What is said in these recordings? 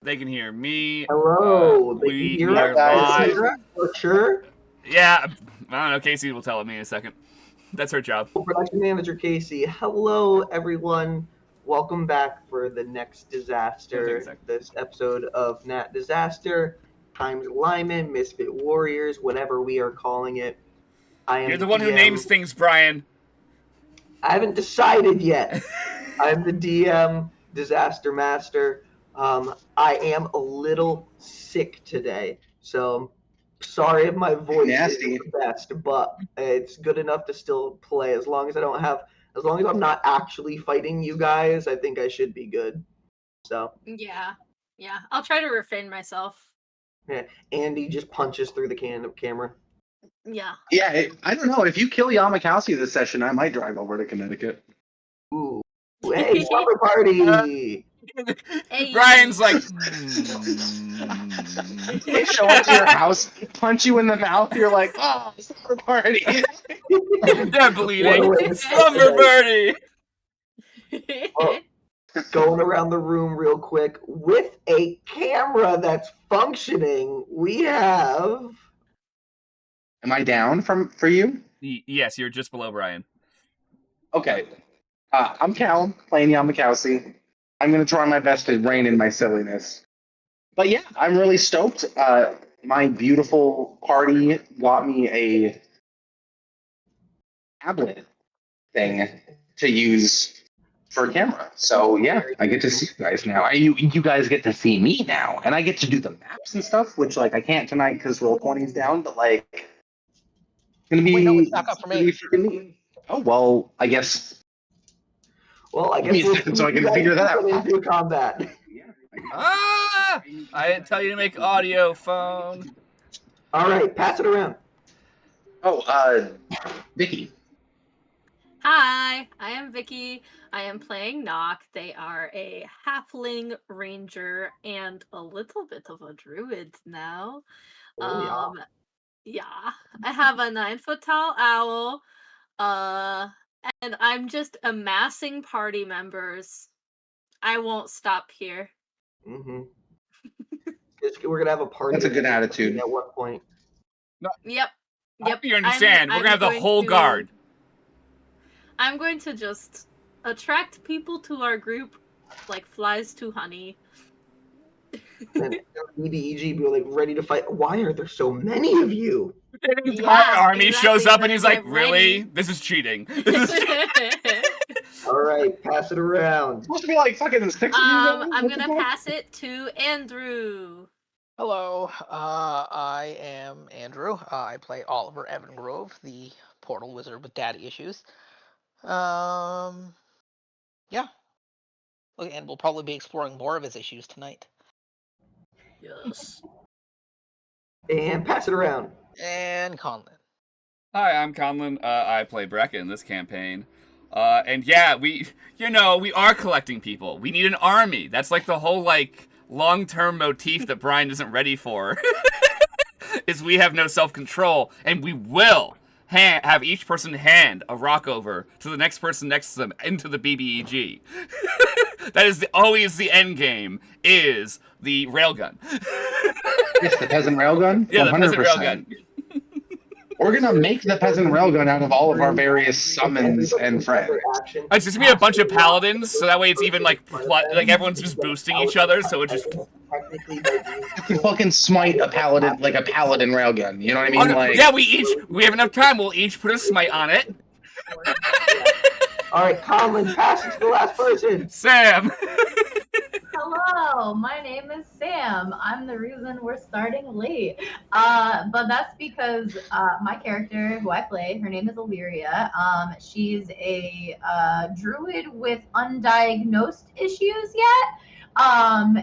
They can hear me. Hello. They can We hear are us. live. For sure. Yeah, I don't know. Casey will tell me in a second. That's her job. Production manager Casey. Hello, everyone. Welcome back for the next It'll take a disaster. second. This episode of Nat Disaster, Times Lyman, Misfit Warriors, whatever we are calling it. I am You're the one who DM. names things, Brian. I haven't decided yet. I'm the DM, Disaster Master. I am a little sick today, so sorry if my voice Nasty. isn't the best, but it's good enough to still play. As long as I'm not actually fighting you guys, I think I should be good. So Yeah. I'll try to refrain myself. yeah, Andy just punches through the camera. Yeah. Yeah, I don't know. If you kill Yamakowski this session, I might drive over to Connecticut. Ooh, hey, slumber party! Hey. Brian's like, They show up to your house, punch you in the mouth. You're like, oh, slumber party. they're bleeding. What a way to Slumber birdie. Oh, going around the room real quick with a camera that's functioning. We have. Am I down for you? Yes, you're just below Brian. Okay. I'm Callum, playing Yamakowski. I'm going to try my best to rein in my silliness. But yeah, I'm really stoked. My beautiful party got me a tablet thing to use for a camera. So yeah, I get to see you guys now. You guys get to see me now, and I get to do the maps and stuff, which like I can't tonight because Roll20's down. But like, it's gonna be. Wait, no, it's back up for me. Freaking neat. Oh well, I guess. Well, I Give me guess a we'll second so I can you guys figure that out. get into combat. Ah! I didn't tell you to make audio phone. All right, pass it around. Oh, Vicky. Hi, I am Vicky. I am playing Nock. They are a halfling ranger and a little bit of a druid now. Oh, Yeah. I have a 9-foot tall owl. And I'm just amassing party members. I won't stop here. Mm-hmm. We're gonna have a party. That's a good attitude. At what point? Yep. I hope you understand. We're gonna have the whole guard. I'm going to just attract people to our group like flies to honey. And BBEG be like ready to fight. Why are there so many of you? An entire army shows up and he's like, Get really? ready." This is cheating. All right, pass it around. It's supposed to be like fucking 6 of you. I'm gonna pass it to Andrew. Hello, I am Andrew. I play Oliver Evangrove, the portal wizard with daddy issues. Yeah. And we'll probably be exploring more of his issues tonight. Yes. And pass it around. And Conlon. Hi, I'm Conlon. I play Brecca in this campaign. And yeah, we are collecting people. We need an army. That's like the whole, like, long-term motif that Brian isn't ready for. Is we have no self-control, and we will have each person hand a rock over to the next person next to them into the BBEG. That is always the end game, is the railgun. It's the peasant railgun? Yeah, 100%. the peasant railgun. We're gonna make the peasant railgun out of all of our various summons and friends. It's just gonna be a bunch of paladins, so that way it's even like everyone's just boosting each other, so it just. Technically, You can fucking smite a paladin like a paladin railgun. You know what I mean? Oh, no. Like, yeah, we have enough time. We'll each put a smite on it. All right, Colin, pass it to the last person. Sam. Hello, my name is Sam. I'm the reason we're starting late. But that's because my character, who I play, her name is Illyria. She's a druid with undiagnosed issues yet.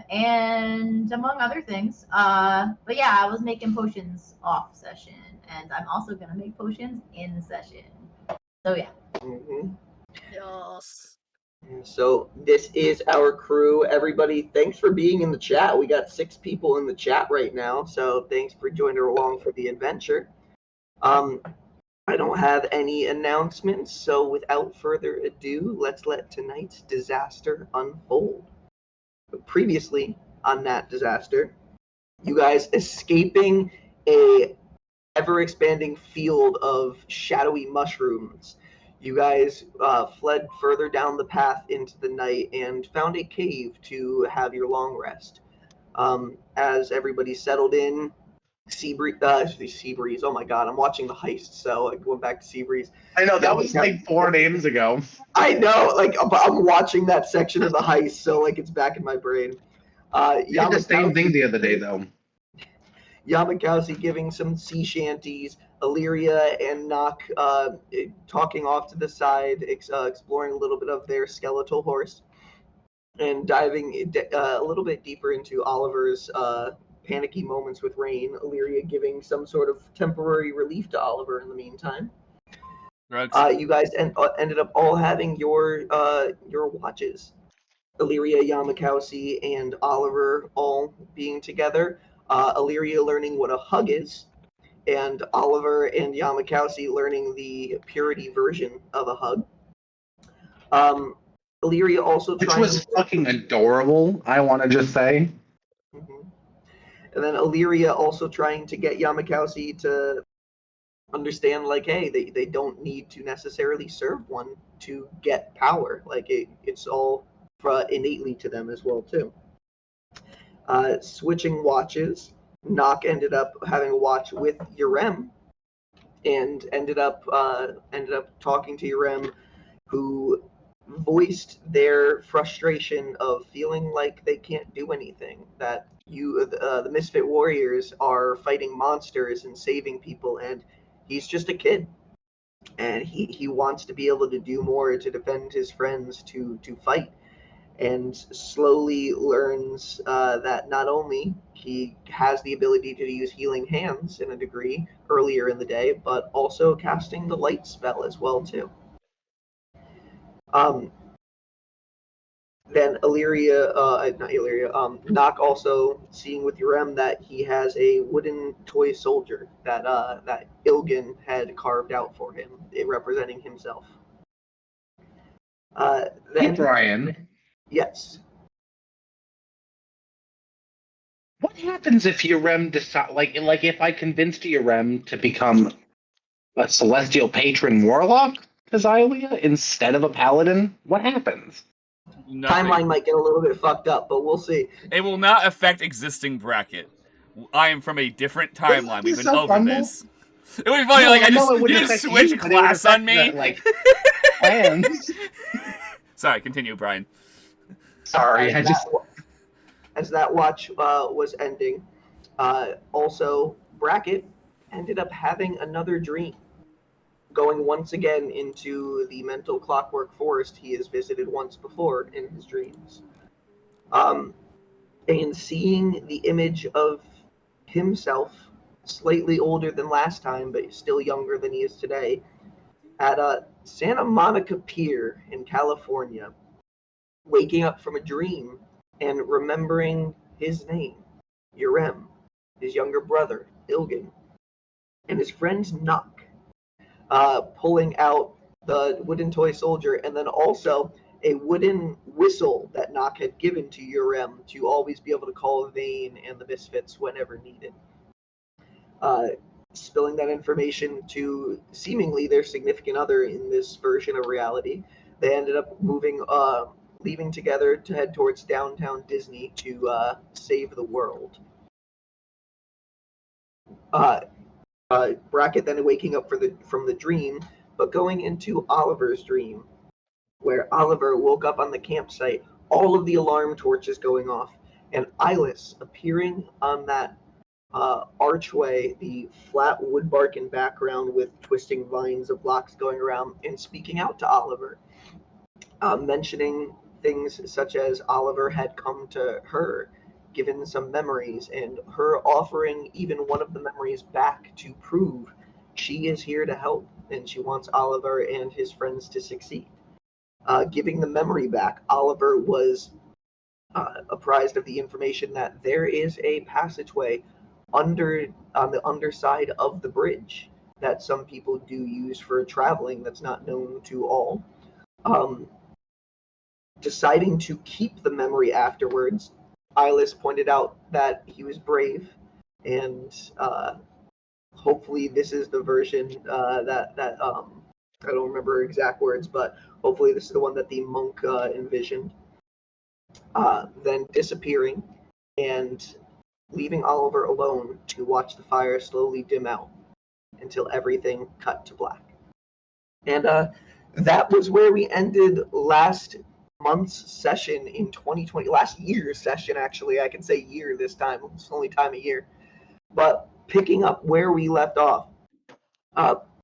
And among other things. But yeah, I was making potions off session, and I'm also gonna make potions in session. So yeah. Mm-hmm. Yes. So this is our crew. Everybody, thanks for being in the chat. We got 6 people in the chat right now, so thanks for joining along for the adventure. I don't have any announcements, so without further ado, let's let tonight's disaster unfold. But previously on that disaster. You guys escaping a ever-expanding field of shadowy mushrooms. You guys fled further down the path into the night and found a cave to have your long rest. As everybody settled in, Seabreeze. Oh my God, I'm watching The Heist, so I went back to Seabreeze. I know that was like 4 names ago. I know, like I'm watching that section of The Heist, so like it's back in my brain. You did the same thing the other day, though. Yamakasi giving some sea shanties, Illyria and Nock talking off to the side, exploring a little bit of their skeletal horse, and diving a little bit deeper into Oliver's panicky moments with Rain. Illyria giving some sort of temporary relief to Oliver in the meantime. You guys ended up all having your watches. Illyria, Yamakasi, and Oliver all being together. Illyria learning what a hug is, and Oliver and Yamakasi learning the purity version of a hug. Illyria also Which was fucking adorable, I want to just say. Mm-hmm. And then Illyria also trying to get Yamakasi to understand, like, hey, they don't need to necessarily serve one to get power. Like, it's all innately to them as well, too. Switching watches, Nock ended up having a watch with Yurem, and ended up talking to Yurem, who voiced their frustration of feeling like they can't do anything. That the Misfit Warriors are fighting monsters and saving people, and he's just a kid, and he wants to be able to do more to defend his friends, to fight. And slowly learns that not only he has the ability to use healing hands in a degree earlier in the day, but also casting the light spell as well too. Then Nock also seeing with Yurem that he has a wooden toy soldier that Ilgan had carved out for him, representing himself. Hey, Brian. Yes. What happens if Yurem decide, like if I convinced Yurem to become a celestial patron warlock to Xylia instead of a paladin? What happens? Nothing. Timeline might get a little bit fucked up, but we'll see. It will not affect existing bracket. I am from a different timeline. We've been over this. It would be funny, like, you just switch class on me. Plans. Sorry, continue, Brian. Sorry, As that watch was ending, also Brackett ended up having another dream, going once again into the mental clockwork forest he has visited once before in his dreams, and seeing the image of himself, slightly older than last time, but still younger than he is today, at Santa Monica Pier in California, waking up from a dream and remembering his name, Yurem, his younger brother, Ilgan, and his friends Nock, pulling out the wooden toy soldier, and then also a wooden whistle that Nock had given to Yurem to always be able to call Vane and the Misfits whenever needed. Spilling that information to seemingly their significant other in this version of reality. They ended up leaving together to head towards downtown Disney to save the world. Brackett then waking up from the dream, but going into Oliver's dream, where Oliver woke up on the campsite, all of the alarm torches going off, and Ielis appearing on that archway, the flat wood bark in background with twisting vines of blocks going around, and speaking out to Oliver, mentioning things such as Oliver had come to her, given some memories, and her offering even one of the memories back to prove she is here to help, and she wants Oliver and his friends to succeed. Giving the memory back, Oliver was apprised of the information that there is a passageway on the underside of the bridge that some people do use for traveling that's not known to all. Deciding to keep the memory afterwards, Ielis pointed out that he was brave, and hopefully this is the version that I don't remember exact words, but hopefully this is the one that the monk envisioned. Then disappearing and leaving Oliver alone to watch the fire slowly dim out until everything cut to black. And that was where we ended last month's session in 2020. Last year's session, actually. I can say year this time. It's the only time of year. But picking up where we left off,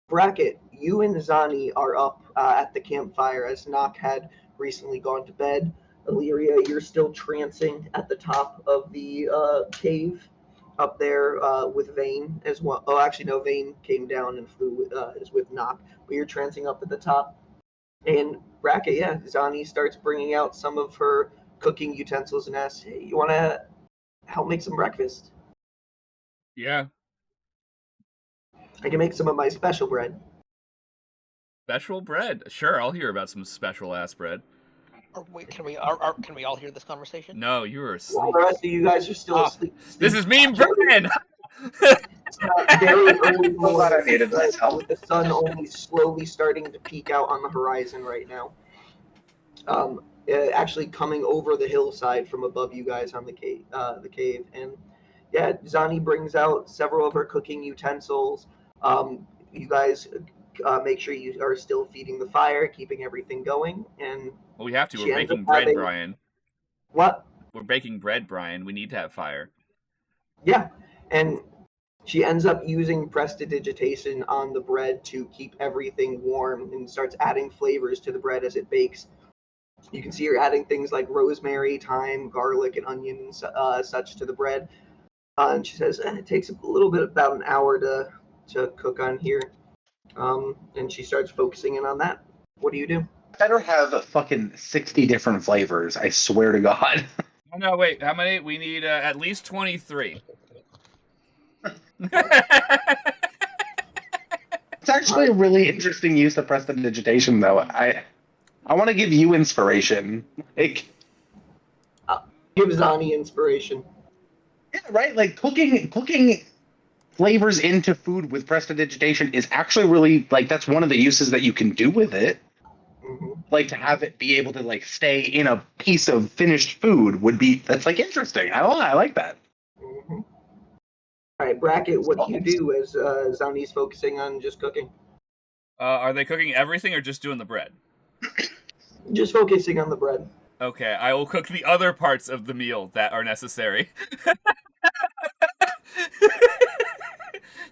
Bracket, you and Zani are up at the campfire as Nock had recently gone to bed. Illyria, you're still trancing at the top of the cave up there with Vane as well. Oh, actually, no, Vane came down and flew is with Nock, but you're trancing up at the top. And Bracket, yeah, Zani starts bringing out some of her cooking utensils and asks, hey, you want to help make some breakfast? Yeah. I can make some of my special bread. Special bread? Sure, I'll hear about some special ass bread. Wait, can we all hear this conversation? No, you were asleep. Well, the rest of you guys are still asleep. This is Mean Brian! Very early glad I needed this help. with the sun only slowly starting to peek out on the horizon right now. Actually coming over the hillside from above you guys on the cave. And yeah, Zani brings out several of her cooking utensils. You guys make sure you are still feeding the fire, keeping everything going. And well, we have to. she We're ends baking up bread, having- Brian. What? We're baking bread, Brian. We need to have fire. Yeah, and she ends up using prestidigitation on the bread to keep everything warm and starts adding flavors to the bread as it bakes. You can see her adding things like rosemary, thyme, garlic, and onion and such to the bread. And she says it takes a little bit, about an hour to cook on here. And she starts focusing in on that. What do you do? Better have fucking 60 different flavors, I swear to God. Oh, no, wait. How many? We need at least 23. It's actually a really interesting use of prestidigitation, though. I want to give you inspiration. Like, Give Zani inspiration. yeah, right? Like cooking flavors into food with prestidigitation is actually really like that's one of the uses that you can do with it. Mm-hmm. Like to have it be able to like stay in a piece of finished food would be that's like interesting. I like that. Mm-hmm. All right, Bracket, what do you do as Zani's focusing on just cooking? Are they cooking everything or just doing the bread? Just focusing on the bread. Okay, I will cook the other parts of the meal that are necessary.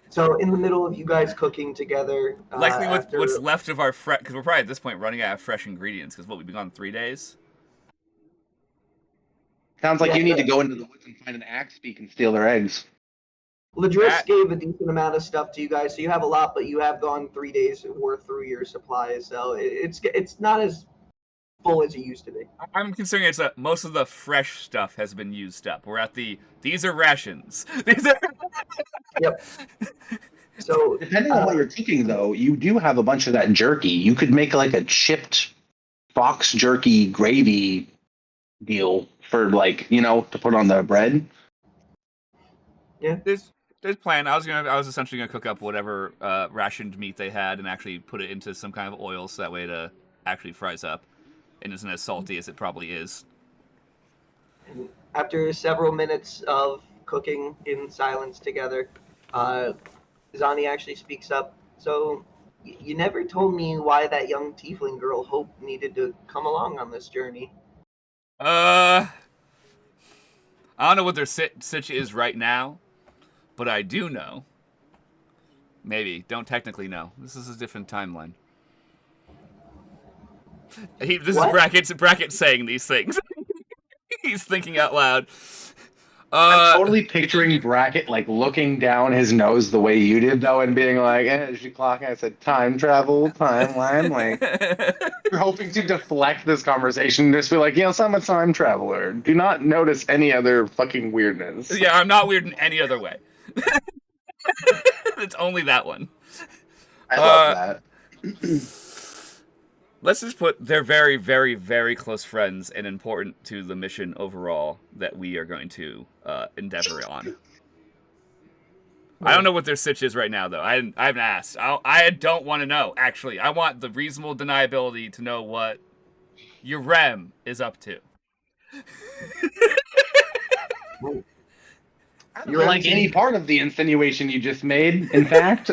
So in the middle of you guys cooking together, Likely with after- what's left of our fresh, because we're probably at this point running out of fresh ingredients. Because what, we've been gone 3 days. Sounds like Yeah, you need to but- go into the woods and find an axe beak and steal their eggs. Ladris That- gave a decent amount of stuff to you guys, so you have a lot, but you have gone 3 days worth through your supplies, so it's not as full as it used to be. I'm considering it's most of the fresh stuff has been used up. We're at these are rations. These are. Yep. So Depending on what you're cooking, though, you do have a bunch of that jerky. You could make like a chipped fox jerky gravy deal for like to put on the bread. There's plan. I was essentially gonna cook up whatever rationed meat they had and actually put it into some kind of oil so that way it actually fries up and isn't as salty as it probably is. after several minutes of cooking in silence together, Zani actually speaks up. So you never told me why that young tiefling girl Hope needed to come along on this journey. I don't know what their sitch is right now, but I do know. Maybe. Don't technically know. This is a different timeline. This What? is Bracket saying these things. He's thinking out loud. I'm totally picturing Bracket like looking down his nose the way you did though, and being like, "Is she clocking?" I said, "Time travel, timeline." Like you're hoping to deflect this conversation, just be like, "Yes, I'm a time traveler. Do not notice any other fucking weirdness." Yeah, I'm not weird in any other way. It's only that one. I love that. Let's just put they're very, very, very close friends and important to the mission overall that we are going to endeavor on. I don't know what their sitch is right now, though. I haven't asked. I don't want to know, actually. I want the reasonable deniability to know what Urem is up to. I don't like any part of the insinuation you just made, in fact.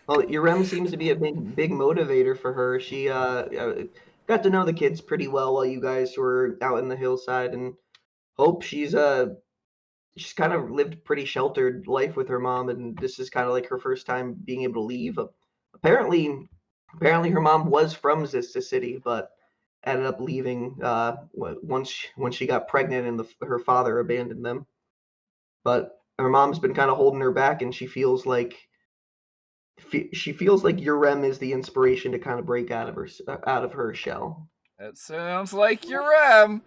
Well, Urem seems to be a big motivator for her. She got to know the kids pretty well while you guys were out in the hillside, and hope she's kind of lived a pretty sheltered life with her mom, and this is kind of like her first time being able to leave. Apparently her mom was from Zista City, but ended up leaving once she got pregnant and her father abandoned them. But her mom's been kind of holding her back, and she feels like Urem is the inspiration to kind of break out of her shell. That sounds like Urem.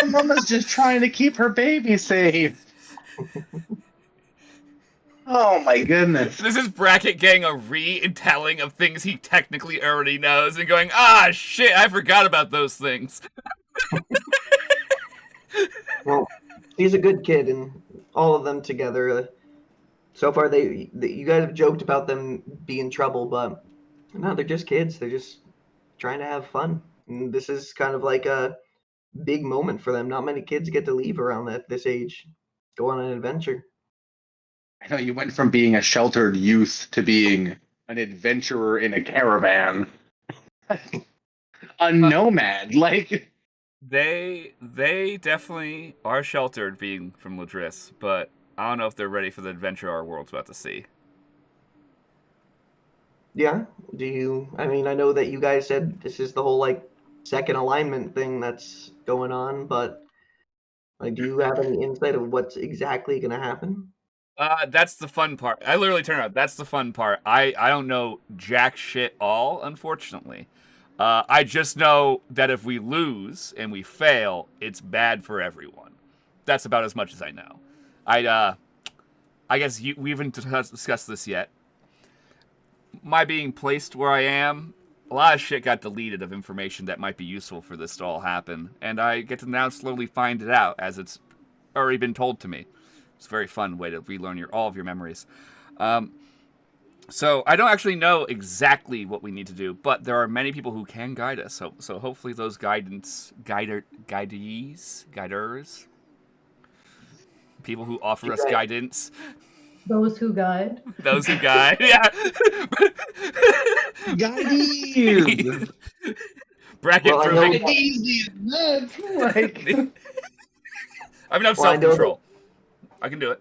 Mama's just trying to keep her baby safe. Oh my goodness. This is Brackett getting a retelling of things he technically already knows and going, ah, shit, I forgot about those things. Well, he's a good kid, and all of them together. So far, you guys have joked about them being trouble, but no, they're just kids. They're just trying to have fun. And this is kind of like a big moment for them. Not many kids get to leave around this age, go on an adventure. I know you went from being a sheltered youth to being an adventurer in a caravan. A nomad, like... They definitely are sheltered being from Ladris, but I don't know if they're ready for the adventure our world's about to see. Yeah? I know that you guys said this is the whole, like, second alignment thing that's going on, but, like, do you have any insight of what's exactly going to happen? That's the fun part. I literally turn around. That's the fun part. I don't know jack shit all, unfortunately. I just know that if we lose and we fail, it's bad for everyone. That's about as much as I know. I guess we haven't discussed this yet. My being placed where I am, a lot of shit got deleted of information that might be useful for this to all happen, and I get to now slowly find it out as it's already been told to me. It's a very fun way to relearn all of your memories. So I don't actually know exactly what we need to do, but there are many people who can guide us. So hopefully those guiders, people who offer us guidance. Those who guide. Those who guide, yeah. Guides! Bracket Well, proving. Like... I have enough self-control. I can do it.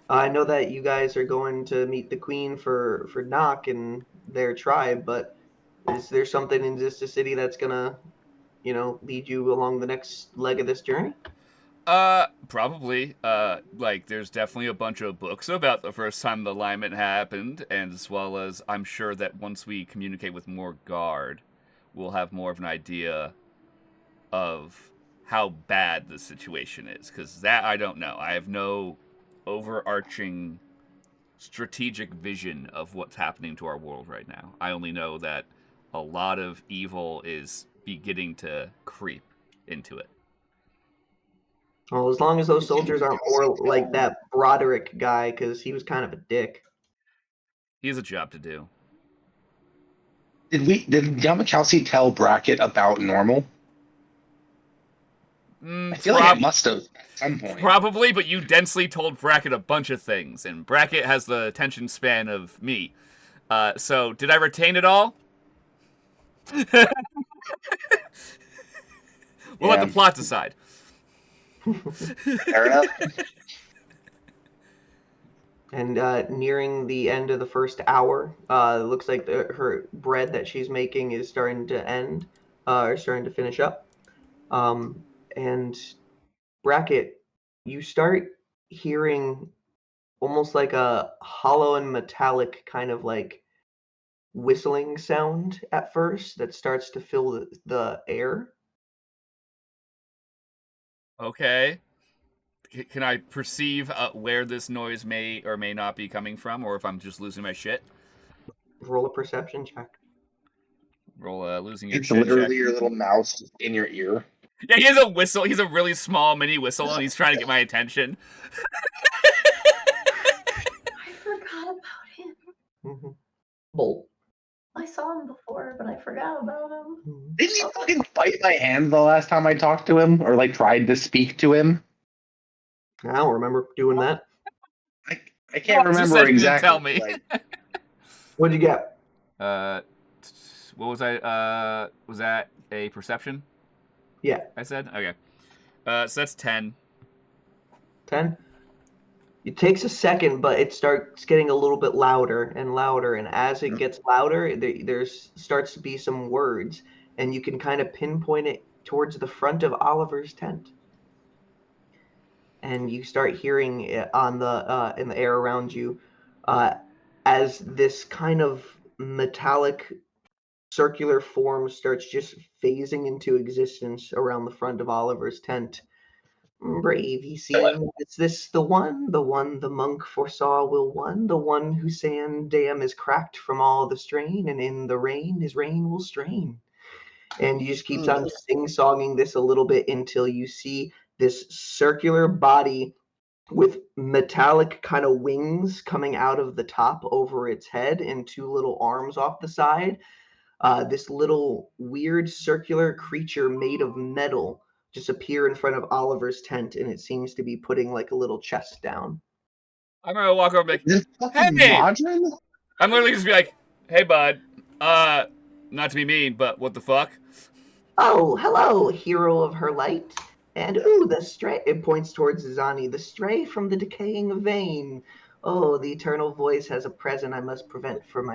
I know that you guys are going to meet the queen for Nock and their tribe, but is there something in Zista City that's gonna, lead you along the next leg of this journey? Probably. Like, there's definitely a bunch of books about the first time the alignment happened, and as well as I'm sure that once we communicate with more guard, we'll have more of an idea of how bad the situation is, because that I don't know. I have no overarching strategic vision of what's happening to our world right now. I only know that a lot of evil is beginning to creep into it. Well, as long as those soldiers aren't more like that Broderick guy, because he was kind of a dick. He has a job to do. Did Yamachowski tell Brackett about Normal? I feel like I must have at some point. Probably, but you densely told Brackett a bunch of things, and Brackett has the attention span of me. So, did I retain it all? We'll let the plot decide. Fair enough. And nearing the end of the first hour, it looks like her bread that she's making is starting to end, or starting to finish up. And Brackett, you start hearing almost like a hollow and metallic kind of like whistling sound at first that starts to fill the air. Okay. Can I perceive where this noise may or may not be coming from, or if I'm just losing my shit? Roll a perception check. Roll losing your It's shit literally check. your little mouse in your ear. Yeah, he has a whistle. He's a really small mini whistle, and he's trying to get my attention. I forgot about him. Mm-hmm. Bolt. I saw him before, but I forgot about him. Mhm. Didn't you fucking bite my hand the last time I talked to him, or like tried to speak to him? I don't remember doing that. I can't Just remember said you didn't exactly. tell me. Like, What'd you get? What was I? Was that a perception? Yeah, I said okay. So that's 10. 10. It takes a second, but it starts getting a little bit louder and louder, and as it gets louder, there's starts to be some words, and you can kind of pinpoint it towards the front of Oliver's tent. And you start hearing it on the in the air around you, as this kind of metallic circular form starts just phasing into existence around the front of Oliver's tent. Brave, he seems. Is this the one the monk foresaw will won, the one whose sand dam is cracked from all the strain, and in the rain his rain will strain. And he just keeps on sing-songing this a little bit until you see this circular body with metallic kind of wings coming out of the top over its head and two little arms off the side. This little weird circular creature made of metal just appear in front of Oliver's tent, and it seems to be putting like a little chest down. I'm gonna walk over and be this like, fucking "Hey!" Modern? I'm literally just be like, "Hey, bud. Not to be mean, but what the fuck?" Oh, hello, hero of her light. And ooh, the stray, it points towards Zani, the stray from the decaying vein. Oh, the eternal voice has a present I must prevent for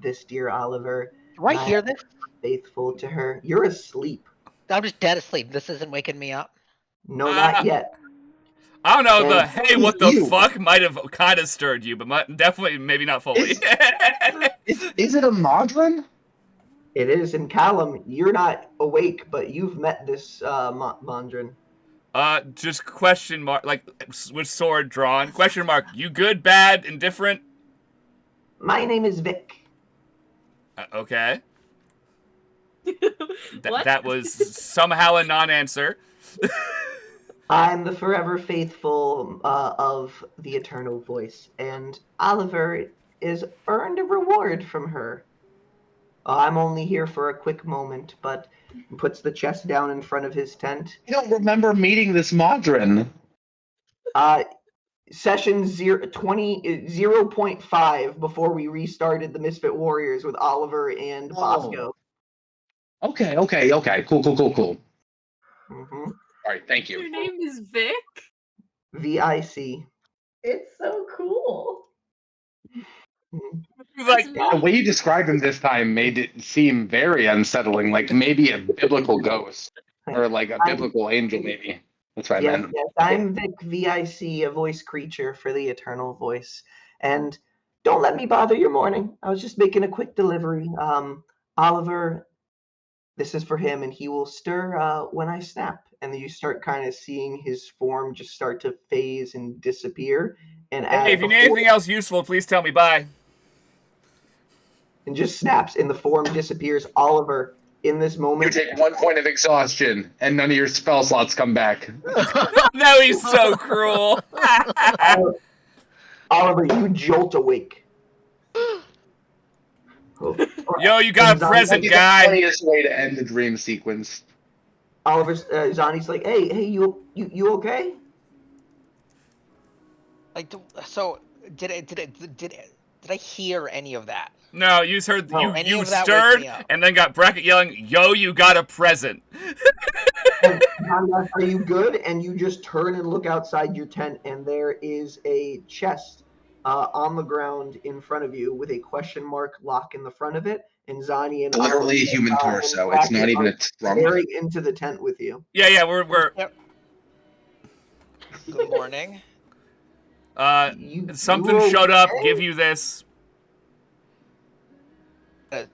this dear Oliver. Do I I hear am this? faithful to her. You're asleep. I'm just dead asleep. This isn't waking me up. No, not Ah. yet. I don't know. And The hey, what the you. fuck might have kind of stirred you, but definitely maybe not fully. Is it a Modern? it is. And Callum, you're not awake, but you've met this Mondrin. Just question mark, like with sword drawn. Question mark. You good, bad, indifferent? My name is Vic. Okay. What? That was somehow a non-answer. I'm the forever faithful of the eternal voice, and Oliver is earned a reward from her. I'm only here for a quick moment, but puts the chest down in front of his tent. I don't remember meeting this Modern. Session 0.5 before we restarted the Misfit Warriors with Oliver and Bosco. Okay. Cool. Mm-hmm. All right, thank Your you. name is Vic? VIC. It's so cool. He's like, The way you described him this time made it seem very unsettling, like maybe a biblical ghost or like a biblical angel, maybe. That's what I Yes, meant. yes. I'm Vic VIC, a voice creature for the eternal voice. And don't let me bother your morning. I was just making a quick delivery. Oliver, this is for him, and he will stir when I snap. And then you start kind of seeing his form just start to phase and disappear. And hey, if you need anything else useful, please tell me. Bye. and just snaps, and the form disappears. Oliver, in this You moment, take 1 point of exhaustion, and none of your spell slots come back. No, he's so cruel. Oliver, you jolt awake. Yo, you got a present, That'd be the guy. funniest way to end the dream sequence. Oliver's Zani's like, hey, you okay? Like, so did I hear any of that? No, you just heard No, any you of that stirred wakes me up. and then got Bracket yelling, "Yo, you got a present." And Zani, are you good? And you just turn and look outside your tent, and there is a chest on the ground in front of you with a question mark lock in the front of it. And Zani and Literally a human torso. It's not even a trunk. staring into the tent with you. Yeah, we're Yep. Good morning. something You showed up. okay? Give you this. A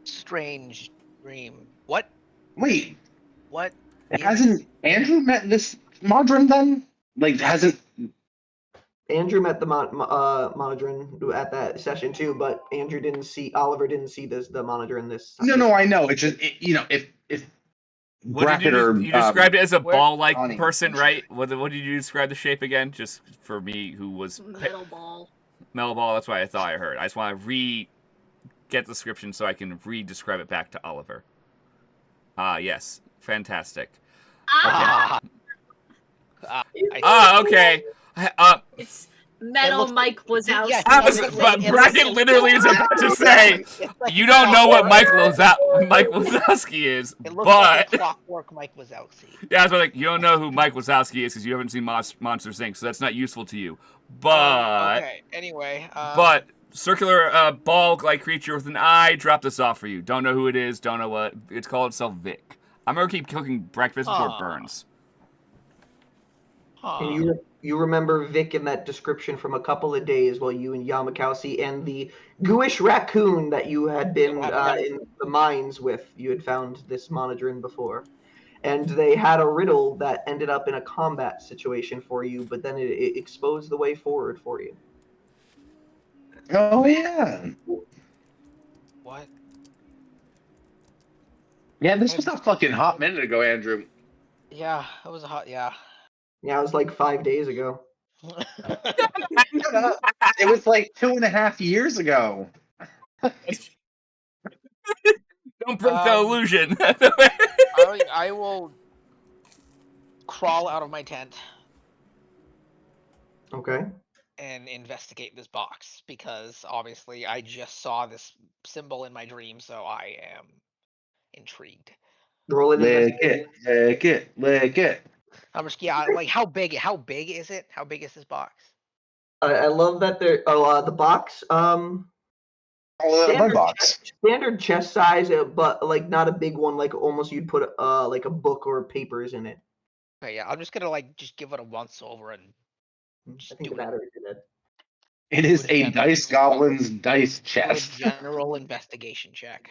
strange dream. What? Wait, What? hasn't Andrew met this Modron then? Like, hasn't... Andrew met the Monodrin at that session too, but Oliver didn't see the Monodrin this. No, I know. It's just if What did Bracket or you described it as a where- ball-like Donnie. person, right? What did you describe the shape again? Just for me, who was Metal ball. metal ball. That's what I thought I heard. I just want to get the description so I can describe it back to Oliver. Yes, fantastic. I Okay. It's Metal looks- Mike Wazowski. yeah, I I was, was gonna say, but it Bracket looks- literally is about to say, It's like you don't know what Mike clockwork. Wazowski is, It looks but like a clockwork Mike Wazowski. yeah, I was like, you don't know who Mike Wazowski is because you haven't seen Monsters Inc., so that's not useful to you. But Okay. Anyway. but circular ball-like creature with an eye. Drop this off for you. Don't know who it is. Don't know what it's called. Itself Vic. I'm gonna keep cooking breakfast before it burns. And you remember Vic in that description from a couple of days while you and Yamakowski and the gooish raccoon that you had been in the mines with. You had found this Monodrin before. And they had a riddle that ended up in a combat situation for you, but then it exposed the way forward for you. Oh yeah. What? Yeah, this was a fucking hot minute ago, Andrew. Yeah, it was a hot. Yeah. Yeah, it was like 5 days ago. It was like 2.5 years ago. Don't break the illusion. I will crawl out of my tent Okay. and investigate this box because obviously I just saw this symbol in my dream, so I am intrigued. Roll an Lick investigation. it, lick it. I'm just like how big is it? How big is this box? I love that they're the box. Oh, the bird box. Standard chest size, but like not a big one. Like almost you'd put like a book or papers in it. Okay, yeah, I'm just gonna just give it a once over and I think the battery did it. It is a General- Dice Goblin's dice do a chest. general investigation check.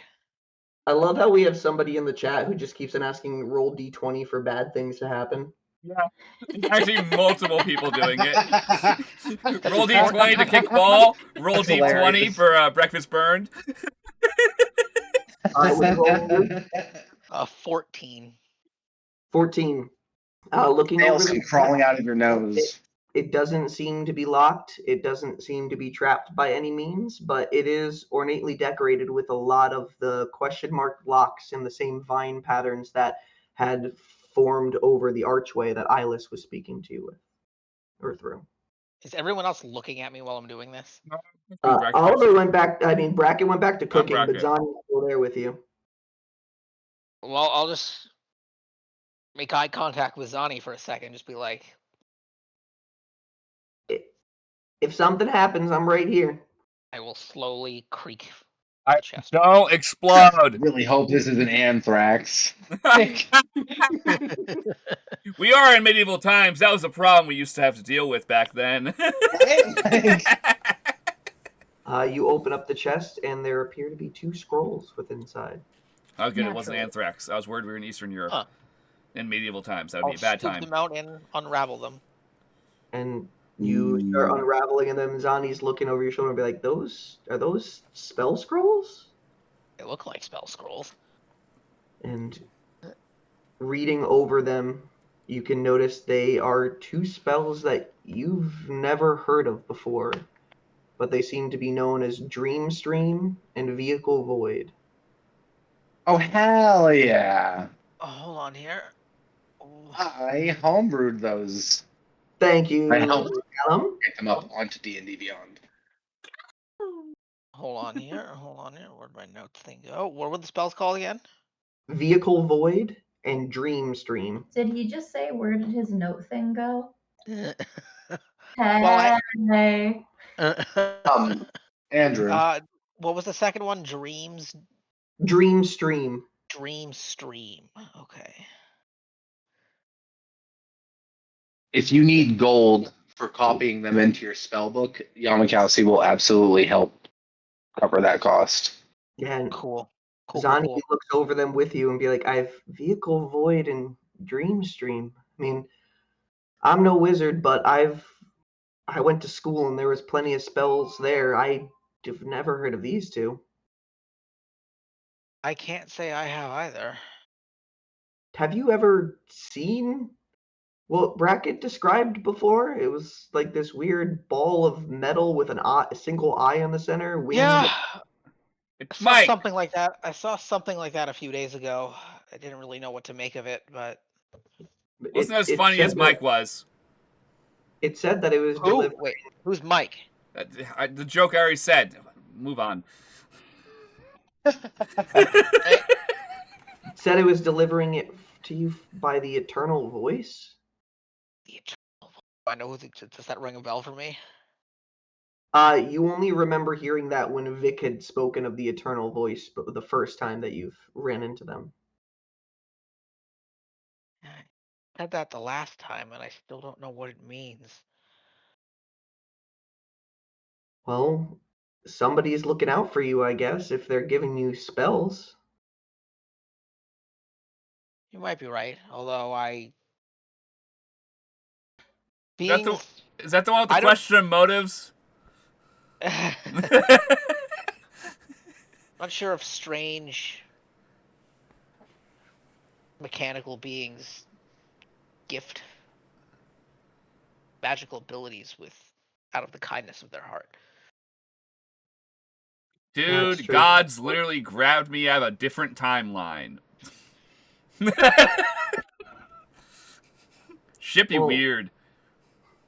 I love how we have somebody in the chat who just keeps on asking roll d20 for bad things to happen. Yeah. Actually, multiple people doing it. Roll d20 to kick ball. Roll That's d20 hilarious. for breakfast burned. Roll 14. 14. Looking over Nails the crawling out of your nose. It doesn't seem to be locked. It doesn't seem to be trapped by any means, but it is ornately decorated with a lot of the question mark locks and the same vine patterns that had formed over the archway that Ielis was speaking to you with, or through. Is everyone else looking at me while I'm doing this? Oliver went back. I mean, Bracket went back to cooking, but Bracket. Zani's still there with you. Well, I'll just make eye contact with Zani for a second. Just be like, If something happens, I'm right here. I will slowly creak I the chest. don't explode. Really hope this is an anthrax. We are in medieval times. That was a problem we used to have to deal with back then. You open up the chest, and there appear to be 2 scrolls within inside. Oh, good. It wasn't Naturally. anthrax. I was worried we were in Eastern Europe. Huh. In medieval times. That would I'll be a bad scoop time. them out and unravel them. And you start unraveling them. Zani's looking over your shoulder and be like, are those spell scrolls? They look like spell scrolls. And reading over them, you can notice they are 2 spells that you've never heard of before, but they seem to be known as Dream Stream and Vehicle Void. Oh, hell yeah. Oh, hold on here. I homebrewed those. Thank you, I helped Callum. get them up onto D&D Beyond. Hold on here. Where'd my notes thing go? What were the spells called again? Vehicle Void and Dream Stream. Did he just say where did his note thing go? Well, Hey. Andrew. What was the second one? Dreams. Dream Stream. Dream Stream. Okay. If you need gold for copying them into your spell book, Yamakowski will absolutely help cover that cost. Yeah, and Cool. Cool. Zani Cool. looks over them with you and be like, I have Vehicle Void and Dream Stream. I mean, I'm no wizard, but I've I went to school and there was plenty of spells there. I have never heard of these two. I can't say I have either. Have you ever seen what Brackett described before? It was like this weird ball of metal with a single eye on the center. Wings. Yeah, I It's saw Mike. something like that. I saw something like that a few days ago. I didn't really know what to make of it, but Wasn't as It funny said as Mike that- was. It said that it was who? delivered. Wait, who's Mike? The joke I already said. Move on. Hey, Said it was delivering it to you by the eternal voice. the Eternal Voice. I know does that ring a bell for me? You only remember hearing that when Vic had spoken of the eternal voice, but the first time that you've ran into them. I said that the last time, and I still don't know what it means. Well, somebody's looking out for you, I guess, if they're giving you spells. You might be right, although Is that being the one with the I don't- question of motives? not sure if strange mechanical beings gift magical abilities with out of the kindness of their heart. That's Dude, true. God's literally grabbed me out of a different timeline. Shit be Well, weird.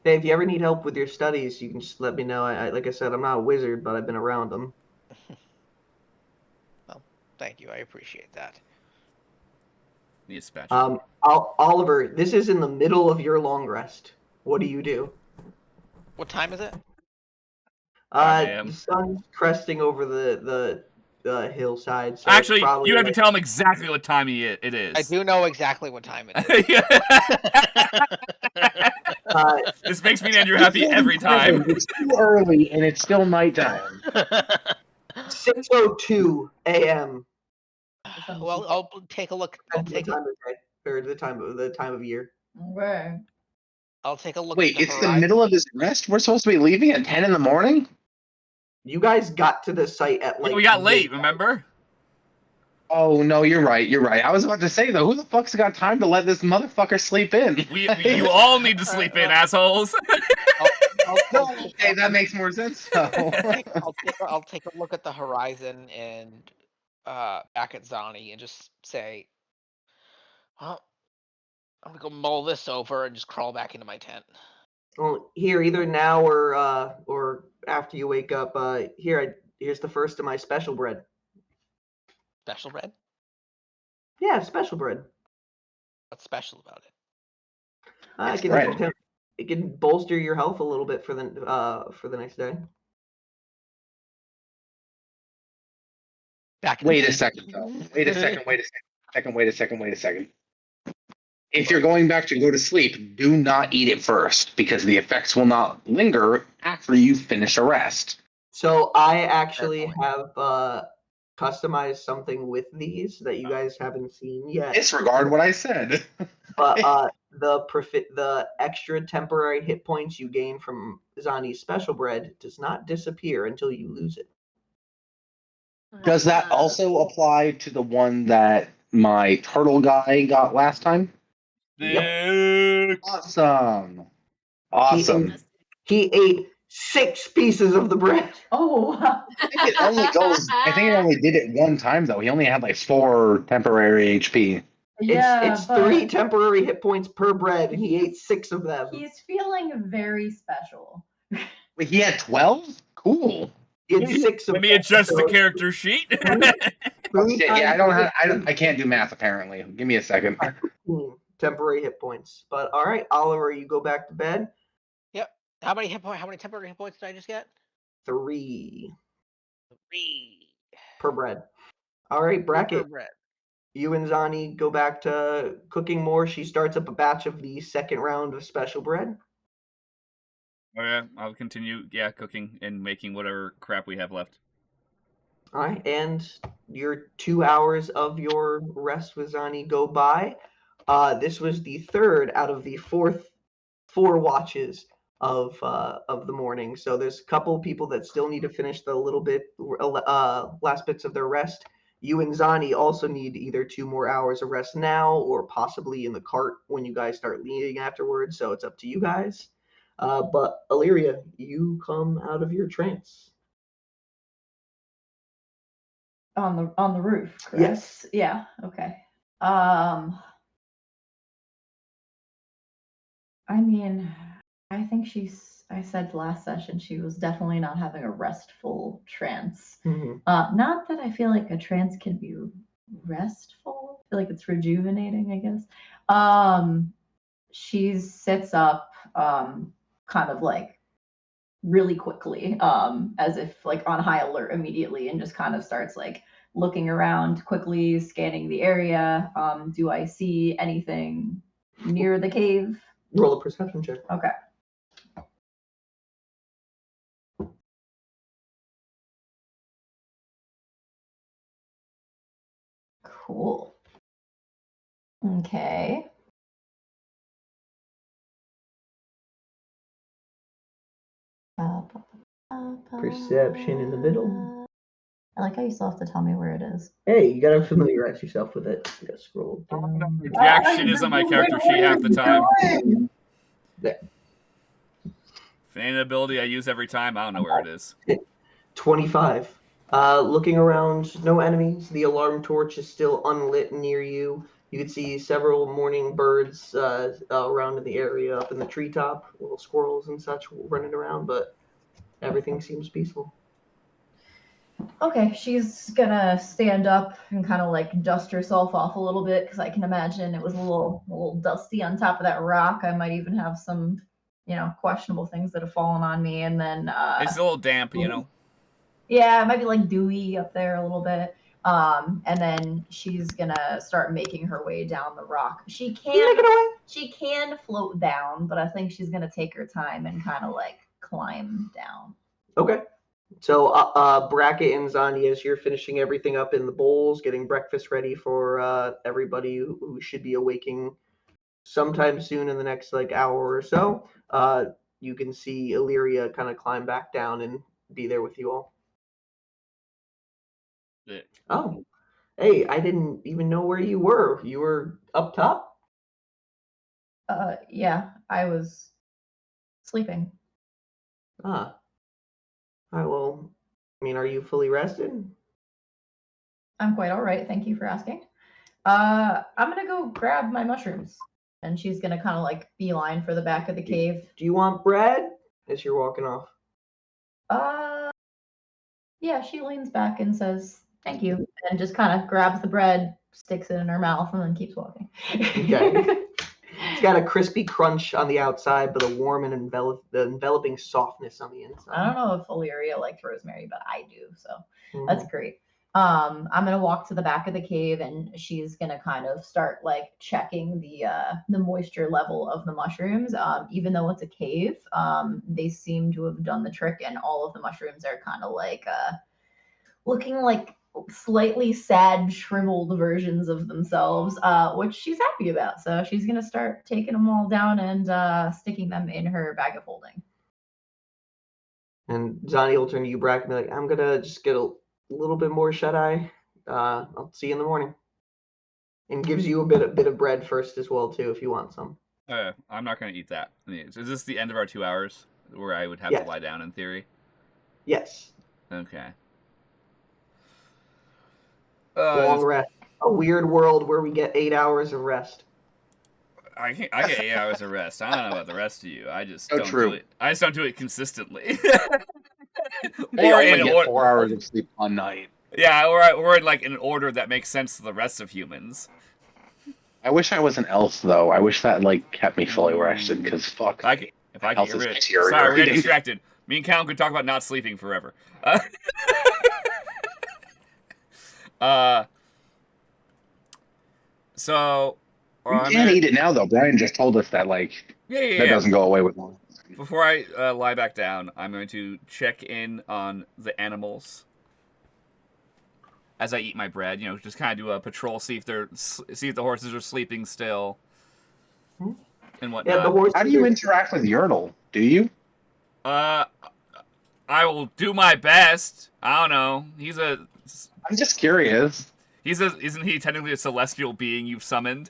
Hey, if you ever need help with your studies, you can just let me know. Like I said, I'm not a wizard, but I've been around them. Well, thank you. I appreciate that. Need a spatula. Oliver, this is in the middle of your long rest. What do you do? What time is it? 5 a.m. The sun's cresting over the hillside. So it's Actually, probably you have to like- tell him exactly what time it is. I do know exactly what time it is. This makes me and Andrew happy every time. It's too early and it's still nighttime. 6:02 a.m. Well, I'll take a look. I'll The take time of day, or the time of year. Okay. I'll take a look. Wait, at the it's the horizon. middle of his rest? We're supposed to be leaving at 10 in the morning? You guys got to the site at like We got late, midnight. remember? Oh, no, you're right. You're right. I was about to say, though, who the fuck's got time to let this motherfucker sleep in? You all need to sleep in, assholes. Okay, that makes more sense. I'll take a look at the horizon and back at Zani and just say, well, I'm gonna go mull this over and just crawl back into my tent. Well, here, either now or after you wake up. Here's the first of my special bread. Special bread? Yeah, special bread. What's special about it? It's bread. It can bolster your health a little bit for the next day. Wait a second, though. Wait a second. If you're going back to go to sleep, do not eat it first because the effects will not linger after you finish a rest. So I actually have customized something with these that you guys haven't seen yet. Disregard what I said. But the extra temporary hit points you gain from Zani's special bread does not disappear until you lose it. Does that also apply to the one that my turtle guy got last time? Sick. Awesome. Awesome. He ate 6 pieces of the bread. Oh. I think it only did it one time though. He only had like 4 temporary HP. Yeah, it's but 3 temporary hit points per bread, and he ate 6 of them. he's feeling very special. Wait, he had 12? Cool. He had 6 of Let me them, adjust so the character sheet. three Shit, yeah, times I can't do math apparently. Give me a second. 15 temporary hit points. But all right, Oliver, you go back to bed. Yep. How many temporary hit points did I just get? 3 3 per bread. All right, Bracket. per bread. You and Zani go back to cooking more. She starts up a batch of the second round of special bread. Oh yeah, I'll continue, cooking and making whatever crap we have left. All right, and your 2 hours of your rest with Zani go by. This was the third out of the 4 watches of the morning. So there's a couple people that still need to finish the little bit last bits of their rest. You and Zani also need either 2 more hours of rest now, or possibly in the cart when you guys start leaving afterwards. So it's up to you guys. But Illyria, you come out of your trance. On the roof, correct? Yes. Yeah, okay. I mean, I think I said last session she was definitely not having a restful trance. Not that I feel like a trance can be restful. I feel like it's rejuvenating, I guess. She sits up, kind of like really quickly, as if like on high alert immediately, and just kind of starts like looking around quickly, scanning the area. Do I see anything near the cave? Roll a perception check. Okay. Cool. Okay. Perception in the middle. I like how you still have to tell me where it is. Hey, you gotta familiarize yourself with it. You gotta scroll down. Reaction is on my character sheet half the time. There. Feign ability I use every time. I don't know where it is. 25. Looking around, no enemies. The alarm torch is still unlit near you. You can see several morning birds around in the area, up in the treetop, little squirrels and such running around, but everything seems peaceful. Okay, she's gonna stand up and kind of like dust herself off a little bit, because I can imagine it was a little dusty on top of that rock. I might even have some, questionable things that have fallen on me, and then It's a little damp, you know. Yeah, it might be like dewy up there a little bit. And then she's gonna start making her way down the rock. She can float down, but I think she's gonna take her time and kind of like climb down. Okay. So, Bracket and Zani, as you're finishing everything up in the bowls, getting breakfast ready for everybody who should be awaking sometime soon in the next like hour or so, you can see Illyria kind of climb back down and be there with you all. Yeah. Oh, hey, I didn't even know where you were. You were up top? Yeah, I was sleeping. Ah. All right, well, I mean, are you fully rested? I'm quite all right. Thank you for asking. I'm gonna go grab my mushrooms, and she's gonna kind of like beeline for the back of the cave. Do you want bread? As you're walking off. Yeah, she leans back and says, "Thank you," and just kind of grabs the bread, sticks it in her mouth, and then keeps walking. Okay. It's got a crispy crunch on the outside, but a warm and enveloping softness on the inside. I don't know if Illyria likes rosemary, but I do, so that's great. I'm gonna walk to the back of the cave, and she's gonna kind of start like checking the moisture level of the mushrooms. Even though it's a cave, they seem to have done the trick, and all of the mushrooms are kind of like looking like slightly sad, shriveled versions of themselves, which she's happy about. So she's gonna start taking them all down and sticking them in her bag of holding. And Zani will turn to you, Brack, and be like, I'm gonna just get a little bit more shut-eye. I'll see you in the morning. And gives you a bit of bread first as well, too, if you want some. I'm not going to eat that. Is this the end of our 2 hours where I would have to lie down in theory? Yes. Okay. Long rest. A weird world where we get 8 hours of rest. I get 8 hours of rest. I don't know about the rest of you. I just don't true. do it. I just don't do it consistently. They only get 4 hours of sleep a night. Yeah, or in like an order that makes sense to the rest of humans. I wish I was an elf though. I wish that like kept me fully rested, because fuck. If I could get rid of sorry, we're getting distracted. Me and Cal could talk about not sleeping forever. So we can't eat it now though. Brian just told us that like that doesn't go away with long. Before I lie back down, I'm going to check in on the animals as I eat my bread. You know, just kind of do a patrol, see if the horses are sleeping still. and Yeah, whatnot. the horses. How do you interact with Yertle? Do you? I will do my best. I don't know. I'm just curious. Isn't he technically a celestial being you've summoned?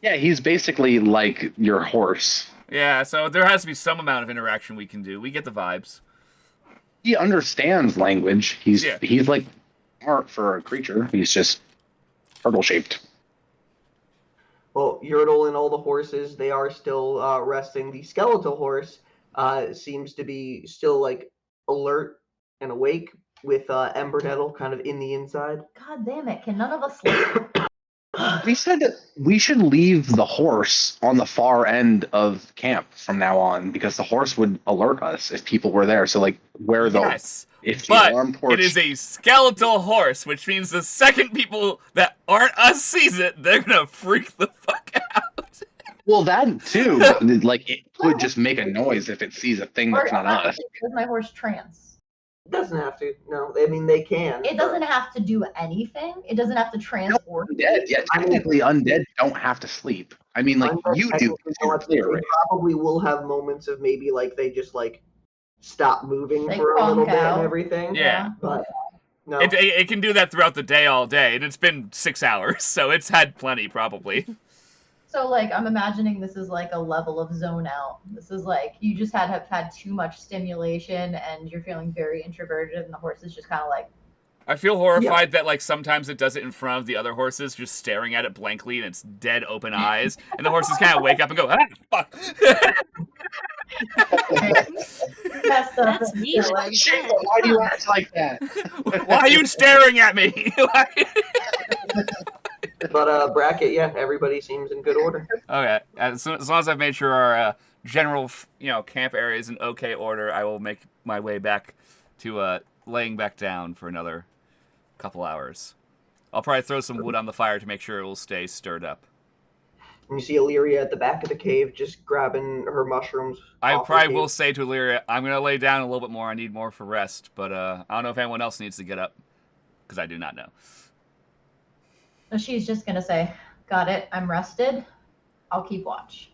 Yeah, he's basically like your horse. Yeah, so there has to be some amount of interaction we can do. We get the vibes. He understands language. He's Yeah. he's like art for a creature. He's just turtle shaped. Well, Yertle and all the horses, they are still resting. The skeletal horse seems to be still like alert and awake with Ember Nettle kind of in the inside. God damn it! Can none of us sleep? We said that we should leave the horse on the far end of camp from now on because the horse would alert us if people were there. So like where the Yes, if the but alarm porch it is a skeletal horse, which means the second people that aren't us sees it, they're gonna freak the fuck out. well that too, but, like it could just make a noise if it sees a thing that's not us. Does my horse trance? It doesn't have to. No, I mean they can. It doesn't have to do anything. It doesn't have to transport. Undead, yeah, technically undead don't have to sleep. I mean, like Undead you do. technically You're don't have to- clear, they right? probably will have moments of maybe like they just like stop moving They for a little conk bit out. and everything. Yeah. But no. It can do that throughout the day, all day, and it's been 6 hours, so it's had plenty, probably. So like I'm imagining this is like a level of zone out. This is like you just have had too much stimulation and you're feeling very introverted and the horse is just kind of like I feel horrified that like sometimes it does it in front of the other horses, just staring at it blankly, and it's dead open eyes, and the horses kind of wake up and go, ah, fuck. messed up. That's me. Like, Why do you act like that? Why are you staring at me? But bracket, yeah, everybody seems in good order. Okay, as long as I've made sure our general, camp area is in okay order, I will make my way back to laying back down for another couple hours. I'll probably throw some wood on the fire to make sure it will stay stirred up. And you see Illyria at the back of the cave just grabbing her mushrooms. I off the probably cave. will say to Illyria, I'm going to lay down a little bit more. I need more for rest, but I don't know if anyone else needs to get up, because I do not know. so she's just gonna say, "Got it. I'm rested. I'll keep watch."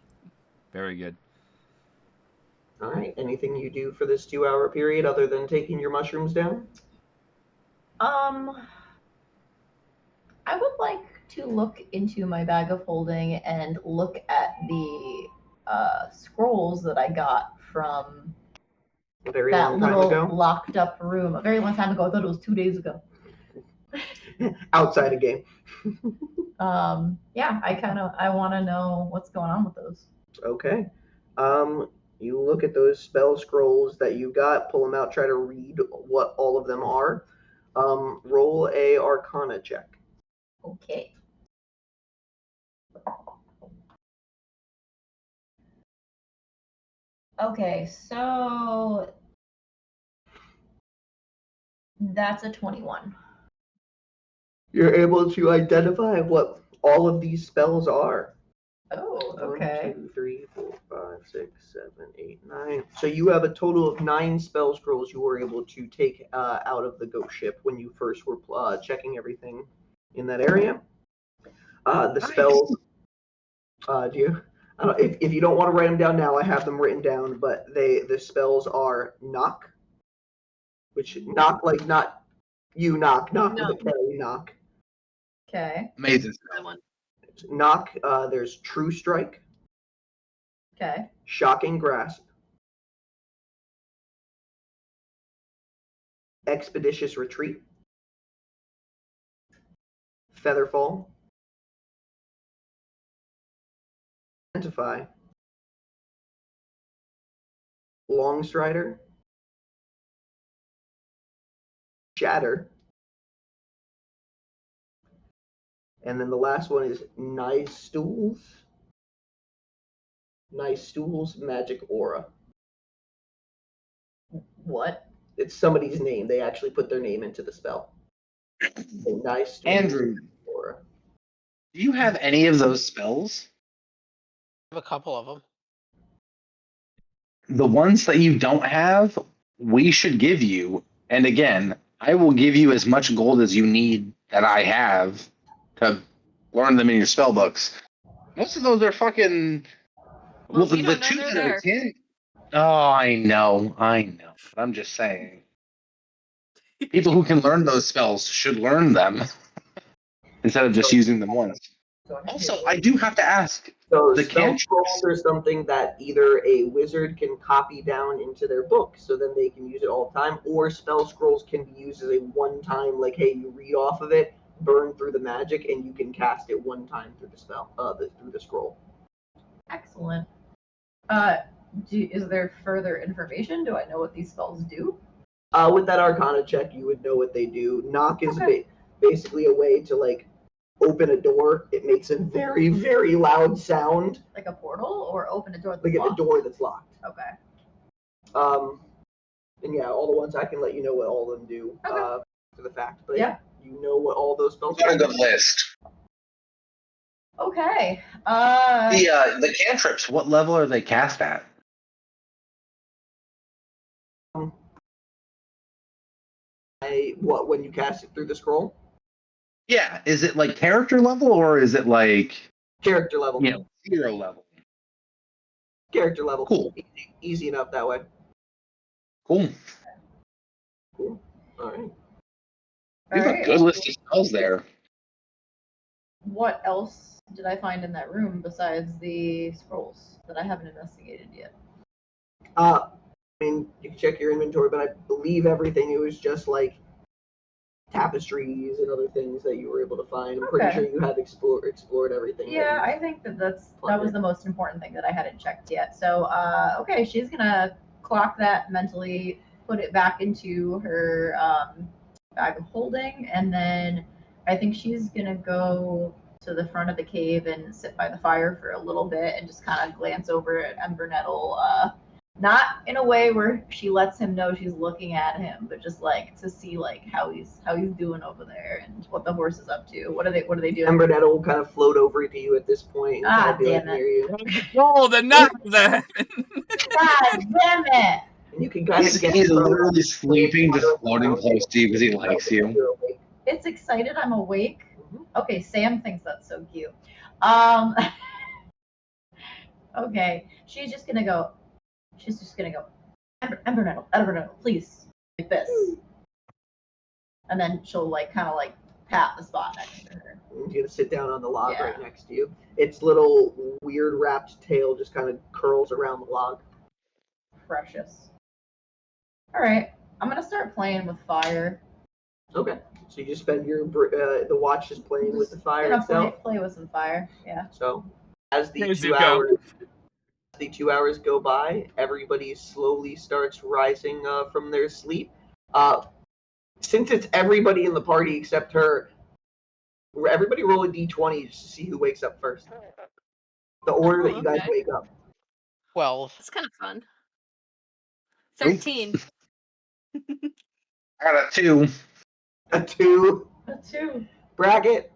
Very good. All right. Anything you do for this 2-hour period other than taking your mushrooms down? I would like to look into my bag of holding and look at the scrolls that I got from A very that long time little ago. locked up room. A very long time ago. I thought it was 2 days ago. Outside a game. Yeah, I want to know what's going on with those. Okay. You look at those spell scrolls that you got, pull them out, try to read what all of them are. Roll a Arcana check. Okay. Okay, so that's a 21. You're able to identify what all of these spells are. Oh, okay. 1, 2, 3, 4, 5, 6, 7, 8, 9. So you have a total of 9 spell scrolls you were able to take out of the ghost ship when you first were checking everything in that area. The spells. Do you? I don't, if you don't want to write them down now, I have them written down. But the spells are knock, which knock like not you knock No. with a K, knock. Okay. Amazing. That one. Knock. There's true strike, Okay. shocking grasp, expeditious retreat, featherfall, identify, long strider, shatter, and then the last one is nice stools. Nice stools, magic aura. What? It's somebody's name. They actually put their name into the spell. So nice stools, Andrew, aura. do you have any of those spells? I have a couple of them. The ones that you don't have, we should give you. And again, I will give you as much gold as you need that I have to learn them in your spell books. Most of those are fucking Well, the we don't know two they're that I there. can. Oh, I know. But I'm just saying. People who can learn those spells should learn them instead of just using them once. Also, I do have to ask. So The spell cantrips. scrolls are something that either a wizard can copy down into their book, so then they can use it all the time, or spell scrolls can be used as a one-time, like, hey, you read off of it, burn through the magic, and you can cast it one time through the spell, through the scroll. Excellent. Is there further information? Do I know what these spells do? With that Arcana check, you would know what they do. Knock is Okay. basically a way to, like, open a door. It makes a very, very loud sound. Like a portal, or open a door that's Like locked? a door that's locked. Okay. And yeah, all the ones I can let you know what all of them do. Okay. For the fact, but Yeah. you know what all those spells Got a do. good list. Okay. The cantrips. What level are they cast at? When you cast it through the scroll? Yeah, is it like character level or is it like Character level. 0 level? Character level. Cool. Easy enough that way. Cool. Cool. All right. You have a good list of spells there. What else did I find in that room besides the scrolls that I haven't investigated yet? I mean, you can check your inventory, but I believe everything. It was just like tapestries and other things that you were able to find. I'm pretty sure you had explored everything. Yeah, I think that was the most important thing that I hadn't checked yet. So, okay, she's gonna clock that mentally, put it back into her bag of holding, and then I think she's gonna go to the front of the cave and sit by the fire for a little bit and just kind of glance over at Ember Nettle. Not in a way where she lets him know she's looking at him, but just like to see like how he's doing over there and what the horse is up to. What are they doing? Ember Nettle will kind of float over to you at this point. And kind of be damn like, it. near you. Oh, the knot of the heaven. God damn it! And you can kind of get He's literally sleeping, just floating close to you because he likes you. It's excited. I'm awake. Mhm. Okay, Sam thinks that's so cute. Okay, she's just gonna go. Ember Nettle, please, like this. And then she'll like kind of like pat the spot next to her. He's gonna sit down on the log Yeah. right next to you. Its little weird wrapped tail just kind of curls around the log. Precious. All right, I'm gonna start playing with fire. Okay. So you just spend your the watch just playing with the fire Gonna itself. play with some fire. Yeah. So as the Here's 2 Zuko. hours the 2 hours go by, everybody slowly starts rising from their sleep. Since it's everybody in the party except her, everybody roll a d20 just to see who wakes up first. The order that you guys okay. wake up. 12. It's kind of fun. 13. I got a 2. A 2. A 2. Bracket.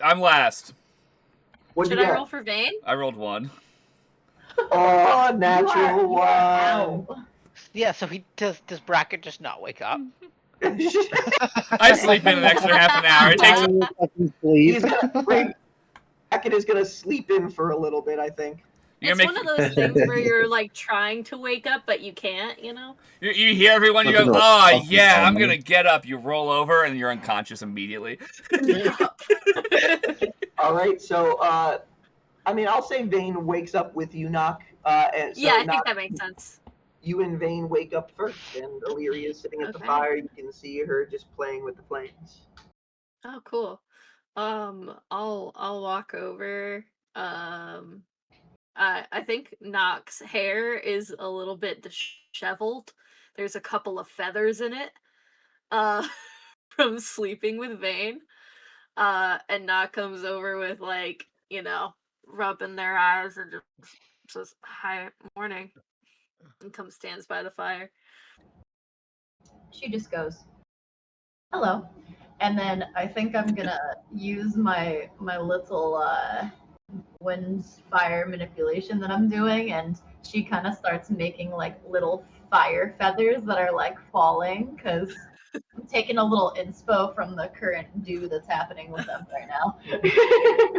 I'm last. What'd Should you I get? roll for Vane? I rolled 1. Oh, natural You are one. out. Yeah, so he does Bracket just not wake up? I sleep in an extra half an hour. It takes. He's gonna, Bracket is gonna sleep in for a little bit, I think. It's one of those things where you're like trying to wake up, but you can't, you know? You hear everyone, you go, oh, yeah, I'm going to get up. You roll over, and you're unconscious immediately. All right, so, I mean, I'll say Vane wakes up with you, Knock. And so Yeah, I Knock, think that makes sense. You and Vane wake up first, and Illyria is sitting at the Okay. fire. You can see her just playing with the flames. Oh, cool. I'll walk over. I think Nock's hair is a little bit disheveled. There's a couple of feathers in it. From sleeping with Vane. And Nock comes over with like, you know, rubbing their eyes and just says, "Hi, morning," and stands by the fire. She just goes, "Hello," and then I think I'm gonna use my little wind fire manipulation that I'm doing, and she kind of starts making like little fire feathers that are like falling because I'm taking a little inspo from the current do that's happening with them right now.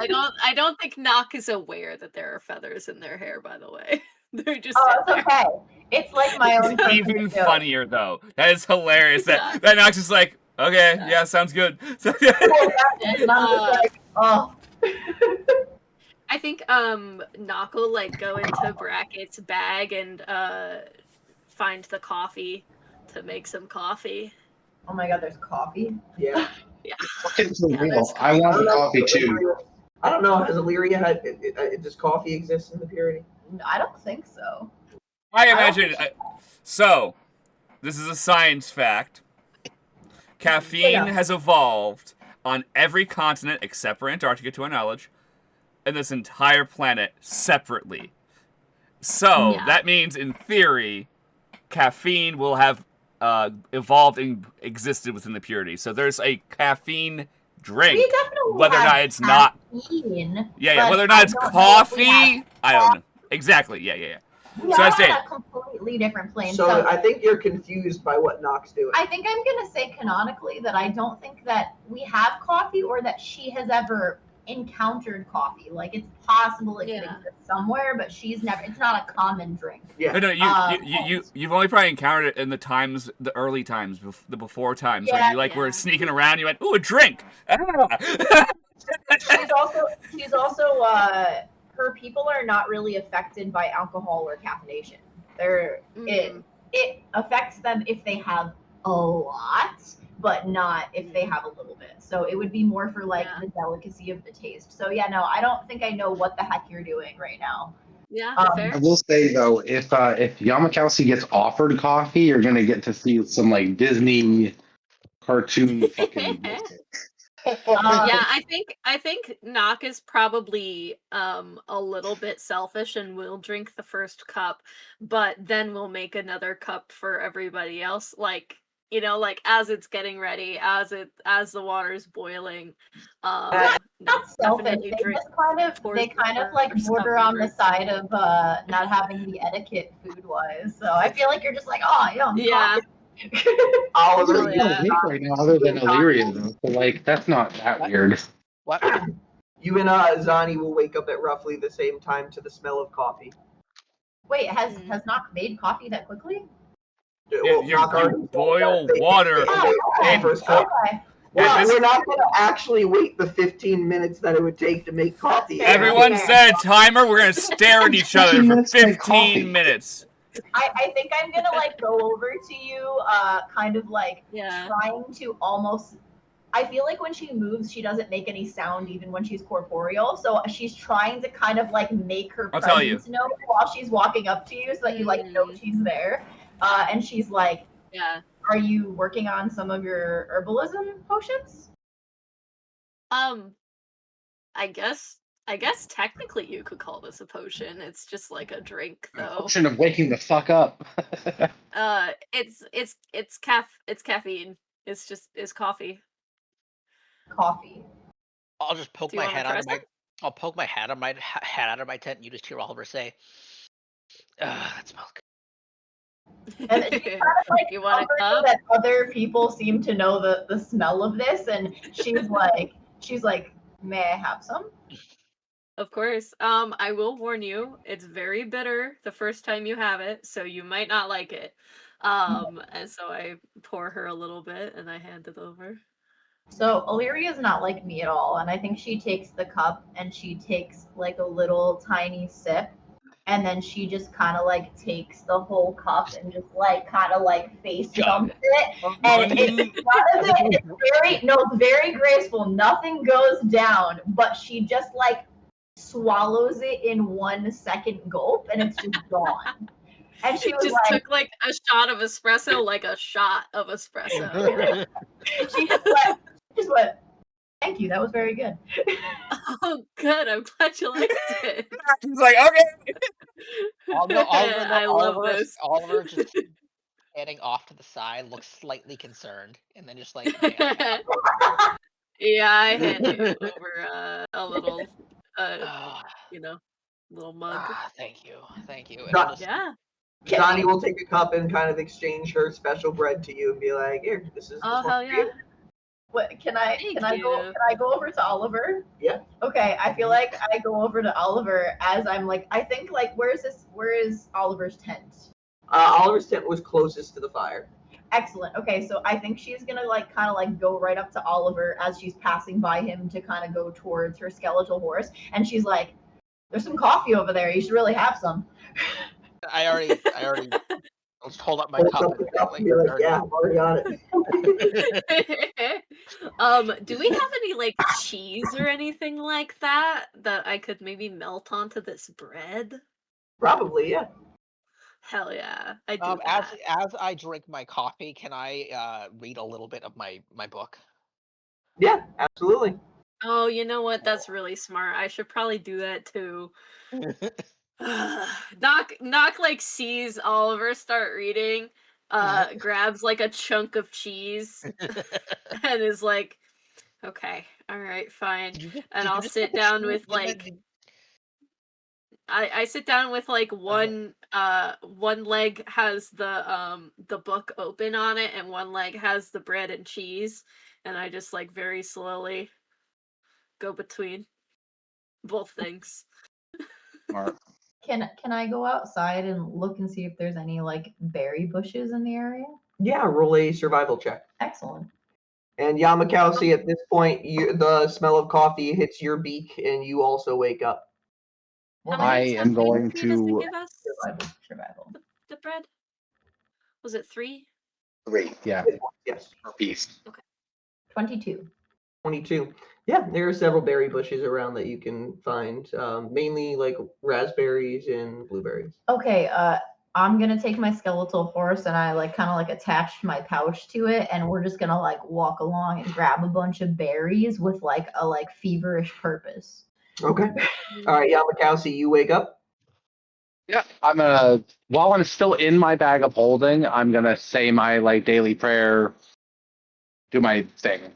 I don't think Nock is aware that there are feathers in their hair, by the way. They're just Oh, in it's there. okay. It's like my own It's personal even joke. funnier though. That is hilarious. Yeah. That Nox is like, okay, yeah, sounds good. Cool, and I'm just like, oh. I think Nock will like go into Bracket's bag and find the coffee to make some coffee. Oh my god, there's coffee. Yeah. Fucking for Yeah, real. there's I want I the don't know. coffee too. I don't know. Has Illyria had? Does coffee exist in the purity? I don't think so. I imagine. So, this is a science fact. Caffeine has evolved on every continent except for Antarctica, to our knowledge, and this entire planet separately. So Yeah. that means, in theory, caffeine will have evolved and existed within the purity. So there's a caffeine drink. We definitely Whether or have not it's not, caffeine, yeah, but whether or not I it's don't know if we have- coffee, I don't know. Exactly, yeah. We So are I say- on a completely different plane. So I think you're confused by what Nox doing. I think I'm gonna say canonically that I don't think that we have coffee or that she has ever encountered coffee. Like it's possible it could Yeah. exist somewhere, but she's never. It's not a common drink. Yeah. No, you've only probably encountered it in the times, the early times, the before times, Yeah, when you were yeah. sneaking around. You went, ooh, a drink. She's also her people are not really affected by alcohol or caffeination. It affects them if they have a lot, but not if they have a little bit. So it would be more for like Yeah. the delicacy of the taste. So yeah, no, I don't think I know what the heck you're doing right now. Yeah, fair. I will say though, if Yamakasi gets offered coffee, you're gonna get to see some like Disney cartoon fucking bullshit. Yeah, I think Nock is probably a little bit selfish and will drink the first cup, but then we'll make another cup for everybody else. Like, like as it's getting ready, as the water's boiling. Not selfish. Definitely They drink. just kind of like first border cup on the first. side of not having the etiquette food wise. So I feel like you're just like, oh yeah, Yeah. Oliver, Oh, yeah. Right now, other than Illyria, though, so like that's not that weird. What? you and Zani will wake up at roughly the same time to the smell of coffee. Wait, has Nock made coffee that quickly? Well, you Nox already boil said that. water. Oh, okay. And- First cup. Okay. Well, this- we're not going to actually wait the 15 minutes that it would take to make coffee. Everyone set a timer. We're gonna stare at each other 15 for minutes to make coffee. 15 minutes. I think I'm gonna like go over to you, kind of like Yeah. trying to almost. I feel like when she moves, she doesn't make any sound even when she's corporeal. So she's trying to kind of like make her I'll tell you. presence known while she's walking up to you, so that you like know she's there. And she's like, Yeah. "Are you working on some of your herbalism potions?" I guess technically you could call this a potion. It's just like a drink though. Option of waking the fuck up. It's caffeine. It's coffee. Coffee. I'll just poke Do you my wanna head out try of my. I'll poke my head out of my tent. And you just hear Oliver say, "That smells good." And she kind of like You want a covers cup? that other people seem to know the smell of this, and she's like, "May I have some?" Of course. I will warn you, it's very bitter the first time you have it, so you might not like it. And so I pour her a little bit and I hand it over. So Illyria is not like me at all, and I think she takes the cup and she takes like a little tiny sip, and then she just kind of like takes the whole cup and just like kind of like face dumps it, and it's very graceful. Nothing goes down, but she just like swallows it in 1 second gulp, and it's just gone. And she was Just like, took like a shot of espresso, like a shot of espresso. she just went, "Thank you, that was very good." Oh, good. I'm glad you liked it. He's like, okay. I love this. Oliver just standing off to the side, looks slightly concerned, and then just like, "Yeah." Yeah, I hand you over a little, little mug. Thank you. And Not- I'll just, Yeah. Johnny will take a cup and kind of exchange her special bread to you and be like, "Here, this is Oh this one hell for yeah! you." What can I Thank go? you. Can I go over to Oliver? Yeah. Okay, I feel like I go over to Oliver as I'm like, I think like, where is Oliver's tent? Oliver's tent was closest to the fire. Excellent. Okay, so I think she's gonna like kind of like go right up to Oliver as she's passing by him to kind of go towards her skeletal horse, and she's like, "There's some coffee over there. You should really have some." I already I'll just hold up my Hold cup up and the say, cup like, and be like, very "Yeah, I've already got it." Do we have any like cheese or anything like that I could maybe melt onto this bread? Probably, yeah. Hell yeah, I do as that. as I drink my coffee, can I read a little bit of my book? Yeah, absolutely. Oh, you know what? That's really smart. I should probably do that too. Knock like sees Oliver start reading, grabs like a chunk of cheese and is like, okay, all right, fine. And Did you I'll just sit put a down cheese with in that? like I sit down with like one leg has the book open on it and one leg has the bread and cheese, and I just like very slowly go between both things. Smart. Can I go outside and look and see if there's any like berry bushes in the area? Yeah, roll a survival check. Excellent. And Yamakowski, at this point, the smell of coffee hits your beak, and you also wake up. How I many am going HP does it to give us? Survival. The bread? Was it 3? 3. Yeah, Yes. per piece. 22. 22. Yeah, there are several berry bushes around that you can find, mainly like raspberries and blueberries. Okay, I'm gonna take my skeletal horse and I like kind of like attach my pouch to it, and we're just gonna like walk along and grab a bunch of berries with like a like feverish purpose. Okay. All right, Yamakowski, you wake up. Yeah, I'm gonna. While I'm still in my bag of holding, I'm gonna say my like daily prayer, do my thing.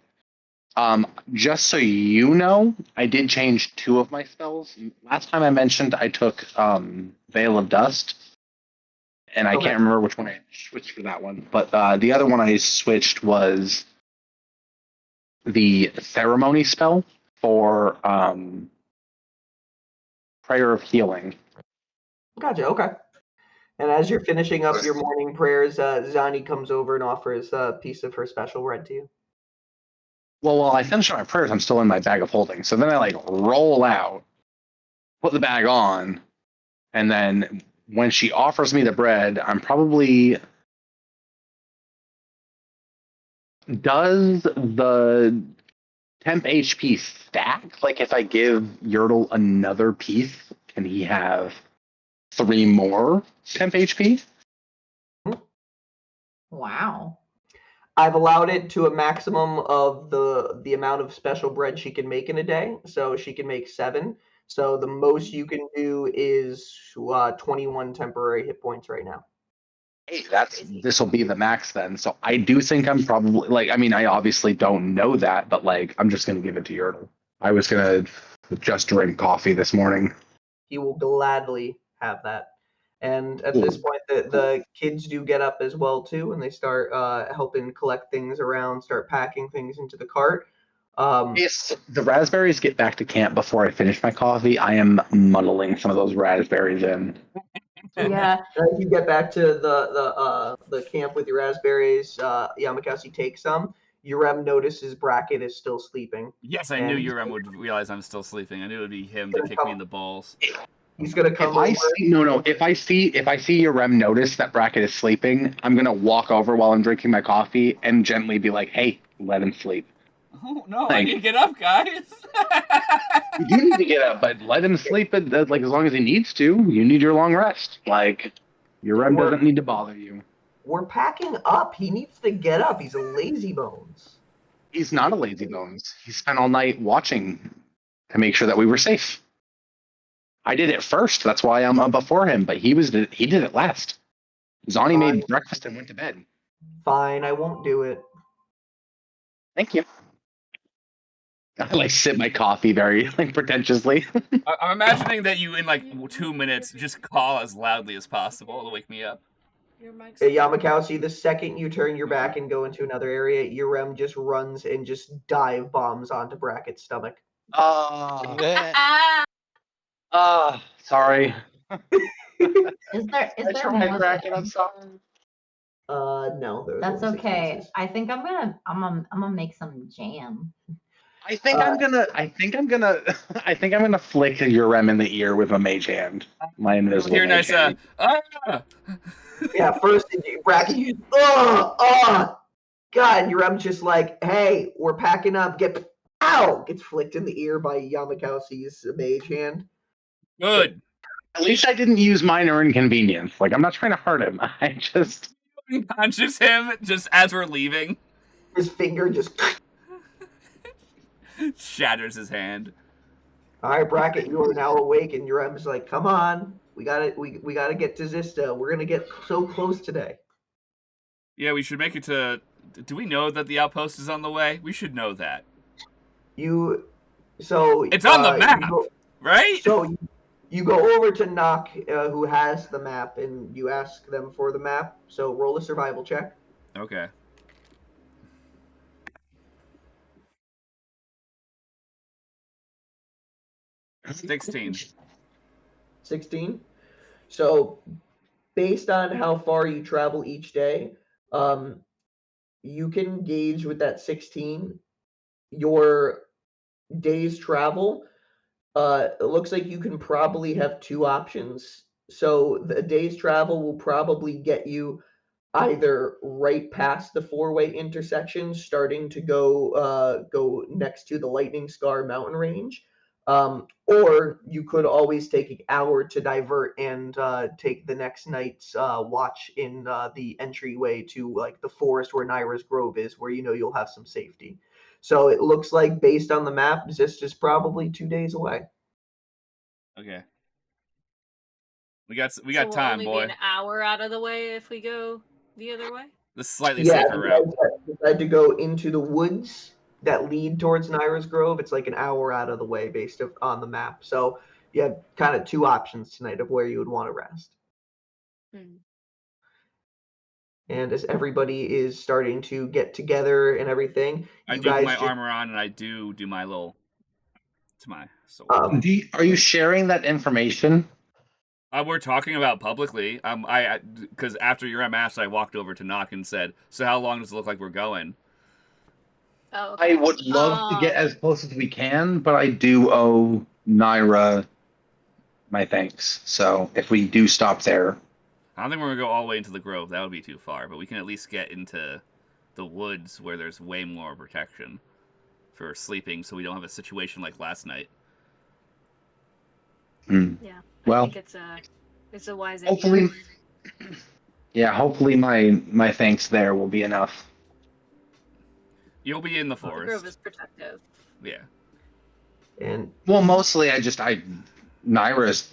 Just so you know, I did change 2 of my spells. Last time I mentioned I took Veil of Dust, and I Okay. can't remember which one I switched for that one. But the other one I switched was the ceremony spell for prayer of healing. Gotcha. Okay. And as you're finishing up your morning prayers, Zani comes over and offers a piece of her special bread to you. Well, while I finish my prayers, I'm still in my bag of holding. So then I like roll out, put the bag on, and then when she offers me the bread, I'm probably. Does the temp HP stack? Like if I give Yertle another piece, can he have 3 more temp HP? Wow. I've allowed it to a maximum of the amount of special bread she can make in a day. So she can make 7. So the most you can do is 21 temporary hit points right now. Hey, this will be the max then. So I do think I'm probably like, I mean, I obviously don't know that, but like I'm just gonna give it to Yertle. I was gonna just drink coffee this morning. He will gladly have that. And at this point, the kids do get up as well too, and they start helping collect things around, start packing things into the cart. If the raspberries get back to camp before I finish my coffee, I am muddling some of those raspberries in. Yeah. As you get back to the camp with your raspberries, Yamakasi takes some. Urem notices Bracket is still sleeping. Yes, I knew Urem would realize I'm still sleeping. I knew it would be him to kick me in the balls. He's gonna come If I over. see if I see Yerem notice that Bracket is sleeping, I'm gonna walk over while I'm drinking my coffee and gently be like, "Hey, let him sleep." Oh no, I Like- need to get up, guys. You do need to get up, but let him sleep like as long as he needs to. You need your long rest. Like Yerem doesn't need to bother you. We're packing up. He needs to get up. He's a lazy bones. He's not a lazy bones. He spent all night watching to make sure that we were safe. I did it first. That's why I'm up before him. But he did it last. Zani made breakfast and went to bed. Fine, I won't do it. Thank you. I like sip my coffee very like pretentiously. I'm imagining that you in like 2 minutes just call as loudly as possible to wake me up. Yamakowski, the second you turn your back and go into another area, Irem just runs and just dive bombs onto Bracket's stomach. Sorry. Is there I tried, more? Bracket. I'm sorry. No, there was That's only 6 okay. pieces. I think I'm gonna make some jam. I think I'm gonna flick Urem in the ear with a mage hand. My You'll invisible hear mage nice hand. Yeah, first Bracket, you God, Urem's just like, hey, we're packing up. Gets flicked in the ear by Yamakowski's mage hand. Good. At least I didn't use minor inconvenience. Like, I'm not trying to hurt him. I just Unconscious him just as we're leaving. His finger just Shatters his hand. All right, Bracket, you are now awake, and Urem's like, come on, we gotta get to Zista. We're gonna get so close today. Yeah, we should make it to. Do we know that the outpost is on the way? We should know that. It's on the map, right? So you go over to Nock, who has the map, and you ask them for the map. So roll a survival check. Okay. $16. 16. So based on how far you travel each day, you can gauge with that 16 your day's travel. It looks like you can probably have 2 options. So the day's travel will probably get you either right past the 4-way intersection, starting to go next to the Lightning Scar mountain range, or you could always take an hour to divert and take the next night's watch in the entryway to like the forest where Naira's Grove is, where you'll have some safety. So it looks like, based on the map, Zist is probably 2 days away. Okay. We got So time, only boy. be an hour out of the way if we go the other way. The slightly safer route. Decide to go into the woods that lead towards Naira's Grove. It's like an hour out of the way based on the map. So you have kind of 2 options tonight of where you would want to rest. And as everybody is starting to get together and everything, I you do guys put my armor on, and I do my little to my sword. Are you sharing that information? We're talking about publicly. Because after Urem asked, I walked over to Nock and said, "So how long does it look like we're going?" Oh, okay. I would love to get as close as we can, but I do owe Naira my thanks. So if we do stop there, I don't think we're gonna go all the way into the grove. That would be too far. But we can at least get into the woods where there's way more protection for sleeping, so we don't have a situation like last night. Yeah. Well, I think it's a wise hopefully, idea. yeah. Hopefully, my thanks there will be enough. You'll be in the The forest. grove is protective. Yeah. And Well, mostly Naira is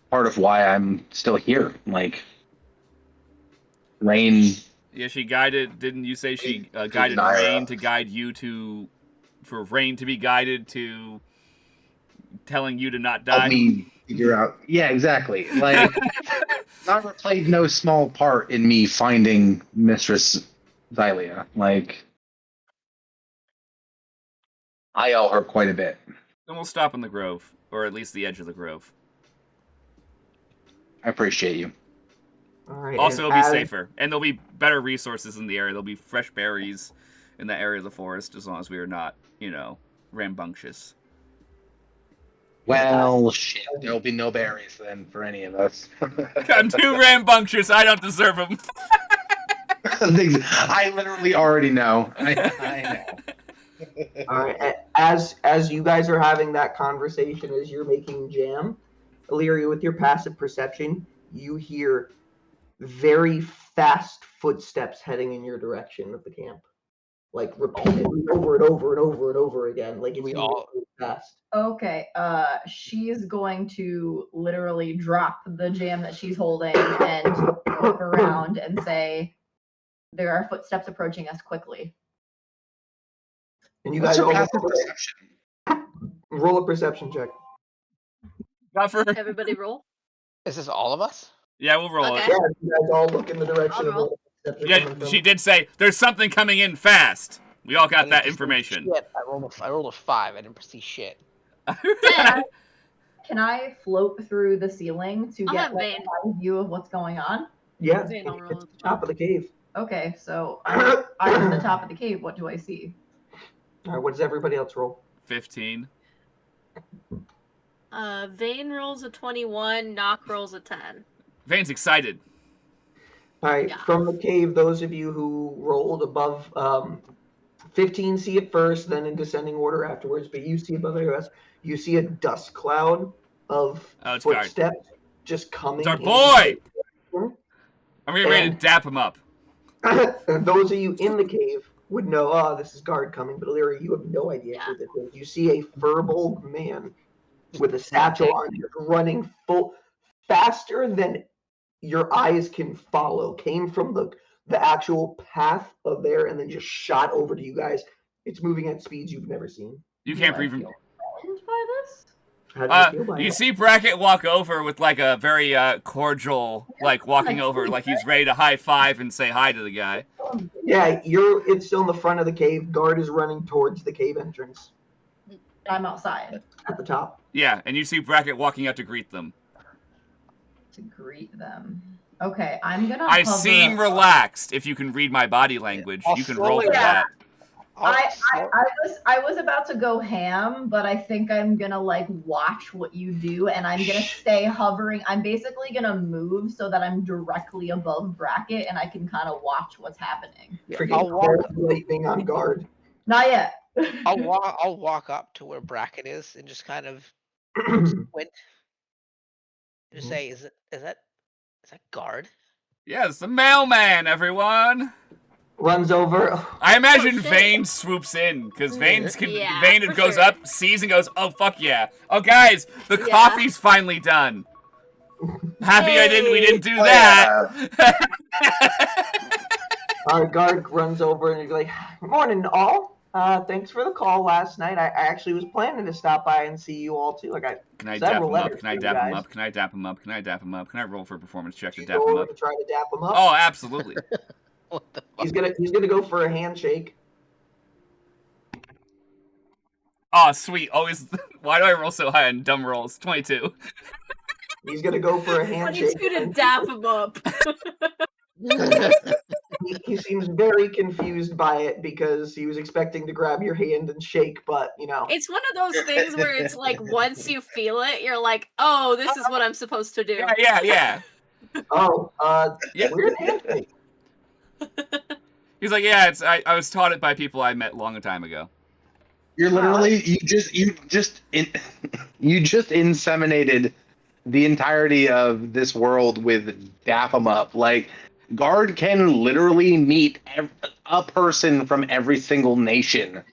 part of why I'm still here. Like, Rain. Yeah, she guided. Didn't you say she guided Naira. Rain to guide you for Rain to be guided to telling you to not die? Help me figure out. Yeah, exactly. Like, Naira played no small part in me finding Mistress Xylia. Like, I owe her quite a bit. Then we'll stop in the grove, or at least the edge of the grove. I appreciate you. all right. Also, it'll be safer, and there'll be better resources in the area. There'll be fresh berries in that area of the forest, as long as we are not, rambunctious. Well, shit. There'll be no berries then for any of us. I'm too rambunctious. I don't deserve them. I literally already know. I know. All right. As you guys are having that conversation, as you're making jam, Illyria, with your passive perception, you hear very fast footsteps heading in your direction of the camp, like repeatedly over and over and over and over again. Like, it's We moving all- really fast. Okay, she's going to literally drop the jam that she's holding and look around and say, "There are footsteps approaching us quickly." And you What's guys your all passive perception? Roll a perception check. Buffer. Everybody roll. Is this all of us? Yeah, we'll roll Okay. it. Yeah, you guys all look in the direction I'll of roll. where the steps are Yeah, coming from. she did say there's something coming in fast. We all got I that didn't see information. Shit. I rolled a 5. I didn't see shit. Then Can I float through the ceiling to I'll get have like, Vane. a high view of what's going on? Yeah, Zane, I'll roll it's as the top of the cave. Okay, so I'm at the top of the cave. What do I see? All right, what does everybody else roll? 15. Vane rolls a 21, Knock rolls a 10. Vane's excited. All right, Yeah. from the cave, those of you who rolled above 15 see it first, then in descending order afterwards, but you see above everyone else, you see a dust cloud of it's Guard. footsteps just coming. It's our boy! in. I'm getting ready to And- dap him up. And those of you in the cave would know, oh, this is Guard coming, but Illyria, you have no idea Yeah. who this is. You see a furbolg man with a satchel on, just running full faster than your eyes can follow. Came from the actual path of there and then just shot over to you guys. It's moving at speeds you've never seen. You Do can't I breathe him. feel threatened by this? How do you feel by You it? see Brackett walk over with like a very cordial, like walking over, like he's ready to high five and say hi to the guy. Yeah, it's still in the front of the cave. Guard is running towards the cave entrance I'm outside at the top. Yeah, and you see Brackett walking out to greet them. to greet them. Okay, I'm gonna. I hover seem up. relaxed. If you can read my body language, I'll you can slow roll it for down. that. I was about to go ham, but I think I'm gonna like watch what you do, and I'm gonna stay hovering. I'm basically gonna move so that I'm directly above Bracket, and I can kind of watch what's happening. Forget I'll walk. lightning on Guard. Not yet. I'll walk up to where Bracket is and just kind of squint. Just say, is that Guard? Yes, the mailman, everyone. Runs over. I imagine shit. Vane swoops in because Vane Yeah, for goes sure. up, sees, and goes, "Oh fuck yeah! Oh guys, the Yeah. coffee's finally done. Happy we didn't do Oh, that." Our guard runs over and he's like, "Morning, all. Thanks for the call last night. I actually was planning to stop by and see you all too. Like Can I dap several him up? letters Can I for you dap him guys. up? Can I dap him up? Can I dap him up? Can I roll for a performance check to You dap go him over up? and try to dap him up. Oh, absolutely. What the He's fuck? gonna go for a handshake. Oh, sweet. Always. Why do I roll so high on dumb rolls? 22. He's gonna go for a handshake. 22 to dap him up. He seems very confused by it because he was expecting to grab your hand and shake, but It's one of those things where it's like once you feel it, you're like, oh, this is what I'm supposed to do. Yeah. oh, Yeah. weird handshake. He's like, yeah. I was taught it by people I met long a time ago. You're literally you just inseminated the entirety of this world with dap 'em up. Like Guard can literally meet a person from every single nation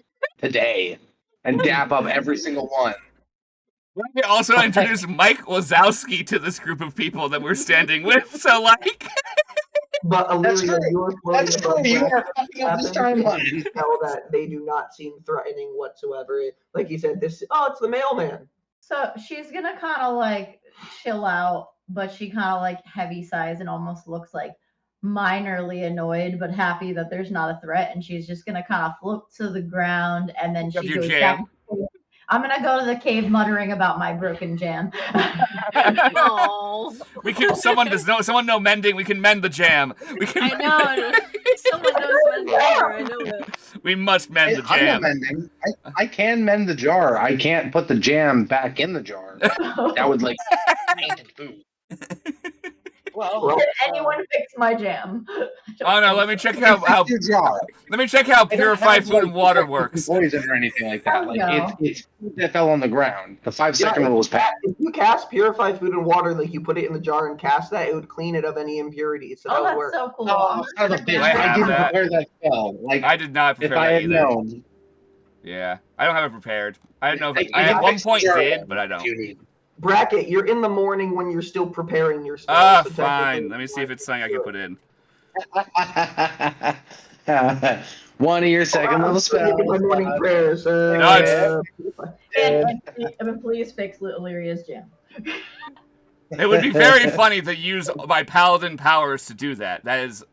today and dap up every single one. We also introduced Mike Wazowski to this group of people that we're standing with. So like, But That's Illyria, true. you're floating That's above true. You Bracket. are fucking up this Happens, timeline. and you tell that they do not seem threatening whatsoever. Like you said, it's the mailman. So she's gonna kind of like chill out, but she kind of like heavy sighs and almost looks like minorly annoyed, but happy that there's not a threat. And she's just gonna kind of float to the ground, and then Pick up she your goes jam. back. I'm gonna go to the cave muttering about my broken jam. Oh, someone know mending. We can mend the jam. We can. I know. Someone knows when I know that. We must mend the I'm not jam. mending. I can mend the jar. I can't put the jam back in the jar. That would like tainted food. Well, Did anyone fix my jam? Oh no, let me check how Your jar. let me check how They don't purified have, food like, and water infected works. Poison or anything like that. Oh, Like no. it's food that fell on the ground. The 5-second rule is passed. If you cast purified food and water, like you put it in the jar and cast that, it would clean it of any impurities. So that Oh, would that's work. so cool. Oh, son of a bitch! I have I didn't that. prepare that spell. Like I did not if prepare I that had either. known. Yeah, I don't have it prepared. I don't know if Like, I you at can one fix the point jar did, but I don't. if you need. Bracket, you're in the morning when you're still preparing your spell. Ah, so fine. technically Let me see if it's something I can put in. One of your second level I'm still making my spells. morning prayers. And please fix Illyria's gym. It would be very funny to use my paladin powers to do that. That is.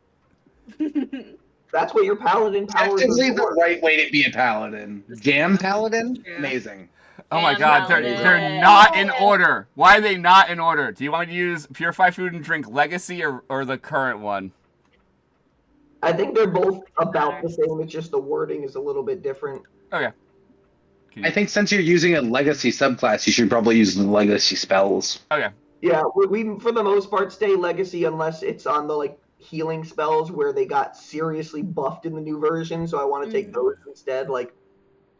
That's what your paladin powers Technically are the for. right way to be a paladin. Jam paladin? Yeah. Amazing. Oh my And god, paladin. they're not in order. Why are they not in order? Do you want me to use Purify Food and Drink Legacy or the current one? I think they're both about the same. It's just the wording is a little bit different. Okay. I think since you're using a legacy subclass, you should probably use the legacy spells. Okay. Yeah, we for the most part stay legacy unless it's on the like healing spells where they got seriously buffed in the new version. So I want to take those instead. Like,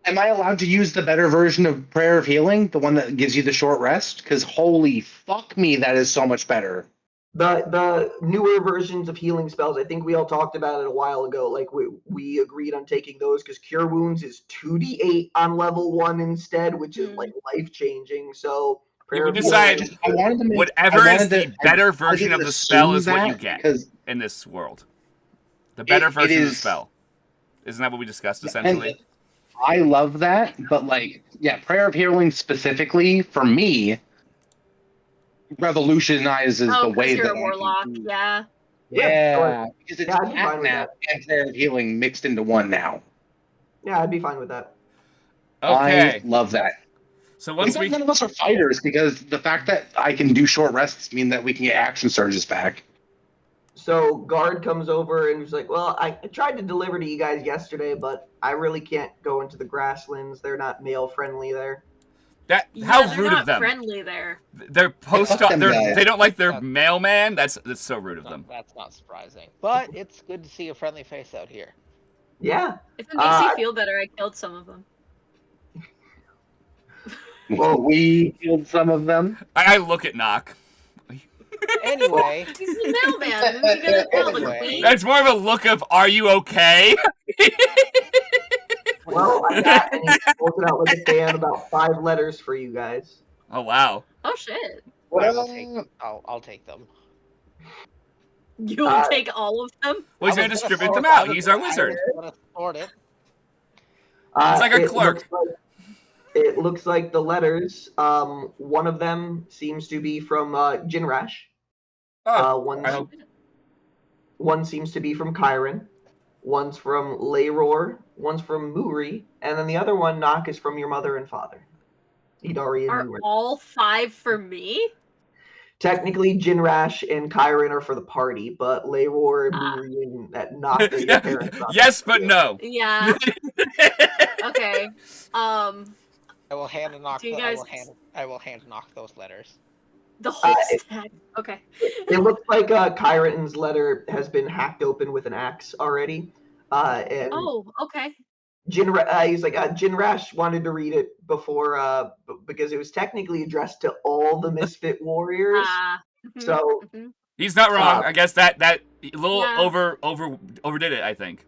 am I allowed to use the better version of Prayer of Healing, the one that gives you the short rest? Because holy fuck me, that is so much better. the newer versions of healing spells, I think we all talked about it a while ago. Like we agreed on taking those because Cure Wounds is 2d8 on level 1 instead, which is like life changing. So You can Prayer of decide Healing- I wanted to make, whatever is the better version of the spell is what you get because in this world. The better version of the is- spell. Isn't that what we discussed essentially? and I love that, but like, yeah, Prayer of Healing specifically for me revolutionizes the way you're that a warlock. I can do. Yeah. Yeah, because it's I'd be fine with Catnap and Prayer of Healing mixed into one now. Yeah, I'd be fine with that. Okay. I love that. So once we None of us are fighters because the fact that I can do short rests mean that we can get action surges back. So Guard comes over and he's like, well, I tried to deliver to you guys yesterday, but I really can't go into the grasslands. They're not male friendly there. how they're rude not of them. friendly there. They're Fuck them guys. they don't like their Yeah. mailman. That's so rude of them. That's not surprising. But it's good to see a friendly face out here. Yeah. If it makes you feel better, I killed some of them. Well, we killed some of them. I look at Knock. Anyway, He's the mailman. Who's he gonna tell? The Anyway. queen? That's more of a look of "Are you okay?" Well, I got and he pulls it out like a fan about 5 letters for you guys. Oh wow. Oh shit! I'll take them. You'll take all of them? Well, he's I gonna was distribute sort- them I out. was- He's our I was wizard. gonna sort it. He's like a It clerk. looks like the letters. One of them seems to be from Jinrash. Oh, I hope. One seems to be from Chiron. One's from Leyror. One's from Muri. And then the other one, Nock, is from your mother and father. Idari and Are Muri. all 5 for me? Technically, Jinrash and Chiron are for the party, but Leyror and Muri and that Nock are your parents. Yes, but no. Yeah. Okay. I will hand and knock. Do you I guys- will hand knock those letters. The whole it- stack. Okay. It looks like Chiron's letter has been hacked open with an axe already. And Oh, okay. he's like, Jinrash wanted to read it before, because it was technically addressed to all the Misfit Warriors. Mhm, So mhm. He's not wrong. Uh, I guess that a little Yeah. overdid it. I think.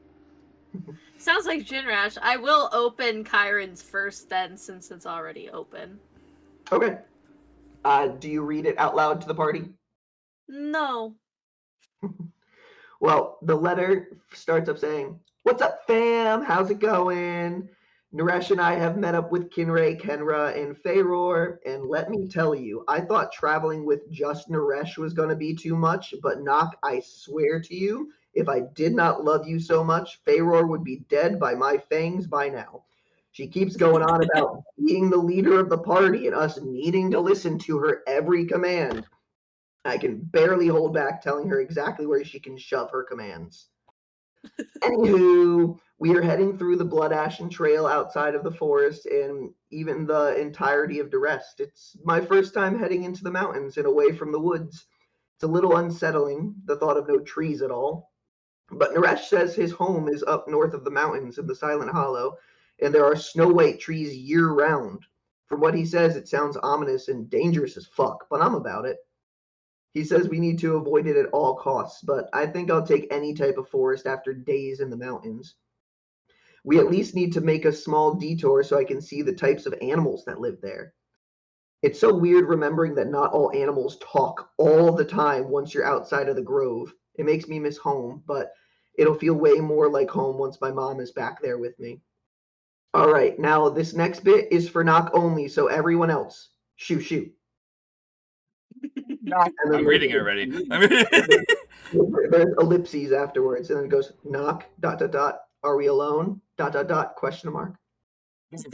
Sounds like Jinrash. I will open Chiron's first then, since it's already open. okay. Do you read it out loud to the party? No. Well, the letter starts up saying, "What's up, fam? How's it going? Naresh and I have met up with Kinray, Kenra, and Feyror, and let me tell you, I thought traveling with just Naresh was going to be too much, but Nock, I swear to you, if I did not love you so much, Feyror would be dead by my fangs by now. She keeps going on about being the leader of the party and us needing to listen to her every command. I can barely hold back telling her exactly where she can shove her commands. Anywho, we are heading through the Blood Ashen Trail outside of the forest and even the entirety of Durest. It's my first time heading into the mountains and away from the woods. It's a little unsettling, the thought of no trees at all. But Naresh says his home is up north of the mountains in the Silent Hollow, and there are snow-white trees year-round. From what he says, it sounds ominous and dangerous as fuck, but I'm about it. He says we need to avoid it at all costs, but I think I'll take any type of forest after days in the mountains. We at least need to make a small detour so I can see the types of animals that live there. It's so weird remembering that not all animals talk all the time once you're outside of the grove. It makes me miss home, but It'll feel way more like home once my mom is back there with me. All right, now this next bit is for knock only, so everyone else, shoot. Knock. And then I'm reading it already. there's ellipses afterwards, and then it goes knock ... Are we alone ? Question mark.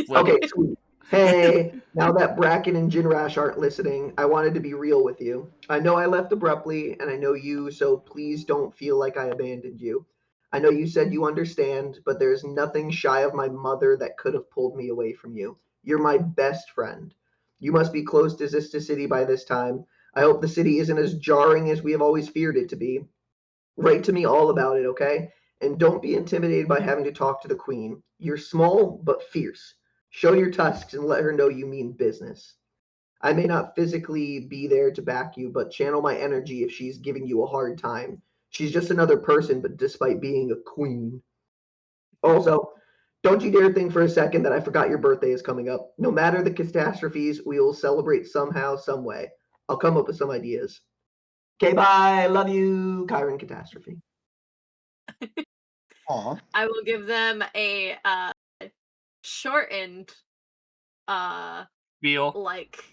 Okay, sweet. Hey, now that Bracken and Jinrash aren't listening, I wanted to be real with you. I know I left abruptly, and I know you, so please don't feel like I abandoned you. I know you said you understand, but there's nothing shy of my mother that could have pulled me away from you. You're my best friend. You must be close to Zista City by this time. I hope the city isn't as jarring as we have always feared it to be. Write to me all about it, okay? And don't be intimidated by having to talk to the queen. You're small, but fierce. Show your tusks and let her know you mean business. I may not physically be there to back you, but channel my energy if she's giving you a hard time. She's just another person, but despite being a queen. Also, don't you dare think for a second that I forgot your birthday is coming up. No matter the catastrophes, we will celebrate somehow, some way. I'll come up with some ideas. Okay, bye. Love you, Kyron Catastrophe. Aw. I will give them a shortened Feel. like,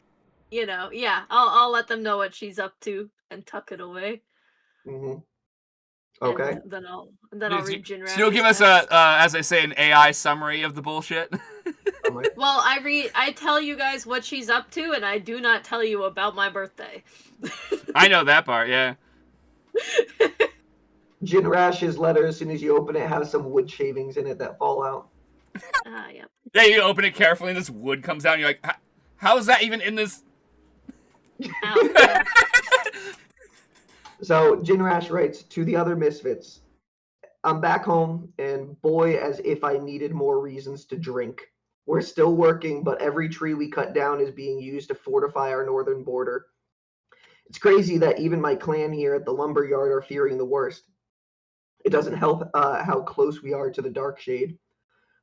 yeah, I'll let them know what she's up to and tuck it away. Mm-hmm. Okay. And then I'll read Jinra's. So you'll give us as I say, an AI summary of the bullshit. Well, I tell you guys what she's up to, and I do not tell you about my birthday. I know that part, yeah. Jinrash's letter, as soon as you open it, has some wood shavings in it that fall out. Yep. Yeah, you open it carefully, and this wood comes out, and you're like, how is that even in this? Ow, yeah. So Jinrash writes, to the other misfits, I'm back home, and boy, as if I needed more reasons to drink. We're still working, but every tree we cut down is being used to fortify our northern border. It's crazy that even my clan here at the lumber yard are fearing the worst. It doesn't help how close we are to the dark shade.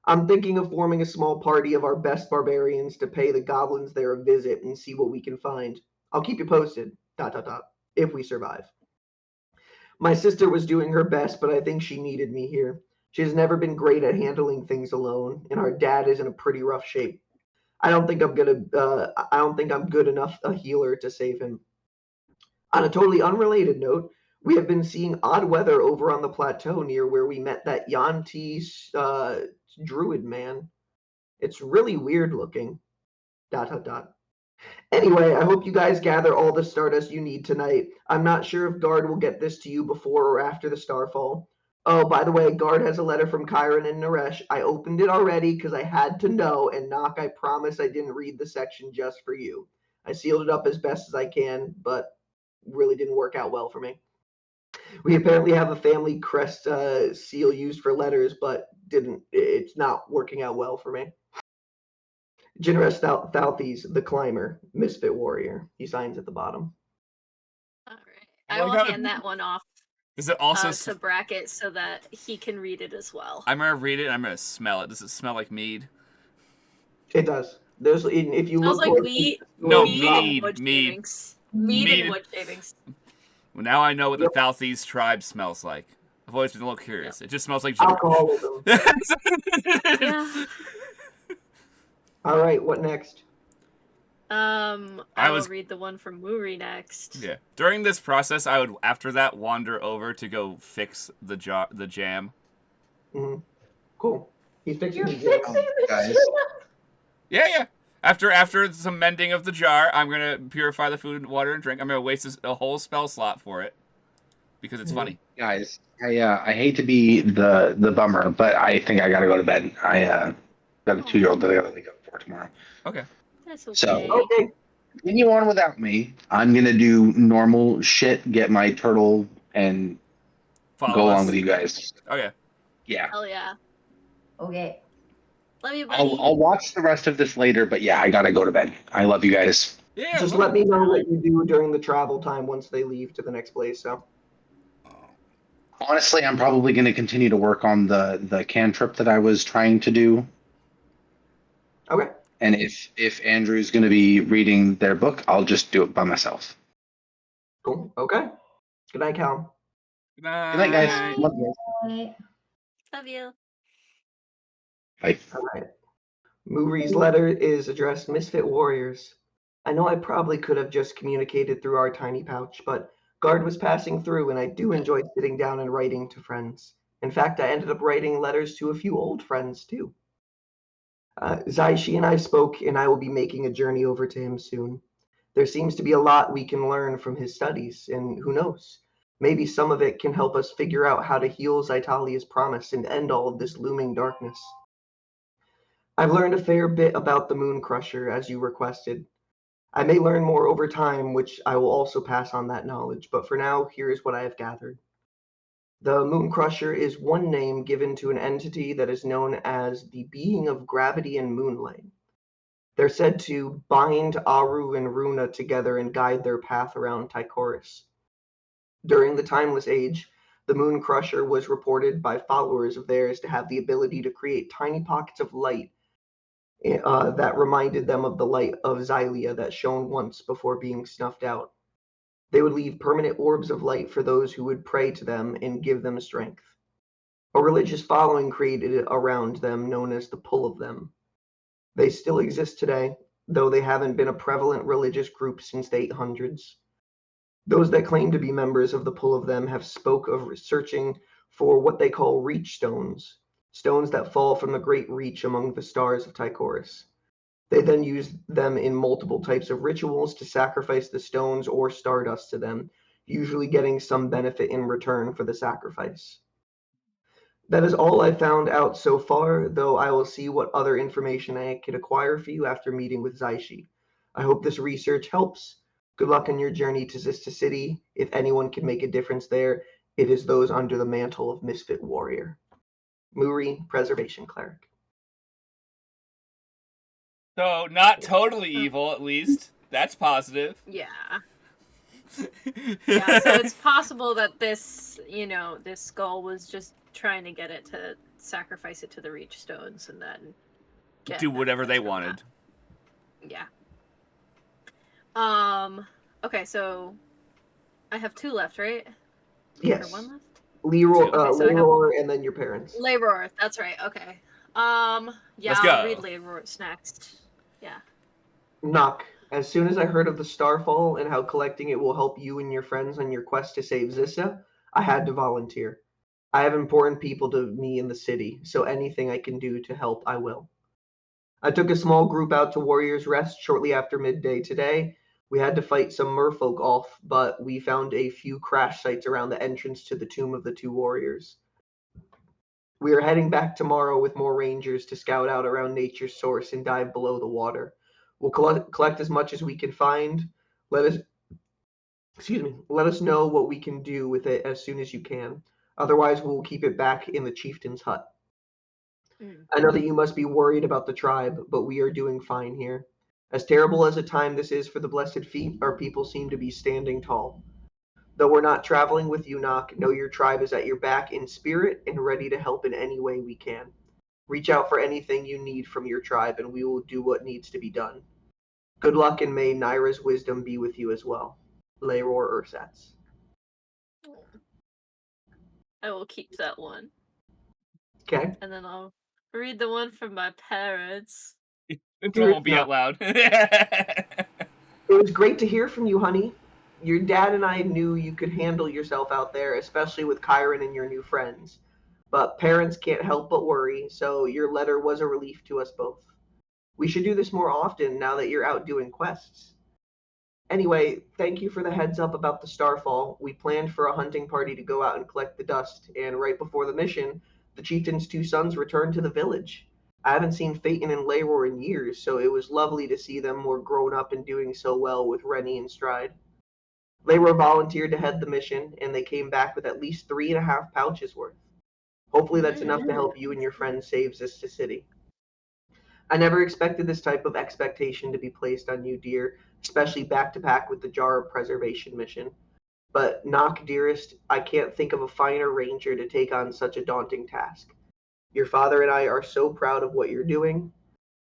I'm thinking of forming a small party of our best barbarians to pay the goblins there a visit and see what we can find. I'll keep you posted, ... if we survive. My sister was doing her best, but I think she needed me here. She has never been great at handling things alone, and our dad is in a pretty rough shape. I don't think I'm good enough a healer to save him. On a totally unrelated note, we have been seeing odd weather over on the plateau near where we met that Yanti druid man. It's really weird looking. ... Anyway, I hope you guys gather all the stardust you need tonight. I'm not sure if Guard will get this to you before or after the starfall. Oh, by the way, Guard has a letter from Kyron and Naresh. I opened it already because I had to know, and Knock, I promise I didn't read the section just for you. I sealed it up as best as I can, but really didn't work out well for me. We apparently have a family crest seal used for letters, but it's not working out well for me. Generous Thalthes, the climber, Misfit Warrior. He signs at the bottom. All right. I will hand that one off Does it also to Bracket so that he can read it as well. I'm gonna read it and I'm gonna smell it. Does it smell like mead? It does. There's if you Smells look like close, mead. No, mead. mead. And Mead. shavings. Mead and wood shavings. Well, now I know what the Thalthes tribe smells like. I've always been a little curious. It just smells like ginger. alcoholism. Yeah. All right, what next? I will read the one from Muri next. Yeah. During this process, I would, after that, wander over to go fix the jam. Mm-hmm. Cool. He's fixing You're the fixing jam. the Guys. shit. Yeah. After some mending of the jar, I'm gonna purify the food, water, and drink. I'm gonna waste a whole spell slot for it because it's funny. Guys, I hate to be the bummer, but I think I gotta go to bed. I got a 2-year-old that I gotta wake up for tomorrow. Okay. That's okay. So- Okay. Continue on without me. I'm gonna do normal shit, get my turtle, and Follow go us. along with you guys. Oh yeah. Yeah. Hell yeah. Okay. Love you, buddy. I'll watch the rest of this later, but yeah, I gotta go to bed. I love you guys. Yeah. Just let me know what you do during the travel time once they leave to the next place. So. Honestly, I'm probably gonna continue to work on the cantrip that I was trying to do. Okay. And if Andrew's gonna be reading their book, I'll just do it by myself. Cool. Okay. Good night, Cal. Good night. Good night, guys. Love you guys. night. Love you. Like, All right. Muri's letter is addressed Misfit Warriors. I know I probably could have just communicated through our tiny pouch, but Guard was passing through, and I do enjoy sitting down and writing to friends. In fact, I ended up writing letters to a few old friends, too. Zaishi and I spoke, and I will be making a journey over to him soon. There seems to be a lot we can learn from his studies, and who knows? Maybe some of it can help us figure out how to heal Zaitalia's promise and end all of this looming darkness. I've learned a fair bit about the Moon Crusher, as you requested. I may learn more over time, which I will also pass on that knowledge, but for now, here is what I have gathered. The Moon Crusher is one name given to an entity that is known as the Being of Gravity and Moonlight. They're said to bind Aru and Runa together and guide their path around Tychoris. During the Timeless Age, the Moon Crusher was reported by followers of theirs to have the ability to create tiny pockets of light that reminded them of the light of Xylia that shone once before being snuffed out. They would leave permanent orbs of light for those who would pray to them and give them strength. A religious following created around them known as the Pull of Them. They still exist today, though they haven't been a prevalent religious group since the 800s. Those that claim to be members of the Pull of Them have spoke of searching for what they call reach stones, stones that fall from the great reach among the stars of Tychoris. They then use them in multiple types of rituals to sacrifice the stones or stardust to them, usually getting some benefit in return for the sacrifice. That is all I found out so far, though I will see what other information I can acquire for you after meeting with Zaishi. I hope this research helps. Good luck on your journey to Zista City. If anyone can make a difference there, it is those under the mantle of Misfit Warrior. Muri, Preservation Cleric. So, not totally evil, at least. That's positive. Yeah. Yeah, so it's possible that this, this skull was just trying to get it to sacrifice it to the reach stones and then do whatever they wanted. That. Yeah. Okay, so I have 2 left, right? Yes. Or 1 left? Leroy, so Leroy and then your parents. Leroy, that's right. Okay. Yeah, Let's I'll go. read Leroy's next. Yeah. Knock. As soon as I heard of the Starfall and how collecting it will help you and your friends on your quest to save Zissa, I had to volunteer. I have important people to me in the city, so anything I can do to help, I will. I took a small group out to Warriors Rest shortly after midday today. We had to fight some merfolk off, but we found a few crash sites around the entrance to the tomb of the 2 warriors. We are heading back tomorrow with more rangers to scout out around nature's source and dive below the water. We'll collect as much as we can find. Let us know what we can do with it as soon as you can. Otherwise, we'll keep it back in the chieftain's hut. I know that you must be worried about the tribe, but we are doing fine here. As terrible as a time this is for the Blessed Feet, our people seem to be standing tall. Though we're not traveling with you, Nock, know your tribe is at your back in spirit and ready to help in any way we can. Reach out for anything you need from your tribe, and we will do what needs to be done. Good luck, and may Naira's wisdom be with you as well. Leroy Ursatz. I will keep that one. Okay. And then I'll read the one from my parents. It won't be out loud. It was great to hear from you, honey. Your dad and I knew you could handle yourself out there, especially with Kyron and your new friends. But parents can't help but worry, so your letter was a relief to us both. We should do this more often now that you're out doing quests. Anyway, thank you for the heads up about the Starfall. We planned for a hunting party to go out and collect the dust, and right before the mission, the chieftain's 2 sons returned to the village. I haven't seen Phaeton and Leroy in years, so it was lovely to see them more grown up and doing so well with Rennie and Stride. Leroy volunteered to head the mission, and they came back with at least 3.5 pouches worth. Hopefully that's enough to help you and your friends save Zista City. I never expected this type of expectation to be placed on you, dear, especially back-to-back with the Jar of Preservation mission. But, Nock, dearest, I can't think of a finer ranger to take on such a daunting task. Your father and I are so proud of what you're doing.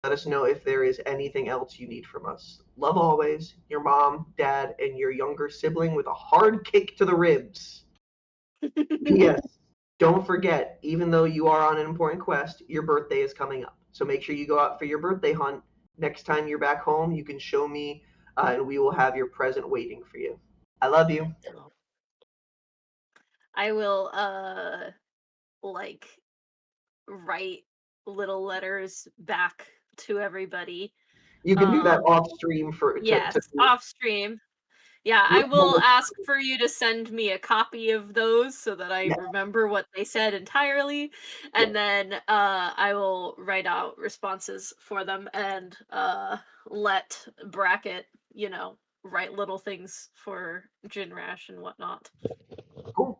Let us know if there is anything else you need from us. Love always, your mom, dad, and your younger sibling with a hard kick to the ribs. Yes, don't forget, even though you are on an important quest, your birthday is coming up. So make sure you go out for your birthday hunt. Next time you're back home, you can show me, and we will have your present waiting for you. I love you. I will like write little letters back to everybody. You can do that off stream Yes, off stream. Yeah, I will ask for you to send me a copy of those so that I remember what they said entirely, and then I will write out responses for them and let Bracket, write little things for Jinrash and whatnot. Cool.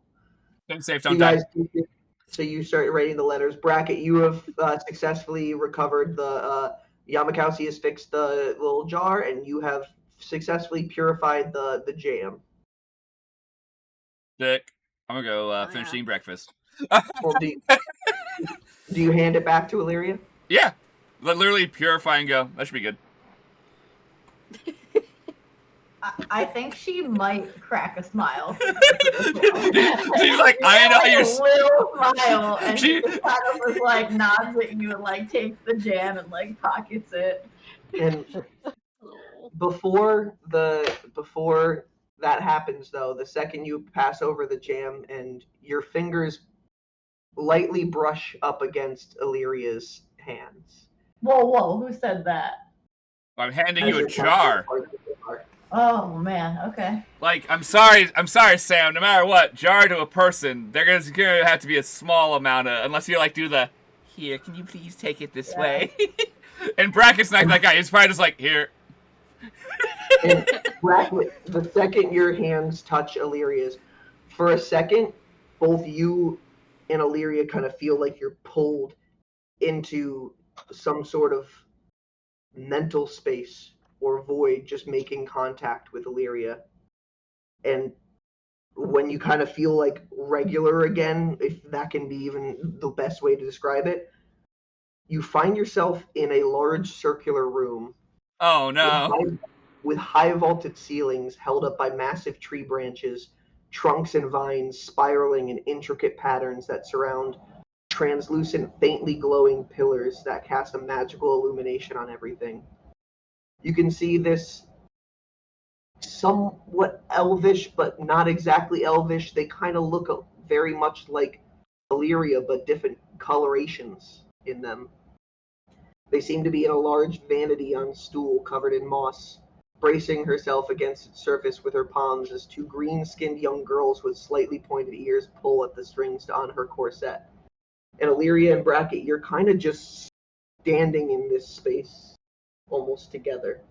Don't save, So don't you die. guys, so you start writing the letters. Bracket, you have successfully recovered the Yamakasi has fixed the little jar, and you have successfully purified the jam. Dick. I'm gonna go finish yeah. eating breakfast. Well, do you hand it back to Illyria? Yeah. Literally purify and go. That should be good. I think she might crack a smile. She's like, I know you're. A little smile, and She- she just kind of was like nods at you and like takes the jam and like pockets it. And before that happens, though, the second you pass over the jam and your fingers lightly brush up against Illyria's hands. Whoa, who said that? I'm handing As you a you're jar. Oh man, okay. Like, I'm sorry, Sam. No matter what, jar to a person, there's gonna have to be a small amount of, unless you like do the, here, can you please take it this way? And Bracket's not that guy. He's probably just like, here. And Bracket, the second your hands touch Illyria's, for a second, both you and Illyria kind of feel like you're pulled into some sort of mental space or void, just making contact with Illyria. And when you kind of feel like regular again, if that can be even the best way to describe it, you find yourself in a large circular room. Oh no. With high vaulted ceilings held up by massive tree branches, trunks and vines spiraling in intricate patterns that surround translucent, faintly glowing pillars that cast a magical illumination on everything. You can see this somewhat elvish, but not exactly elvish. They kind of look very much like Illyria, but different colorations in them. They seem to be in a large vanity on stool covered in moss, bracing herself against its surface with her palms as two green-skinned young girls with slightly pointed ears pull at the strings on her corset. And Illyria and Bracket, you're kind of just standing in this space, almost together.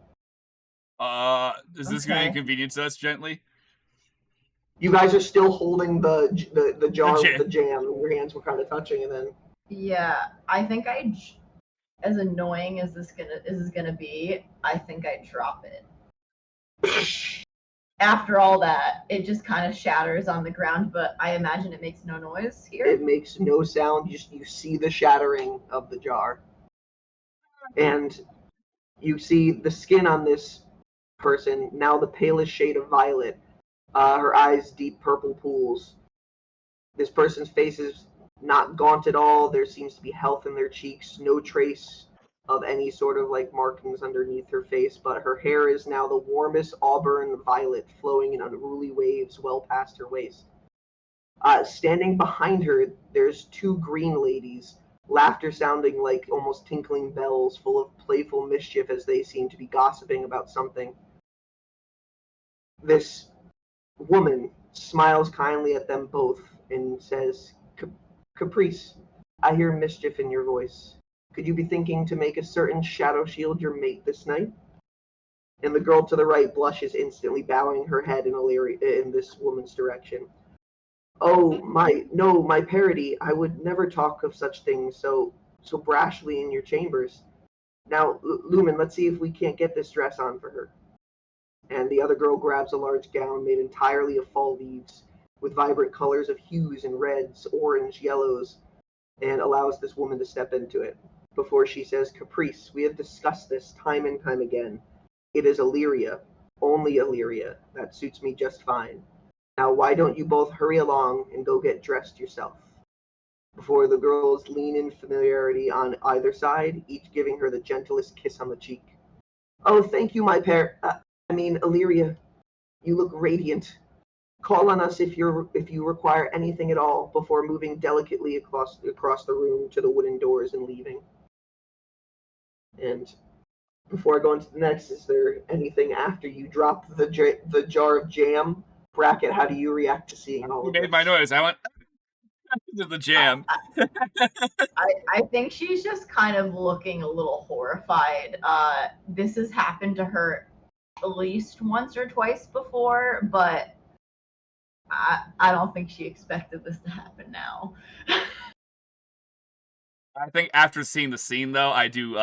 Is this going to inconvenience us gently? You guys are still holding the jar The with the jam, and your hands were kind of touching, and then. Yeah, I think as annoying as this is gonna be, I think I drop it. After all that, it just kind of shatters on the ground, but I imagine it makes no noise here. It makes no sound. You see the shattering of the jar. And you see the skin on this person, now the palest shade of violet. Her eyes deep purple pools. This person's face is not gaunt at all. There seems to be health in their cheeks, no trace of any sort of like markings underneath her face, but her hair is now the warmest auburn violet flowing in unruly waves well past her waist. Standing behind her, there's two green ladies, laughter sounding like almost tinkling bells, full of playful mischief as they seem to be gossiping about something. This woman smiles kindly at them both and says, Caprice, I hear mischief in your voice. Could you be thinking to make a certain shadow shield your mate this night? And the girl to the right blushes instantly, bowing her head in this woman's direction. Oh, my parody, I would never talk of such things so brashly in your chambers. Now, Lumen, let's see if we can't get this dress on for her. And the other girl grabs a large gown made entirely of fall leaves, with vibrant colors of hues and reds, orange, yellows, and allows this woman to step into it. Before she says, Caprice, we have discussed this time and time again. It is Illyria, only Illyria. That suits me just fine. Now, why don't you both hurry along and go get dressed yourself? before the girls lean in familiarity on either side, each giving her the gentlest kiss on the cheek. Oh, thank you, my Illyria. You look radiant. Call on us if you require anything at all before moving delicately across the room to the wooden doors and leaving. And before I go into the next, is there anything after you drop the jar of jam? Bracket, how do you react to seeing all You of made this? my noise. I went to the jam. I think she's just kind of looking a little horrified. This has happened to her at least once or twice before, but I don't think she expected this to happen now. I think after seeing the scene, though, I do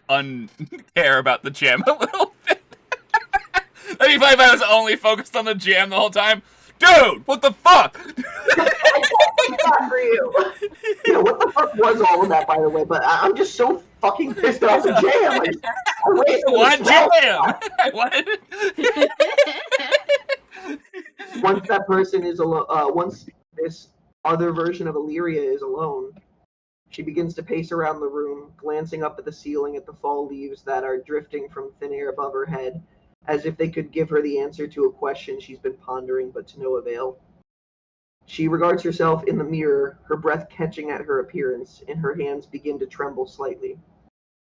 uncare about the jam a little bit. That'd be funny if I was only focused on the jam the whole time. Dude, what the fuck? I don't think that for you. Yeah, what the fuck was all of that, by the way? But I'm just so fucking pissed off the jam. I wasted What the jam? What? Once that person is alone, once this other version of Illyria is alone, she begins to pace around the room, glancing up at the ceiling at the fall leaves that are drifting from thin air above her head, as if they could give her the answer to a question she's been pondering, but to no avail. She regards herself in the mirror, her breath catching at her appearance, and her hands begin to tremble slightly.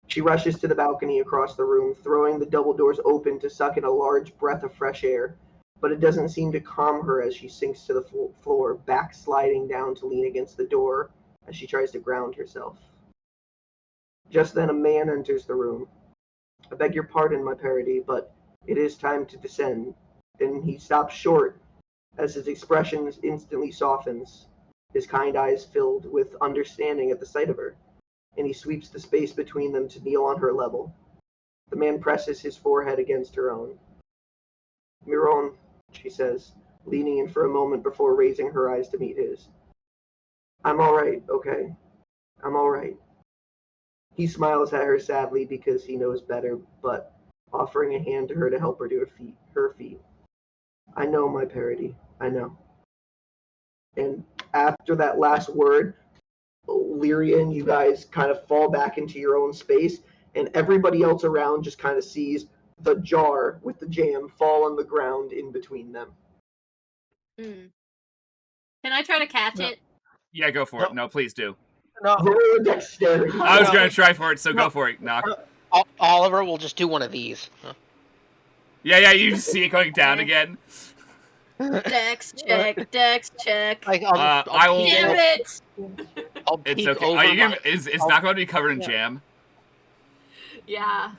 She rushes to the balcony across the room, throwing the double doors open to suck in a large breath of fresh air, but it doesn't seem to calm her as she sinks to the floor, backsliding down to lean against the door as she tries to ground herself. Just then a man enters the room. I beg your pardon, my parody, but it is time to descend. Then he stops short as his expression instantly softens, his kind eyes filled with understanding at the sight of her, and he sweeps the space between them to kneel on her level. The man presses his forehead against her own. Miron, she says, leaning in for a moment before raising her eyes to meet his. I'm all right, okay? I'm all right. He smiles at her sadly because he knows better, but offering a hand to her to help her to her feet. I know, my parody. I know. And after that last word, Illyria and you guys kind of fall back into your own space, and everybody else around just kind of sees the jar with the jam fall on the ground in between them. Can I try to catch it? Yeah, go for it. No, please do. No, Roll dexterity. I was going to try for it, so go for it, Knock. Oliver will just do one of these. Yeah, you see it going down again. Dex check. Like, I will. Damn it! I'll It's peek okay. over Are you my- gonna, it's not going to be covered in jam. Yeah.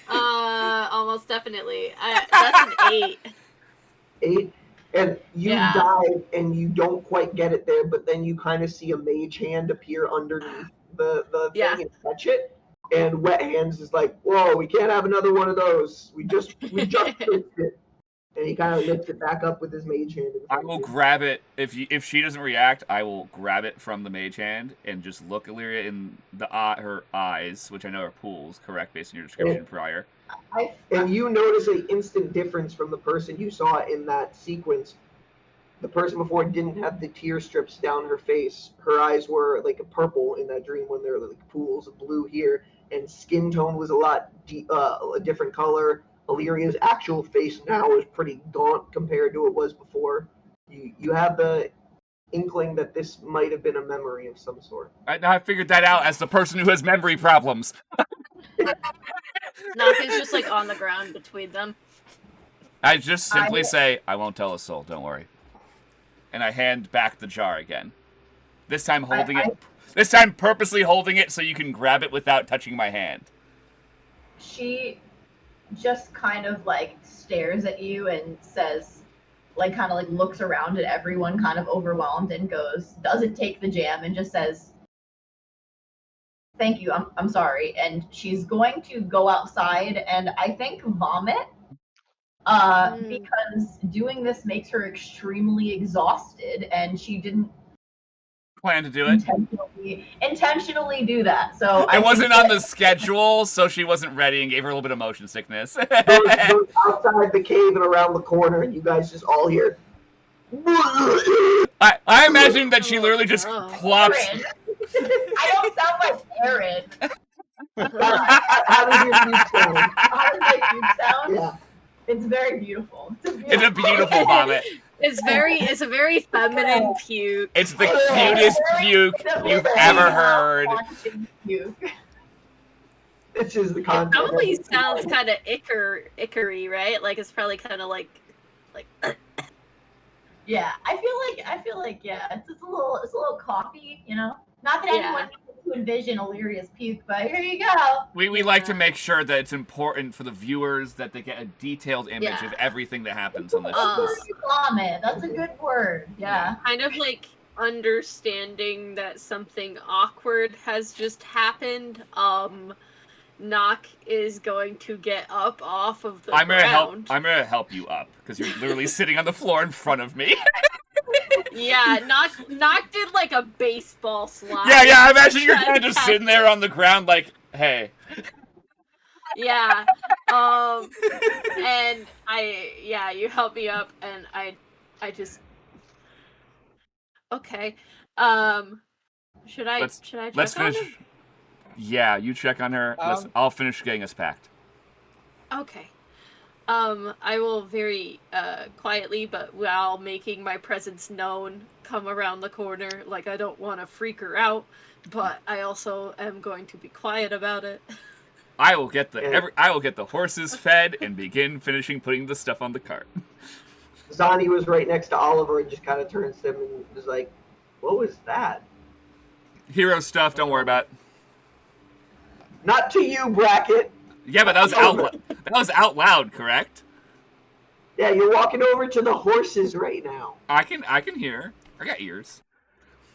I'll- Almost definitely. That's an 8. 8, and you Yeah. dive and you don't quite get it there, but then you kind of see a mage hand appear underneath the Yeah. thing and touch it, and Wet Hands is like, whoa, we can't have another one of those. We just fixed it. And he kind of lifts it back up with his mage hand. I will grab it if she doesn't react. I will grab it from the mage hand and just look Illyria in her eyes, which I know are pools, correct, based on your description prior. And you notice an instant difference from the person you saw in that sequence. The person before didn't have the tear strips down her face. Her eyes were like a purple in that dream when they're like pools of blue here, and skin tone was a different color. Illyria's actual face now is pretty gaunt compared to what it was before. You have the inkling that this might have been a memory of some sort. I figured that out as the person who has memory problems. Nothing's just like on the ground between them. I just simply say, I won't tell a soul, don't worry. And I hand back the jar again. This time holding it. This time purposely holding it so you can grab it without touching my hand. She just kind of like stares at you and says, like kind of like looks around at everyone kind of overwhelmed and doesn't take the jam and just says, thank you, I'm sorry. And she's going to go outside and I think vomit because doing this makes her extremely exhausted and she didn't plan to do it. Intentionally do that. So it wasn't on the schedule, so she wasn't ready and gave her a little bit of motion sickness. Goes outside the cave and around the corner, and you guys just all hear. I imagine that she literally just Oh. plops. Aaron. I don't sound like Aaron. How does your puke sound? How does my puke sound? Yeah. It's very beautiful. It's a beautiful vomit. It's a very feminine puke. It's the cutest puke you've ever heard. Puke. This is the It content. probably sounds kind of ickery, right? Like it's probably kind of like. Yeah, I feel like yeah, it's a little coffee, you know. Not that anyone needs to envision Illyria's puke, but here you go. We like to make sure that it's important for the viewers that they get a detailed image of everything that happens on this show. Vomit. That's a good word. Yeah. Kind of like understanding that something awkward has just happened. Knock is going to get up off of the ground. I'm gonna help you up because you're literally sitting on the floor in front of me. Yeah, Knock did like a baseball slide. Yeah. I imagine you're kind of just sitting there on the ground, like, hey. Yeah. And you help me up, and I just. Okay. Should I check Let's finish. on her? Yeah, you check on her. I'll finish getting us packed. Okay. I will very quietly, but while making my presence known, come around the corner. Like, I don't want to freak her out, but I also am going to be quiet about it. I will get the horses fed and begin putting the stuff on the cart. Zani was right next to Oliver and just kind of turns to him and was like, "What was that?" Hero stuff. Don't worry about it. Not to you, Bracket. Yeah, but that was out loud, correct? Yeah, you're walking over to the horses right now. I can hear. I got ears.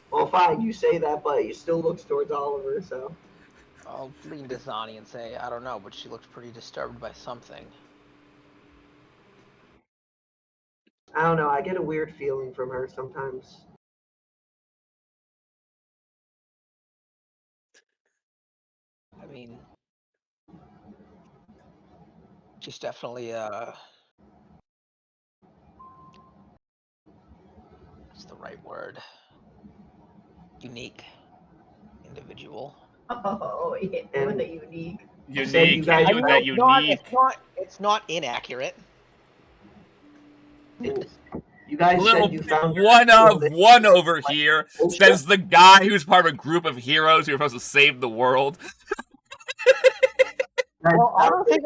Well, fine, you say that, but you still looks towards Oliver, so. I'll lean to Zani and say, I don't know, but she looked pretty disturbed by something. I don't know, I get a weird feeling from her sometimes. I mean, she's definitely what's the right word? Unique individual. Oh, you hit me with a unique. Unique. Hit you with that unique. It's not inaccurate. You guys said you found one over here, says the guy who's part of a group of heroes who are supposed to save the world. Well, I don't think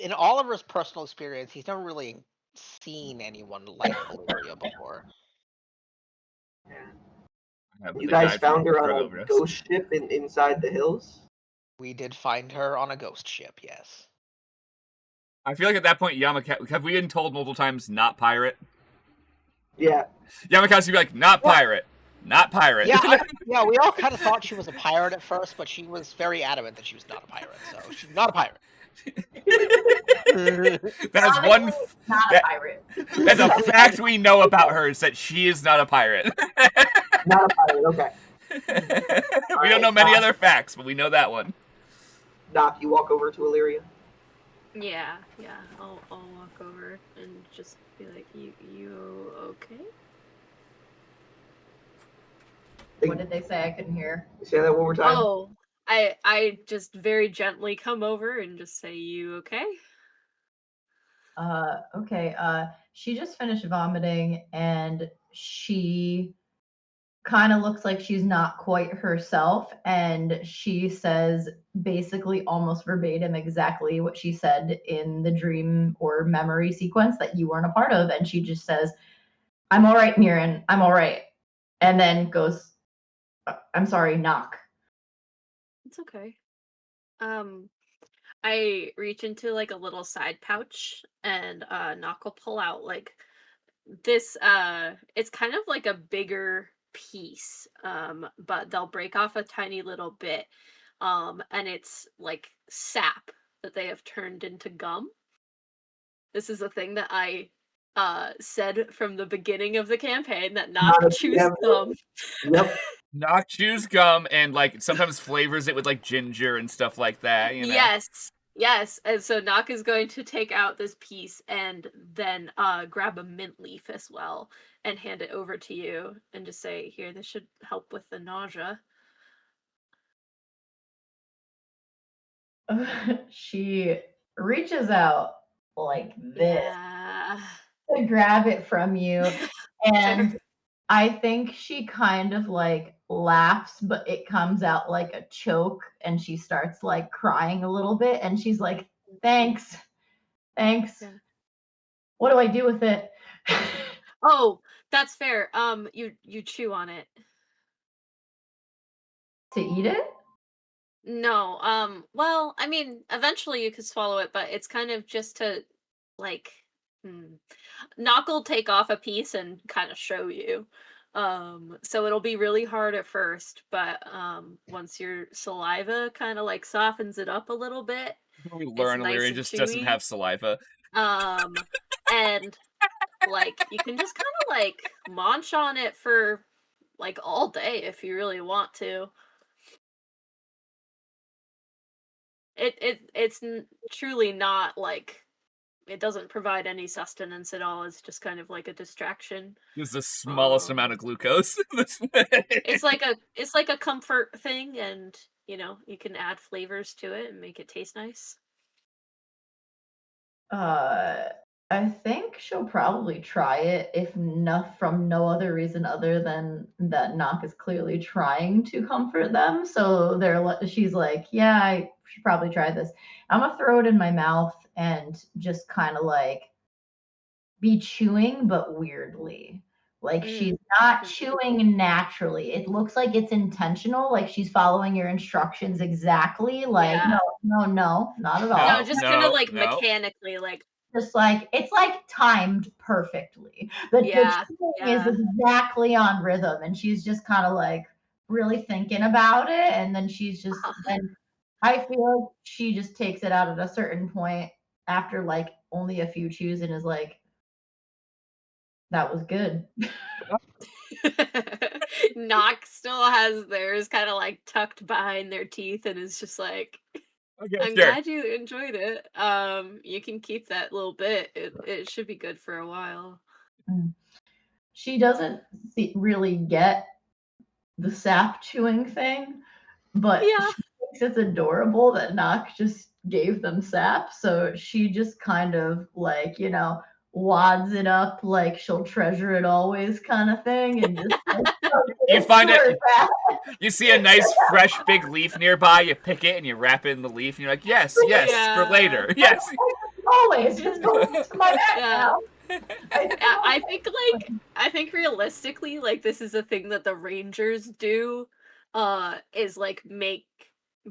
in Oliver's personal experience, he's never really seen anyone like Illyria before. You guys found her on a ghost ship inside the hills? We did find her on a ghost ship, yes. I feel like at that point, have we been told multiple times not pirate? Yeah. Yamakatsu would be like, not pirate. Not pirate. Yeah, we all kind of thought she was a pirate at first, but she was very adamant that she was not a pirate, so she's not a pirate. That's one. Not a pirate. That's a fact we know about her, is that she is not a pirate. Not a pirate, okay. We don't know many other facts, but we know that one. Doc, you walk over to Illyria? Yeah. I'll walk over and just be like, you okay? What did they say? I couldn't hear. Say that one more time. Oh, I just very gently come over and just say, you okay? Okay. She just finished vomiting and she kind of looks like she's not quite herself, and she says basically almost verbatim exactly what she said in the dream or memory sequence that you weren't a part of, and she just says, "I'm all right, Mirren. I'm all right," and then goes, "I'm sorry, knock." It's okay. I reach into like a little side pouch and Knock will pull out like this it's kind of like a bigger piece, but they'll break off a tiny little bit, and it's like sap that they have turned into gum. This is a thing that I said from the beginning of the campaign, that Knock chews gum. Yep. Knock chews gum and like sometimes flavors it with like ginger and stuff like that. You know? Yes, and so Nock is going to take out this piece and then grab a mint leaf as well and hand it over to you and just say, "Here, this should help with the nausea." She reaches out like this Yeah. to grab it from you, and Sure. I think she kind of like laughs, but it comes out like a choke, and she starts like crying a little bit, and she's like, "Thanks, thanks. Yeah. What do I do with it?" Oh, that's fair. You chew on it. To eat it? No, well, I mean, eventually you could swallow it, but it's kind of just to, like, Nock will take off a piece and kind of show you. So it'll be really hard at first, but once your saliva kind of like softens it up a little bit, We it's learn nice Illyria and just doesn't chewy. have saliva. And like you can just kind of like munch on it for like all day if you really want to. It's truly not like it doesn't provide any sustenance at all. It's just kind of like a distraction. It's the smallest amount of glucose. It's like a comfort thing, and you can add flavors to it and make it taste nice. I think she'll probably try it if not from no other reason other than that Nock is clearly trying to comfort them. So she's like, yeah, I should probably try this. I'm gonna throw it in my mouth and just kind of like be chewing, but weirdly. Like she's not chewing naturally. It looks like it's intentional, like she's following your instructions exactly. Like, Yeah. no, not at No, all. just kind of like no. mechanically, like Just like it's like timed perfectly. The yeah, chewing is exactly on rhythm, and she's just kind of like really thinking about it, and then then I feel like she just takes it out at a certain point after like only a few chews and is like, that was good. Nock still has theirs kind of like tucked behind their teeth and is just like, Okay, I'm sure. glad you enjoyed it. You can keep that little bit. It should be good for a while. She doesn't really get the sap chewing thing, but Yeah. she thinks it's adorable that Nock just gave them sap. So she just kind of like, wads it up like she'll treasure it always kind of thing, and just You find it. You see a nice fresh big leaf nearby. You pick it and you wrap it in the leaf, and you're like, yes, for later. Yes. Always just go to my back now. I think realistically, like this is a thing that the Rangers do, is like make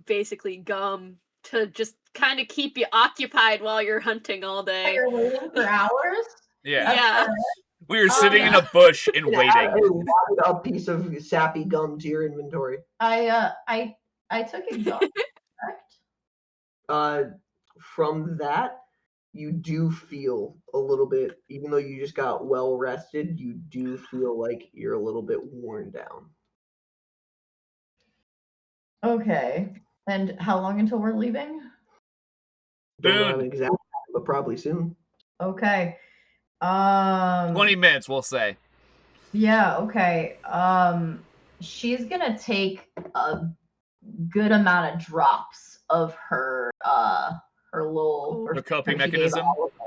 basically gum to just kind of keep you occupied while you're hunting all day. You're waiting for hours. Yeah. We were sitting in a bush and waiting. Add a wadded up piece of sappy gum to your inventory. I took exhaustion, correct? From that, you do feel a little bit, even though you just got well rested, you do feel like you're a little bit worn down. Okay. And how long until we're leaving? Don't know Soon. an exact time, but probably soon. Okay. 20 minutes, we'll say. Yeah, okay. She's gonna take a good amount of drops of her little The coping she gave mechanism. all of her.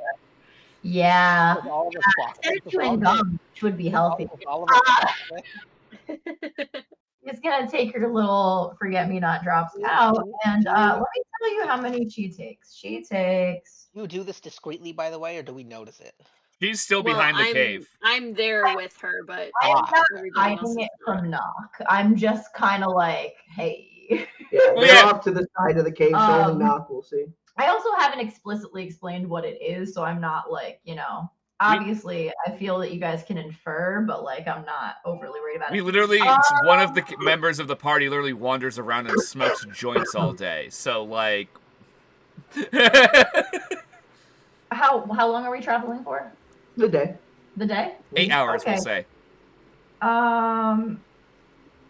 Yeah. With all of the Instead of chocolate, chewing gum, which would be healthy. with all of the chocolate. She's gonna take her little forget-me-not drops out, and let me tell you how many she takes. She takes. You do this discreetly, by the way, or do we notice it? She's still behind the cave. I'm there with her, but I'm not everybody else hiding is it not. from Nock. I'm just kind of like, hey. Yeah, Well, they're yeah. off to the side of the cave, so only Nock will see. I also haven't explicitly explained what it is, so I'm not like, obviously I feel that you guys can infer, but like I'm not overly worried about We it. literally, one of the members of the party literally wanders around and smokes joints all day. So, like... How long are we traveling for? The day. The day? 8 hours, Okay. we'll say.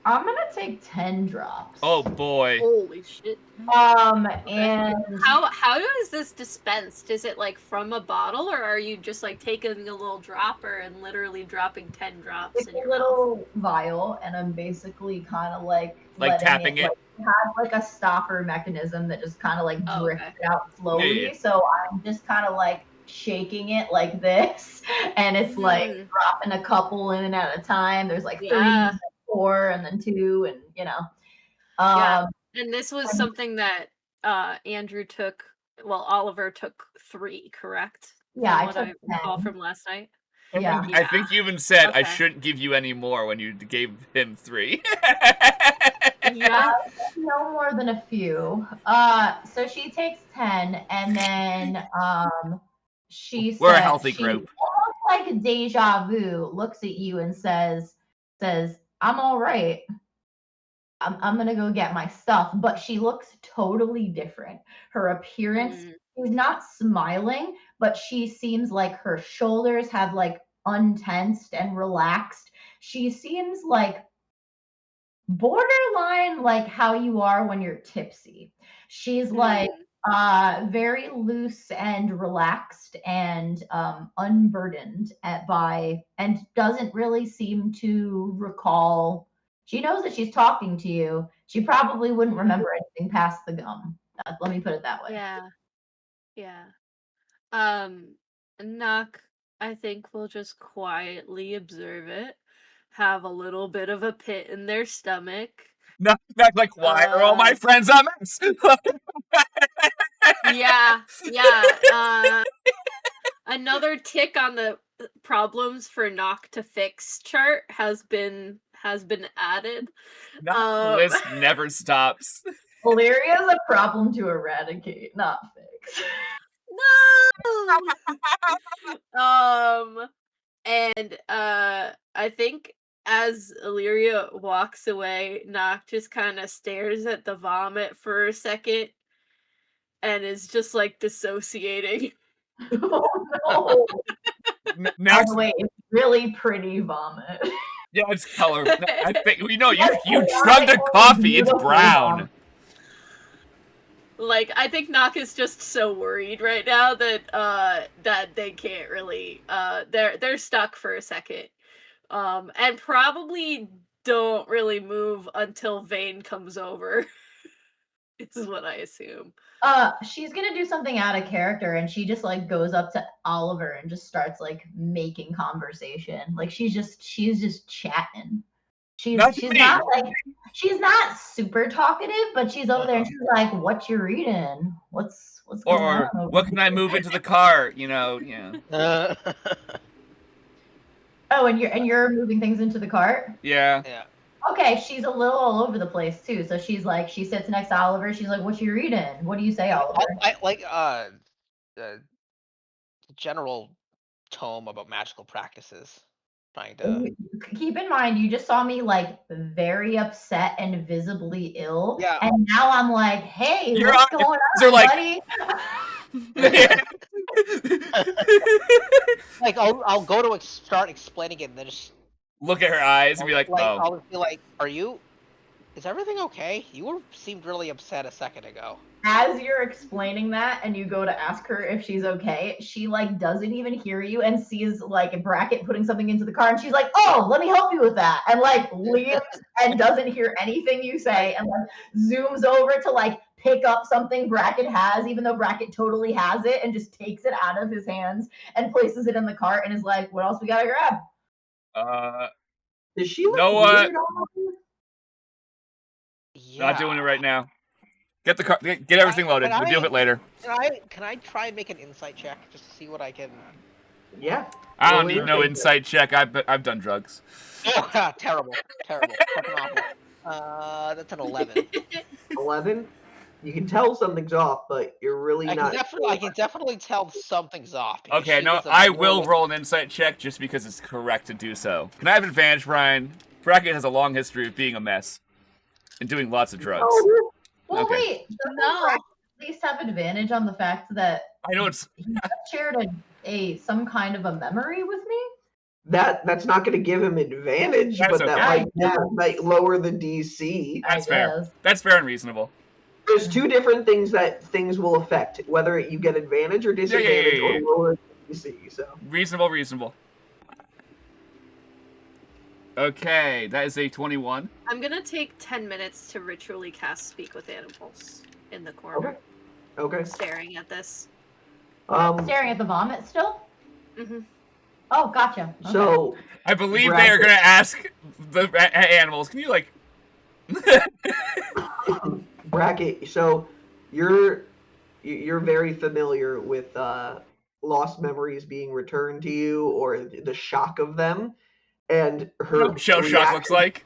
I'm gonna take 10 drops. Oh boy. Holy shit. And How is this dispensed? Is it like from a bottle, or are you just like taking a little dropper and literally dropping 10 drops it's in a your mouth? little vial, and I'm basically kind of like letting tapping it? Like, have like a stopper mechanism that just kind of like Oh, drifts okay. it out slowly. Yeah. So I'm just kind of like shaking it like this, and it's like dropping a couple in at a time. There's like 3, Yeah. 4, and then 2, and you know. Yeah. And this was something that Andrew took. Well, Oliver took 3, correct? Yeah, From I what took I recall 10. from last night. Yeah. I think you even said I Okay. shouldn't give you any more when you gave him 3. Yeah. No more than a few. So she takes 10, and then she We're a said healthy she group. almost like a deja vu looks at you and says, I'm all right. I'm gonna go get my stuff. But she looks totally different. Her appearance, she's not smiling, but she seems like her shoulders have like untensed and relaxed. She seems like borderline like how you are when you're tipsy. She's like very loose and relaxed and unburdened by and doesn't really seem to recall. She knows that she's talking to you. She probably wouldn't remember anything past the gum. Let me put it that way. Yeah. Knock, I think we'll just quietly observe it. Have a little bit of a pit in their stomach. Not like, why are all my friends a mess? Yeah. Another tick on the problems for Knock to fix chart has been added. The list never stops. Illyria is a problem to eradicate, not fix. No. And I think as Illyria walks away, Knock just kind of stares at the vomit for a second and is just like dissociating. Oh no. By the way, it's really pretty vomit. Yeah, it's color. I think you chugged a coffee. It's brown. Like, I think Knock is just so worried right now that that they can't really they're stuck for a second. And probably don't really move until Vane comes over. Is what I assume. She's gonna do something out of character, and she just like goes up to Oliver and just starts like making conversation. Like she's just chatting. She's not not super talkative, but she's over there and she's like, "What you reading? What's going on?" Or what can I move into the car? Oh, and you're moving things into the cart? Yeah. Okay, she's a little all over the place too. So she's like, she sits next to Oliver. She's like, "What you reading? What do you say, Oliver?" I like the general tome about magical practices. Trying to keep in mind, you just saw me like very upset and visibly ill. Yeah. And now I'm like, "Hey, Your what's going eyes are on, like- buddy?" like I'll go to start explaining it and then just look at her eyes and be like, "Oh." I'll be like, is everything okay? You seemed really upset a second ago. As you're explaining that and you go to ask her if she's okay, she like doesn't even hear you and sees like a Bracket putting something into the car and she's like, "Oh, let me help you with that," and like leaves and doesn't hear anything you say and like zooms over to like pick up something Bracket has, even though Bracket totally has it, and just takes it out of his hands and places it in the cart and is like, "What else we gotta grab?" Does she look Noah. weird on you? Yeah. Not doing it right now. Get the car. Get everything loaded. We'll deal with it later. Can I try and make an insight check just to see what I can? Yeah. I don't need no insight check. I've done drugs. Oh, terrible. Fucking awful. That's an 11. 11. You can tell something's off, but you're really not. I can definitely tell something's off. Okay, no, I will roll an insight check just because it's correct to do so. Can I have advantage, Brian? Bracket has a long history of being a mess and doing lots of drugs. Oh, well, Okay. wait. No. At least have advantage on the fact that I know it's he shared some kind of a memory with me. That's not going to give him advantage, That's but okay. that might lower the DC. That's I fair. guess. That's fair and reasonable. There's two different things that things will affect, whether you get advantage or disadvantage yeah. or lower the DC. So Reasonable. Okay, that is a 21. I'm gonna take 10 minutes to ritually cast Speak with Animals in the corner, okay. staring at this. Staring at the vomit still? Mm-hmm. Oh, gotcha. Okay. So I believe they are going to ask the animals, can you, like... Bracket. So you're very familiar with lost memories being returned to you or the shock of them, and her Shell shock looks like.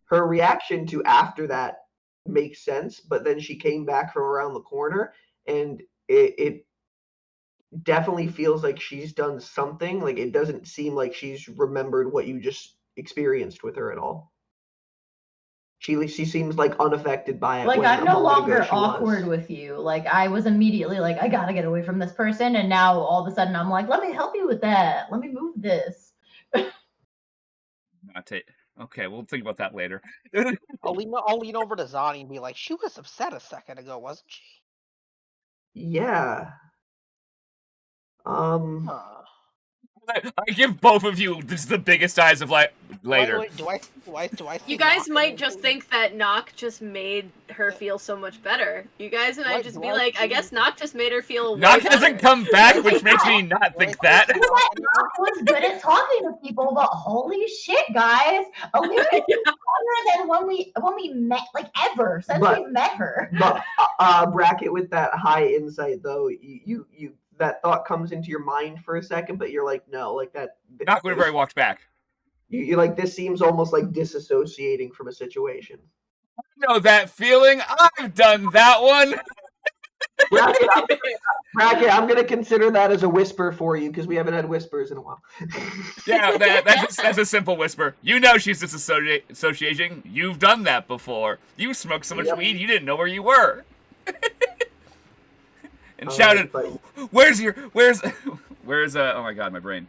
Her reaction to after that makes sense, but then she came back from around the corner, and it definitely feels like she's done something. Like it doesn't seem like she's remembered what you just experienced with her at all. She seems like unaffected by it. Like, when I'm a no moment ago longer she awkward was. with you. Like, I was immediately like, I gotta get away from this person, and now all of a sudden I'm like, let me help you with that. Let me move this. Okay, we'll think about that later. I'll lean over to Zani and be like, she was upset a second ago, wasn't she? Yeah. Huh. I give both of you just the biggest eyes of like later. Wait, do I see You guys Knock might in just the- think that Knock just made her feel so much better. You guys might What just do be I like, I see? guess Knock just made her feel way Knock better. hasn't come back, which makes me not think that. You know what? Knock was good at talking to people, but holy shit, guys, Illyria is stronger than when we met, like ever since But- we met her. But Bracket, with that high insight though, you that thought comes into your mind for a second, but you're like, no, like that. Knock whenever I walked back. You're like, this seems almost like disassociating from a situation. You know that feeling? I've done that one. Bracket, I'm gonna consider that as a whisper for you because we haven't had whispers in a while. Yeah, that's a simple whisper. You know she's disassociating. You've done that before. You smoked so much Yep. weed you didn't know where you were. And shouted, But where's oh my god, my brain.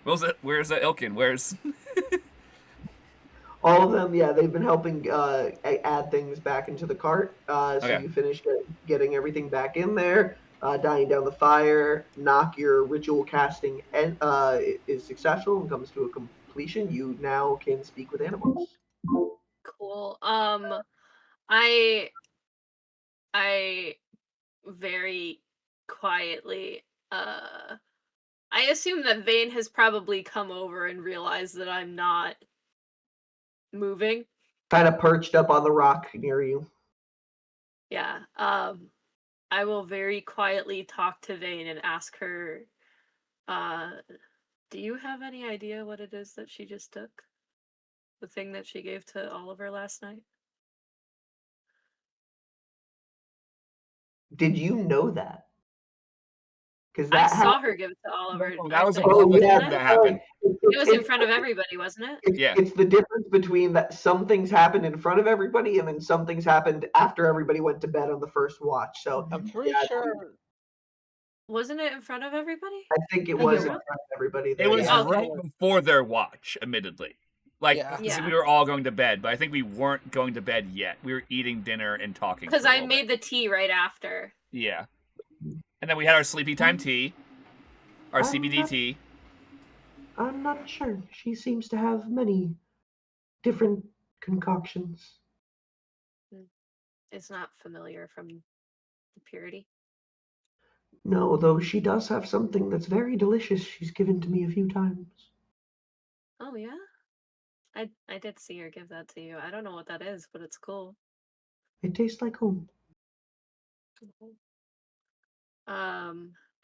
Where's Ilkin? Where's all of them, yeah, they've been helping add things back into the cart. So Okay. you finish getting everything back in there, dying down the fire. Knock, your ritual casting is successful and comes to a completion. You now can speak with animals. Cool. I very quietly, I assume that Vane has probably come over and realized that I'm not moving. Kind of perched up on the rock near you. Yeah. I will very quietly talk to Vane and ask her, do you have any idea what it is that she just took? The thing that she gave to Oliver last night? Did you know that? Because I saw her give it to Oliver. That was a I think. public yeah, thing that happened. It was in front of everybody, wasn't it? Yeah. It's the difference between that some things happened in front of everybody and then some things happened after everybody went to bed on the first watch. So I'm pretty Yeah, sure. Wasn't it in front of everybody? I think it think was it in was. front of everybody. It There. was Yeah. Okay. right before their watch, admittedly. Like, Yeah. Yeah. we were all going to bed, but I think we weren't going to bed yet. We were eating dinner and talking. Because for a I little made bit. the tea right after. Yeah. And then we had our sleepy time tea. Our CBD tea. I'm not sure. She seems to have many different concoctions. It's not familiar from the purity. No, though she does have something that's very delicious she's given to me a few times. Oh yeah? I did see her give that to you. I don't know what that is, but it's cool. It tastes like home.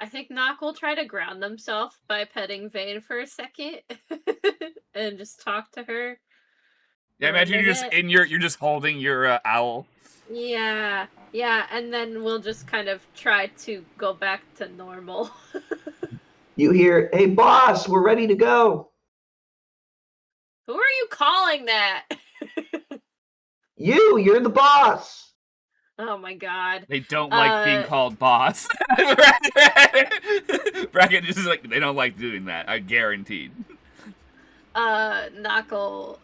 I think Knock will try to ground themselves by petting Vane for a second and just talk to her. Yeah, imagine you're just you're just holding your owl. Yeah, and then we'll just kind of try to go back to normal. You hear, "Hey boss, we're ready to go." Who are you calling that? You're the boss. Oh my god. They don't like being called boss. Bracket is like, they don't like doing that. I guaranteed. Knock'll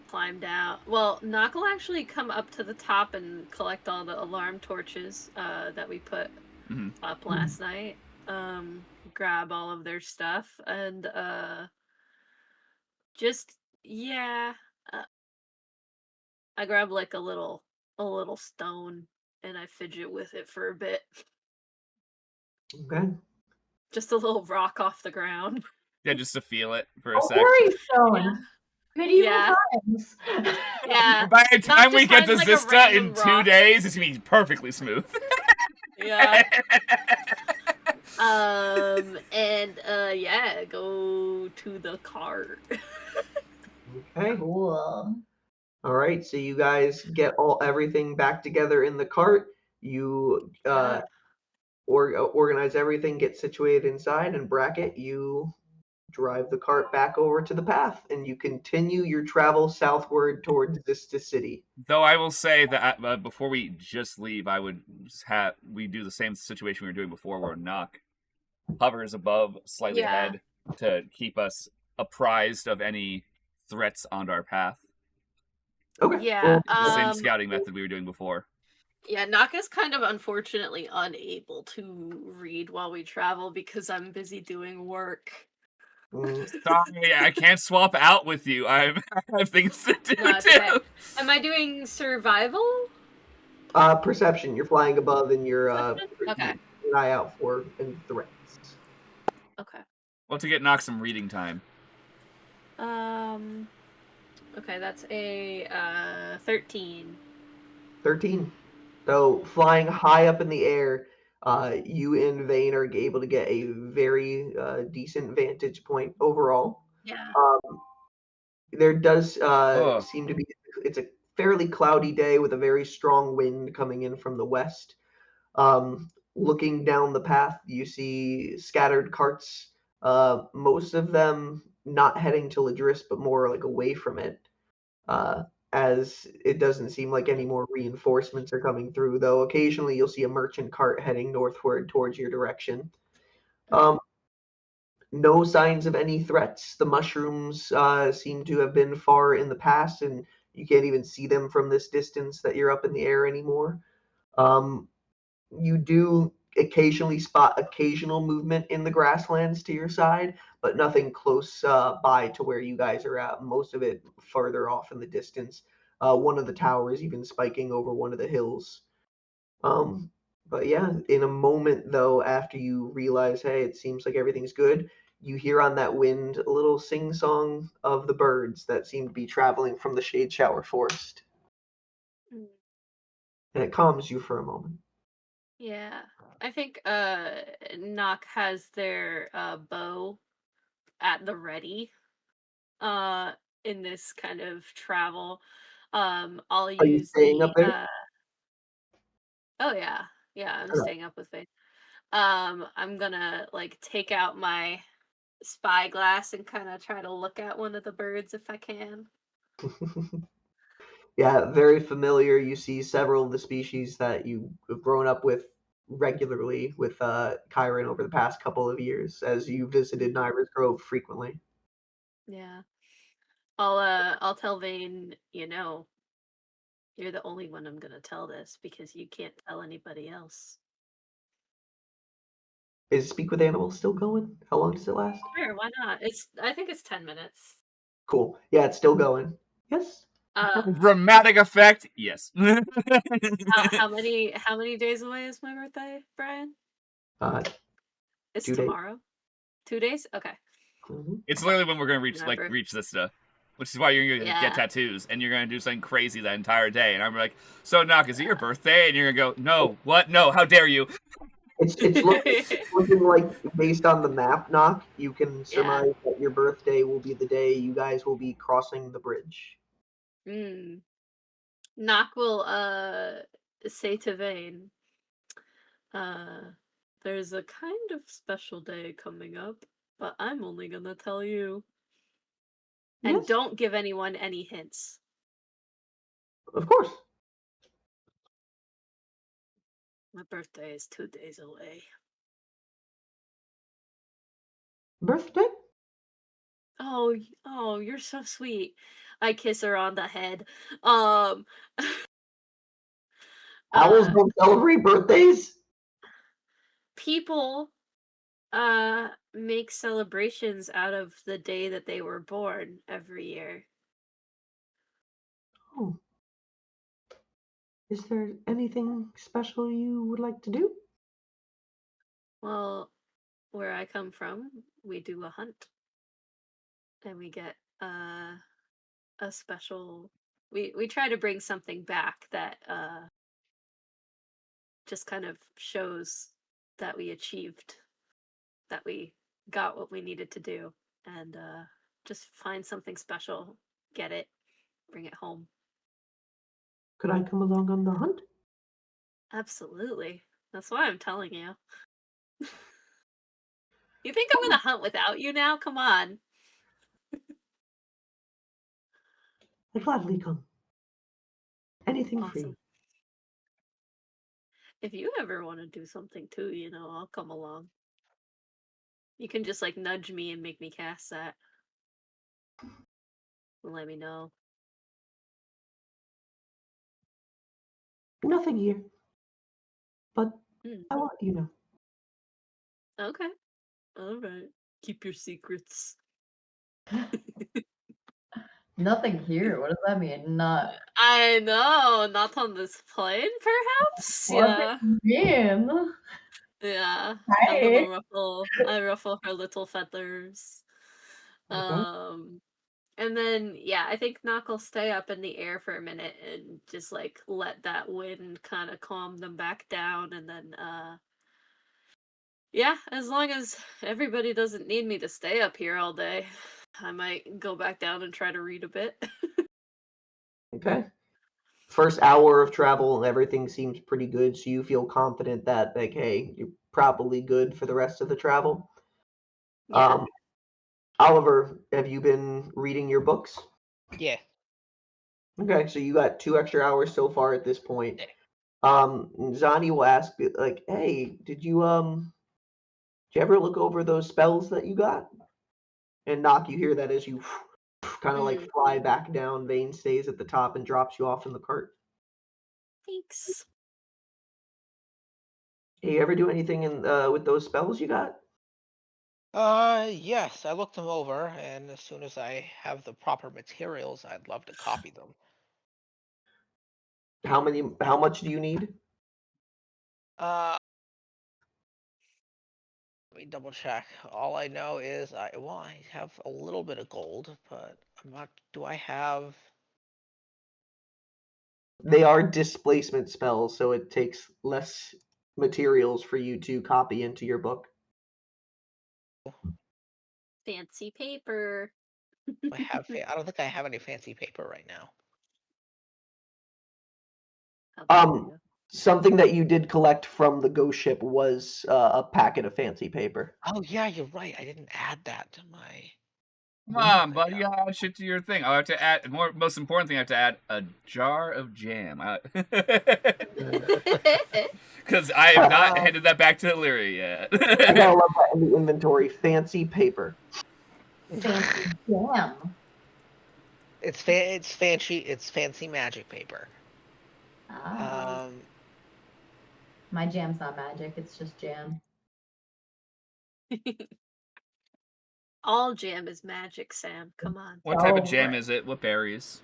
climb down. Well, Knock'll actually come up to the top and collect all the alarm torches that we put up last night. Grab all of their stuff and just yeah. I grab like a little stone and I fidget with it for a bit. Okay. Just a little rock off the ground. Yeah, just to feel it for a Oh, sec. Quarry stone. Yeah. Medieval Yeah. times. Yeah. By the Not time we just get to find, like, a Zista in random 2 rock. days, it's gonna be perfectly smooth. Yeah. And yeah, go to the cart. Okay. Cool. All right. So you guys get everything back together in the cart. You Yeah. organize everything, get situated inside, and Bracket, you drive the cart back over to the path, and you continue your travel southward towards Vista City. Though I will say that before we just leave, I would have we do the same situation we were doing before, where Nock hovers above, slightly Yeah. ahead, to keep us apprised of any threats on our path. Okay. Yeah. The same scouting method we were doing before. Yeah, Naka's kind of unfortunately unable to read while we travel because I'm busy doing work. Sorry, I can't swap out with you. I have things to do No, it's too. okay. Am I doing survival? Perception. You're flying above, and you're Okay. keeping an eye out for any threats. Okay. Well, to get Nock some reading time. Okay, that's a 13. 13. So flying high up in the air, you and Vane are able to get a very decent vantage point overall. Yeah. There does Ugh. seem to be, it's a fairly cloudy day with a very strong wind coming in from the west. Looking down the path, you see scattered carts, most of them not heading to Ladris, but more like away from it, as it doesn't seem like any more reinforcements are coming through, though occasionally you'll see a merchant cart heading northward towards your direction. No signs of any threats. The mushrooms seem to have been far in the past, and you can't even see them from this distance that you're up in the air anymore. You do occasionally spot occasional movement in the grasslands to your side, but nothing close by to where you guys are at. Most of it farther off in the distance. One of the towers even spiking over one of the hills. But yeah, in a moment though, after you realize, hey, it seems like everything's good, you hear on that wind a little sing song of the birds that seem to be traveling from the Shade Shower Forest. Mm. And it calms you for a moment. Yeah. I think Nock has their bow at the ready in this kind of travel. I'll Are you use staying up the there? oh yeah. Yeah, I'm Okay. staying up with Faith. I'm gonna like take out my spyglass and kind of try to look at one of the birds if I can. Yeah, very familiar. You see several of the species that you have grown up with regularly with Kyron over the past couple of years as you visited Nyra's Grove frequently. Yeah. I'll tell Vane, you're the only one I'm gonna tell this because you can't tell anybody else. Is Speak with Animals still going? How long does it last? Sure, why not? I think it's 10 minutes. Cool. Yeah, it's still going. Yes. Dramatic effect, yes. How many days away is my birthday, Brian? It's 2 days. tomorrow. 2 days? Okay. Mm-hmm. It's literally when we're gonna reach Remember. reach this stuff. Which is why you're gonna get tattoos and you're gonna do something crazy that entire day. And I'm like, so Nock, is it your birthday? And you're gonna go, no, what? No, how dare you? It's looking like, based on the map, Knock, you can surmise that your birthday will be the day you guys will be crossing the bridge. Nock will say to Vane, there's a kind of special day coming up, but I'm only gonna tell you. And Yes, don't give anyone any hints. of course. My birthday is 2 days away. Birthday? Oh, Oh, you're so sweet. I kiss her on the head. Um, Owls uh, don't celebrate birthdays? people make celebrations out of the day that they were born every year. Oh. Is there anything special you would like to do? Well, where I come from, we do a hunt, and we get a special. We try to bring something back that just kind of shows that we achieved, that we got what we needed to do, and just find something special, get it, bring it home. Could I come along on the hunt? Absolutely. That's why I'm telling you. You think I'm gonna hunt without you now? Come on. I'd gladly come. Anything for you. Awesome. If you ever want to do something too, I'll come along. You can just like nudge me and make me cast that. Let me know. Nothing here. But Hmm. I will let you know. Okay. All right. Keep your secrets. Nothing here. What does that mean? Not. I know, not on this plane, perhaps. What Yeah, do you mean? yeah. I'm Hi. gonna ruffle. I ruffle her little feathers. Okay. And then yeah, I think Knock will stay up in the air for a minute and just like let that wind kind of calm them back down, and then yeah, as long as everybody doesn't need me to stay up here all day, I might go back down and try to read a bit. Okay. First hour of travel, everything seems pretty good, so you feel confident that, like, hey, you're probably good for the rest of the travel. Yeah. Oliver, have you been reading your books? Yeah. Okay, so you got 2 extra hours so far at this point. Yeah. Zani will ask, like, hey, did you ever look over those spells that you got? And Knock, you hear that as you kind of like Mm, fly back down. Vane stays at the top and drops you off in the cart. thanks. Hey, you ever do anything in with those spells you got? Yes, I looked them over, and as soon as I have the proper materials, I'd love to copy them. How much do you need? Uh, Let me double check. All I know is I have a little bit of gold, but I'm not. Do I have? They are displacement spells, so it takes less materials for you to copy into your book. Fancy paper. I have. I don't think I have any fancy paper right now. How dare Um, you? Something that you did collect from the ghost ship was a packet of fancy paper. Oh yeah, you're right. I didn't add that to my. Come on, buddy, you add shit to your thing. I have to add most important thing. I have to add a jar of jam. Because I have not handed that back to Illyria You yet. gotta love that in the inventory. Fancy paper. Fancy jam. It's fancy. It's fancy magic paper. Ah. Um, My jam's not magic. It's just jam. All jam is magic, Sam. Come on. What type of Oh, jam right. is it? What berries?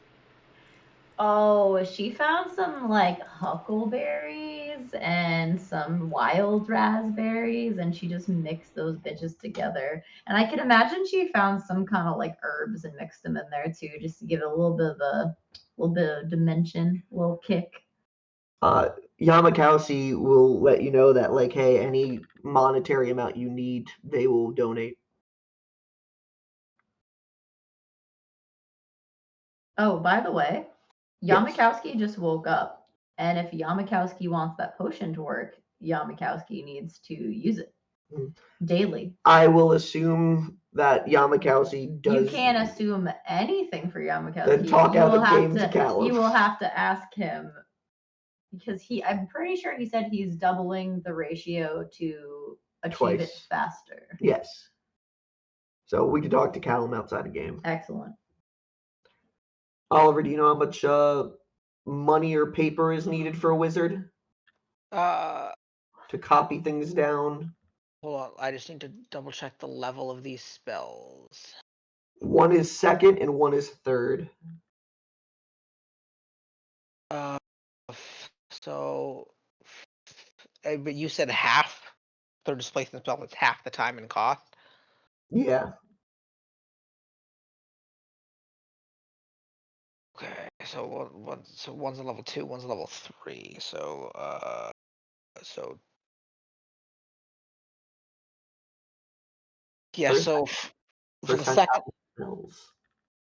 Oh, she found some like huckleberries and some wild raspberries, and she just mixed those bitches together. And I can imagine she found some kind of like herbs and mixed them in there too, just to give it a little bit of dimension, a little kick. Yamakasi will let you know that, like, hey, any monetary amount you need, they will donate. Oh, by the way, Yes. Yamakowski just woke up, and if Yamakowski wants that potion to work, Yamakowski needs to use it Mm. daily. I will assume that Yamakasi does. You can't assume anything for Then Yamakowski. talk You out will the have game to to. Callum. You will have to ask him because I'm pretty sure he said he's doubling the ratio to achieve it Twice. faster. Yes. So we can talk to Callum outside of game. Excellent. Oliver, do you know how much money or paper is needed for a wizard Uh, to copy things down? hold on. I just need to double check the level of these spells. One is second and one is third. So, but you said half. Third displacement spell is half the time and cost. Yeah. Okay, so one's a level 2, one's a level 3. So yeah. First- So for the First time second, spells.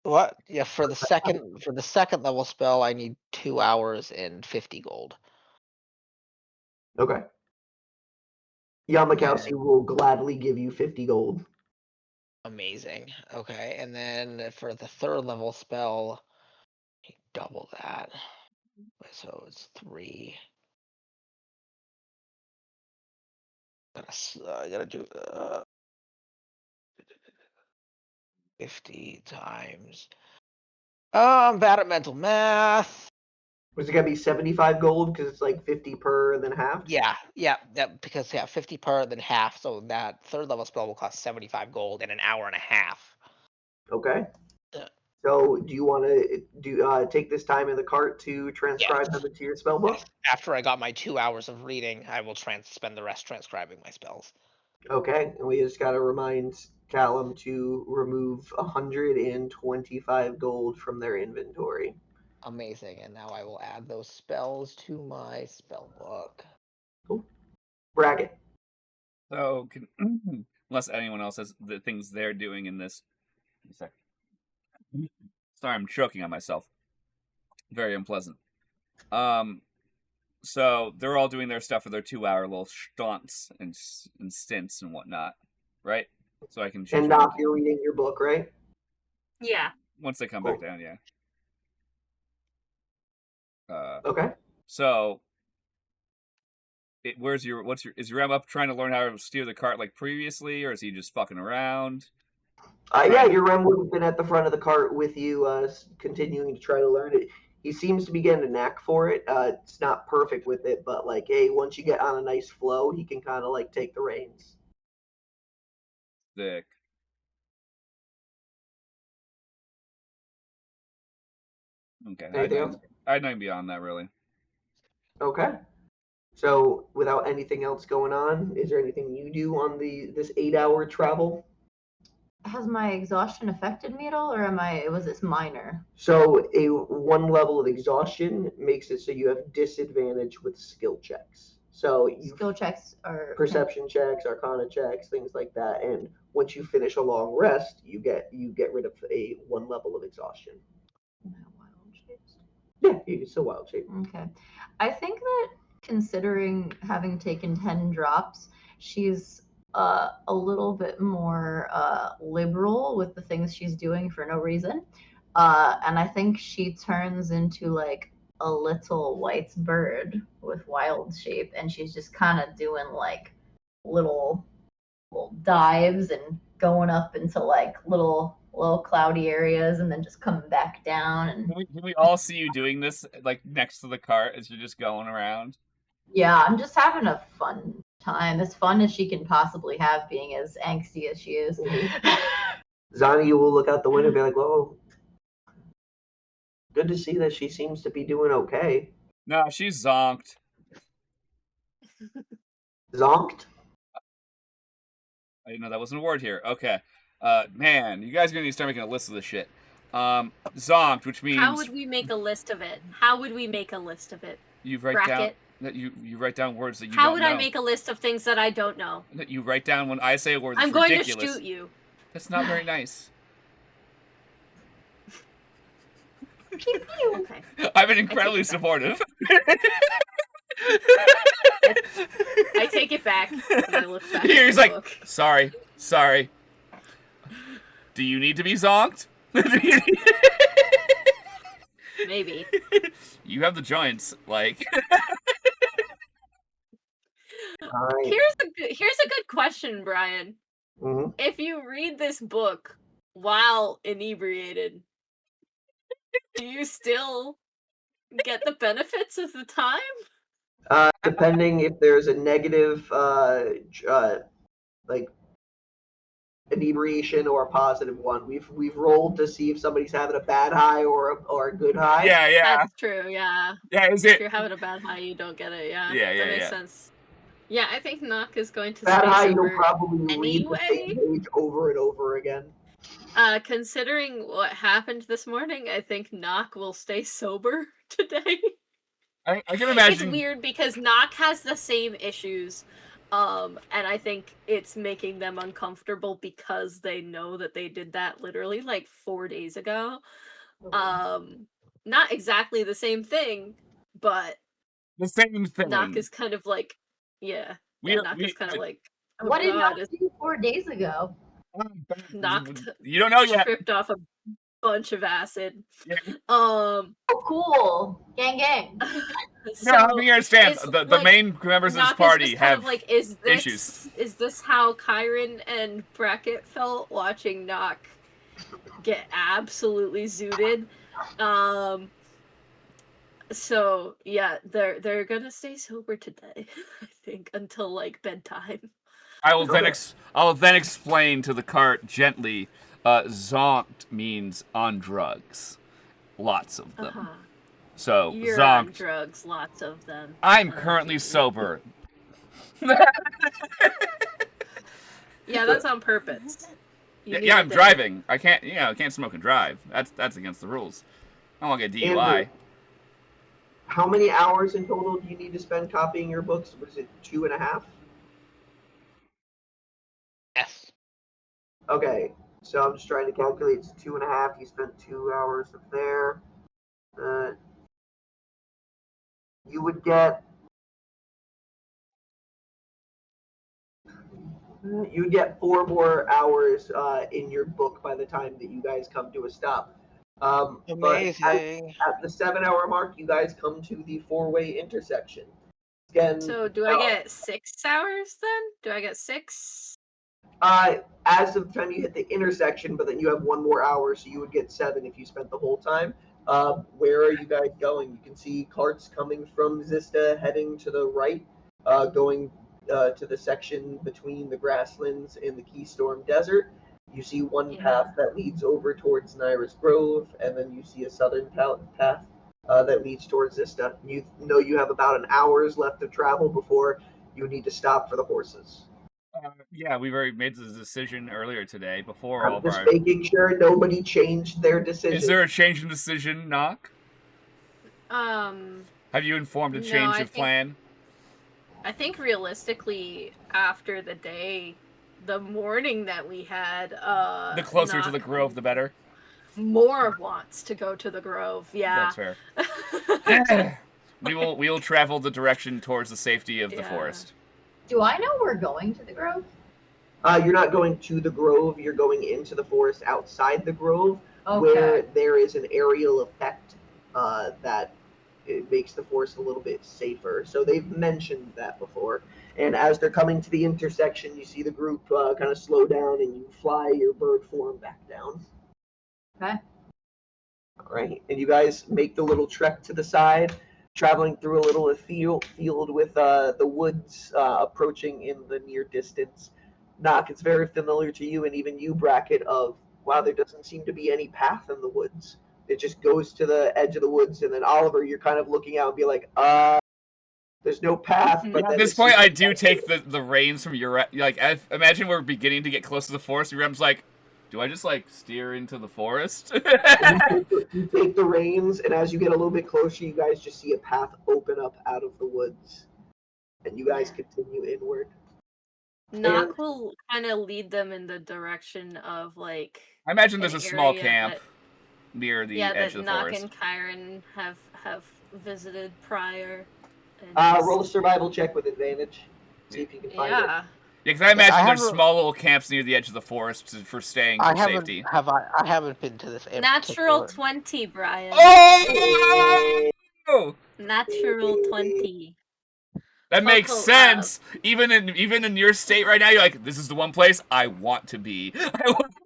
what? Yeah, for the second level spell, I need 2 hours and 50 gold. Okay. Yamakowski will gladly give you 50 gold. Amazing. Okay, and then for the third level spell, double that. So it's 3. I gotta do 50 times. I'm bad at mental math. Was it gonna be 75 gold because it's like 50 per and then half? Yeah, because 50 per, then half. So that third level spell will cost 75 gold in an hour and a half. Okay. Yeah. So do you want to take this time in the cart to transcribe them into your spell book? Yes. After I got my 2 hours of reading, I will spend the rest transcribing my spells. Okay, and we just got to remind Callum to remove 125 gold from their inventory. Amazing, and now I will add those spells to my spell book. Cool. Bracket. So, unless anyone else has the things they're doing in this. Sorry, I'm choking on myself. Very unpleasant. So they're all doing their stuff for their 2-hour little stunts and stints and whatnot, right? So I can choose. And Doc, you're reading your book, right? Yeah. Once they come Cool. back down, yeah. Okay. So, is your Rem up trying to learn how to steer the cart like previously, or is he just fucking around? Yeah, your Rem would have been at the front of the cart with you, continuing to try to learn it. He seems to be getting a knack for it. It's not perfect with it, but like, hey, once you get on a nice flow, he can kind of like take the reins. Sick. Okay, I'd not beyond that really. Okay. So, without anything else going on, is there anything you do on this 8-hour travel? Has my exhaustion affected me at all, or was this minor? So, a 1 level of exhaustion makes it so you have disadvantage with skill checks. So, Skill checks are perception checks, arcana checks, things like that. And once you finish a long rest, you get rid of a 1 level of exhaustion. Wild shapes. Yeah, it's a wild shape. Okay. I think that considering having taken 10 drops, she's a little bit more liberal with the things she's doing for no reason. And I think she turns into like a little white bird with wild shape, and she's just kind of doing like little dives and going up into like little cloudy areas and then just coming back down. And Can we all see you doing this like next to the cart as you're just going around? yeah, I'm just having a fun time, as fun as she can possibly have, being as angsty as she is. Zani will look out the window and be like, "Well, good to see that she seems to be doing okay." No, she's zonked. Zonked? I didn't know that wasn't a word here. Okay. Man, you guys are gonna need to start making a list of this shit. Zonked, which means How would we make a list of it? you write Bracket. down that you write down words that you How don't would know. I make a list of things that I don't know? That you write down when I say a word that's I'm going ridiculous. to shoot you. That's not very nice. Okay. I've been incredibly supportive. I take it back. And I look back He's at the like, book. sorry. Do you need to be zonked? Maybe. You have the joints, like. All right. Here's a good question, Brian. Mhm. If you read this book while inebriated, do you still get the benefits of the time? Depending if there's a negative, like inebriation or a positive one. We've rolled to see if somebody's having a bad high or a good high. Yeah. That's true, yeah. Yeah, is If it? you're having a bad high, you don't get it, yeah. Yeah, That makes yeah. sense. Yeah, I think Nock is going to Bad stay high, you'll sober probably read the same anyway. page over and over again. Considering what happened this morning, I think Nock will stay sober today. I can imagine. It's weird because Nock has the same issues, and I think it's making them uncomfortable because they know that they did that literally like 4 days ago. Not exactly the same thing, but The same thing. Nock is kind of like, Nock is kind of like, oh What did god, Nock do 4 days ago? Nock You don't know yet. tripped off a bunch of acid. Yeah. Oh, cool. Gang, gang. So No, I think you understand. it's The like, main members of this Nock is party just kind have of like, is this issues. is this how Kyron and Brackett felt watching Nock get absolutely zooted? So yeah, they're gonna stay sober today, I think, until like bedtime. I will then explain to the cart gently. Zonked means on drugs, lots of them. So You're on zonked. drugs, lots of them. I'm currently sober. Yeah, that's on purpose. Yeah, I'm driving. I can't smoke and drive. That's against the rules. I don't want to get DUI. Andrew, how many hours in total do you need to spend copying your books? Was it 2.5? Yes. Okay, so I'm just trying to calculate. It's 2.5. You spent 2 hours up there. You would get 4 more hours in your book by the time that you guys come to a stop. Amazing. But at the 7-hour mark, you guys come to the 4-way intersection. Again, So do I get 6 hours then? Do I get 6? As of the time you hit the intersection, but then you have 1 more hour, so you would get 7 if you spent the whole time. Where are you guys going? You can see carts coming from Zista heading to the right, going to the section between the grasslands and the Keystorm Desert. You see one path that leads over towards Nyra's Grove, and then you see a southern path that leads towards Zista. You know you have about an hour's left of travel before you need to stop for the horses. Yeah, we've already made the decision earlier today. Before all I'm of just our. making sure nobody changed their decision. Is there a change in decision, Nock? Have you informed a change of plan? I think realistically, after the morning that we had, the closer to the Grove, the better. More wants to go to the Grove. Yeah, that's fair. we will travel the direction towards the safety of the forest. Do I know we're going to the Grove? You're not going to the Grove. You're going into the forest outside the Grove, Okay. where there is an aerial effect that it makes the forest a little bit safer. So they've mentioned that before. And as they're coming to the intersection, you see the group kind of slow down, and you fly your bird form back down. Okay. All right, and you guys make the little trek to the side, traveling through a little field with the woods approaching in the near distance. Nock, it's very familiar to you, and even you, Brackett, of, wow, there doesn't seem to be any path in the woods. It just goes to the edge of the woods, and then Oliver, you're kind of looking out and be like, there's no path. But at this point, I do take the reins from your, like, imagine we're beginning to get close to the forest, Urem's like, do I just, like, steer into the forest? You take the reins, and as you get a little bit closer, you guys just see a path open up out of the woods. And you guys continue inward. Nock will kind of lead them in the direction of, like... I imagine there's a small camp near the edge of the Nock forest. and Kyron have visited prior. Roll a survival check with advantage. See if you can find it. Yeah, because I imagine there's small little camps near the edge of the forest for staying for safety. I haven't been to this. Natural 20, Brian. Oh! Natural 20. That makes Total, sense. Even in your state right now, you're like, this is the one place I want to be.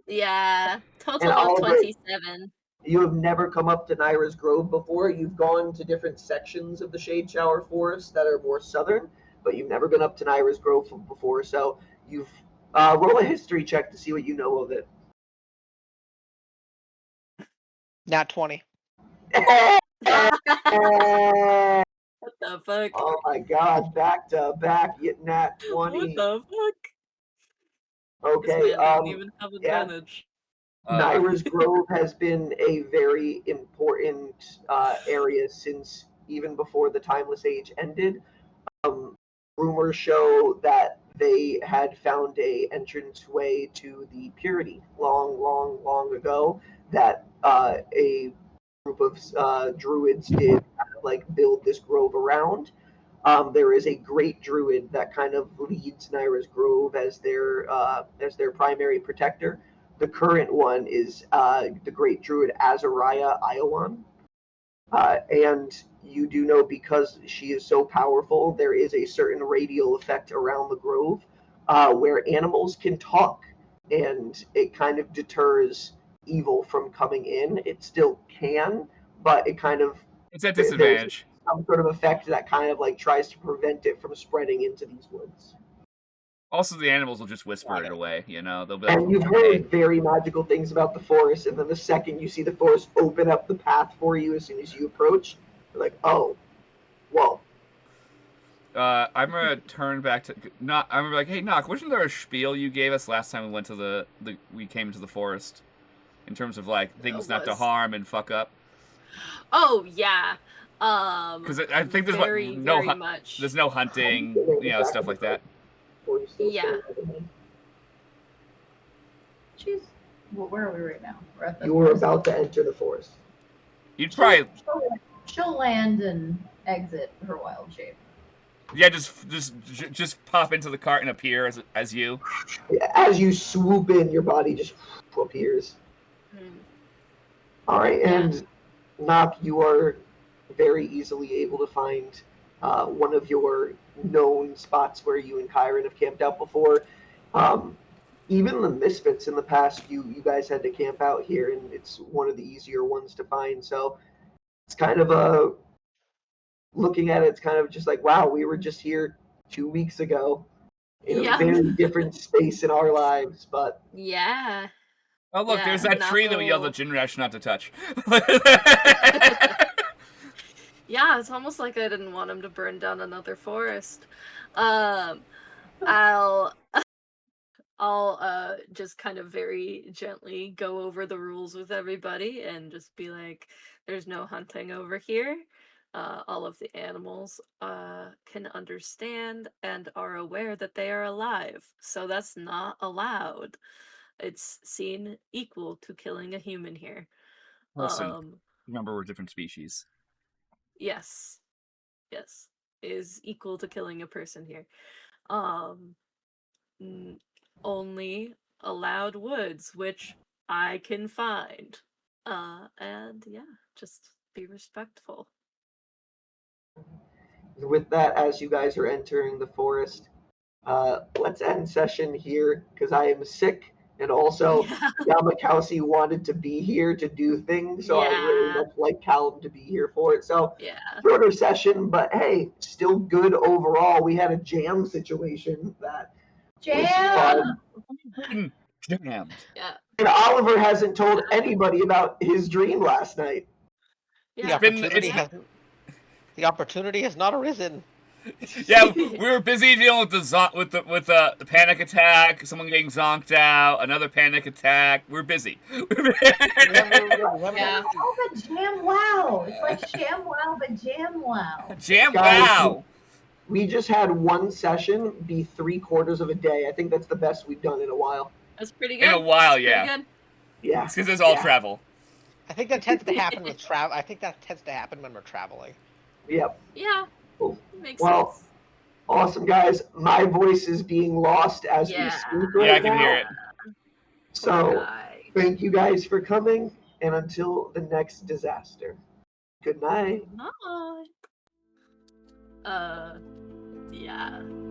Yeah, And total of Oliver, 27. you have never come up to Naira's Grove before. You've gone to different sections of the Shade Shower Forest that are more southern, but you've never been up to Naira's Grove before. So you've roll a history check to see what you know of it. Not 20. What the fuck? Oh my God! Back to back, nat 20. What the fuck? Okay. This man didn't even have Yeah. advantage. Naira's Grove has been a very important area since even before the Timeless Age ended. Rumors show that they had found a entranceway to the Purity long ago. That a group of druids did kind of like build this grove around. There is a great druid that kind of leads Naira's Grove as their primary protector. The current one is the great druid Azariah Iowan. And you do know because she is so powerful, there is a certain radial effect around the grove where animals can talk, and it kind of deters evil from coming in. It still can, but it kind of It's at there's disadvantage. some sort of effect that kind of like tries to prevent it from spreading into these woods. Also, the animals will just whisper it away. You know, they'll be like, And you've "Hey." heard very magical things about the forest, and then the second you see the forest open up the path for you as soon as you approach, you're like, oh, whoa. I'm gonna turn back to not. I'm like, hey, Nock, wasn't there a spiel you gave us last time we went to we came to the forest, in terms of like things not to was. harm and fuck up? Oh yeah. Because I think there's very much. there's no hunting, you know, stuff like that. Yeah. Jeez. Well, where are we right now? We're at the You were about to enter the forest. You'd probably she'll land and exit her wild shape. yeah, just pop into the cart and appear as you. As you swoop in, your body just appears. All right, and Nock, you are very easily able to find one of your known spots where you and Kyron have camped out before. Even the Misfits in the past, you guys had to camp out here, and it's one of the easier ones to find. So it's kind of looking at it, it's kind of just like, wow, we were just here 2 weeks ago in a very different space in our lives, but yeah. Oh look, Yeah, there's that tree that we yelled Nako- at Jinrash not to touch. Yeah, it's almost like I didn't want him to burn down another forest. I'll just kind of very gently go over the rules with everybody and just be like, there's no hunting over here. All of the animals can understand and are aware that they are alive, so that's not allowed. It's seen equal to killing a human here. Listen, remember we're different species. Yes, is equal to killing a person here. Only allowed woods, which I can find. And yeah, just be respectful. with that, as you guys are entering the forest, let's end session here because I am sick, and also Yamakowski wanted to be here to do things, so I would really much like Callum to be here for it. So shorter session, but hey, still good overall. We had a jam situation that was fun. Jammed. Yeah. And Oliver hasn't told anybody about his dream last night. Yeah. The opportunity has not arisen. Yeah, we were busy dealing with the panic attack, someone getting zonked out, another panic attack. We're busy. Oh, but jam wow! It's like sham wow, but jam wow. Jam wow! We just had one session be 3/4 of a day. I think that's the best we've done in a while. That's pretty good. In a while, yeah. Yeah. It's because it's all travel. I think that tends to happen with travel. I think that tends to happen when we're traveling. Yep. Yeah. Cool. Makes well, sense. Awesome, guys. My voice is being lost as we speak right I can now. hear it. So, thank you guys for coming, and until the next disaster. Good night. Good night. Yeah.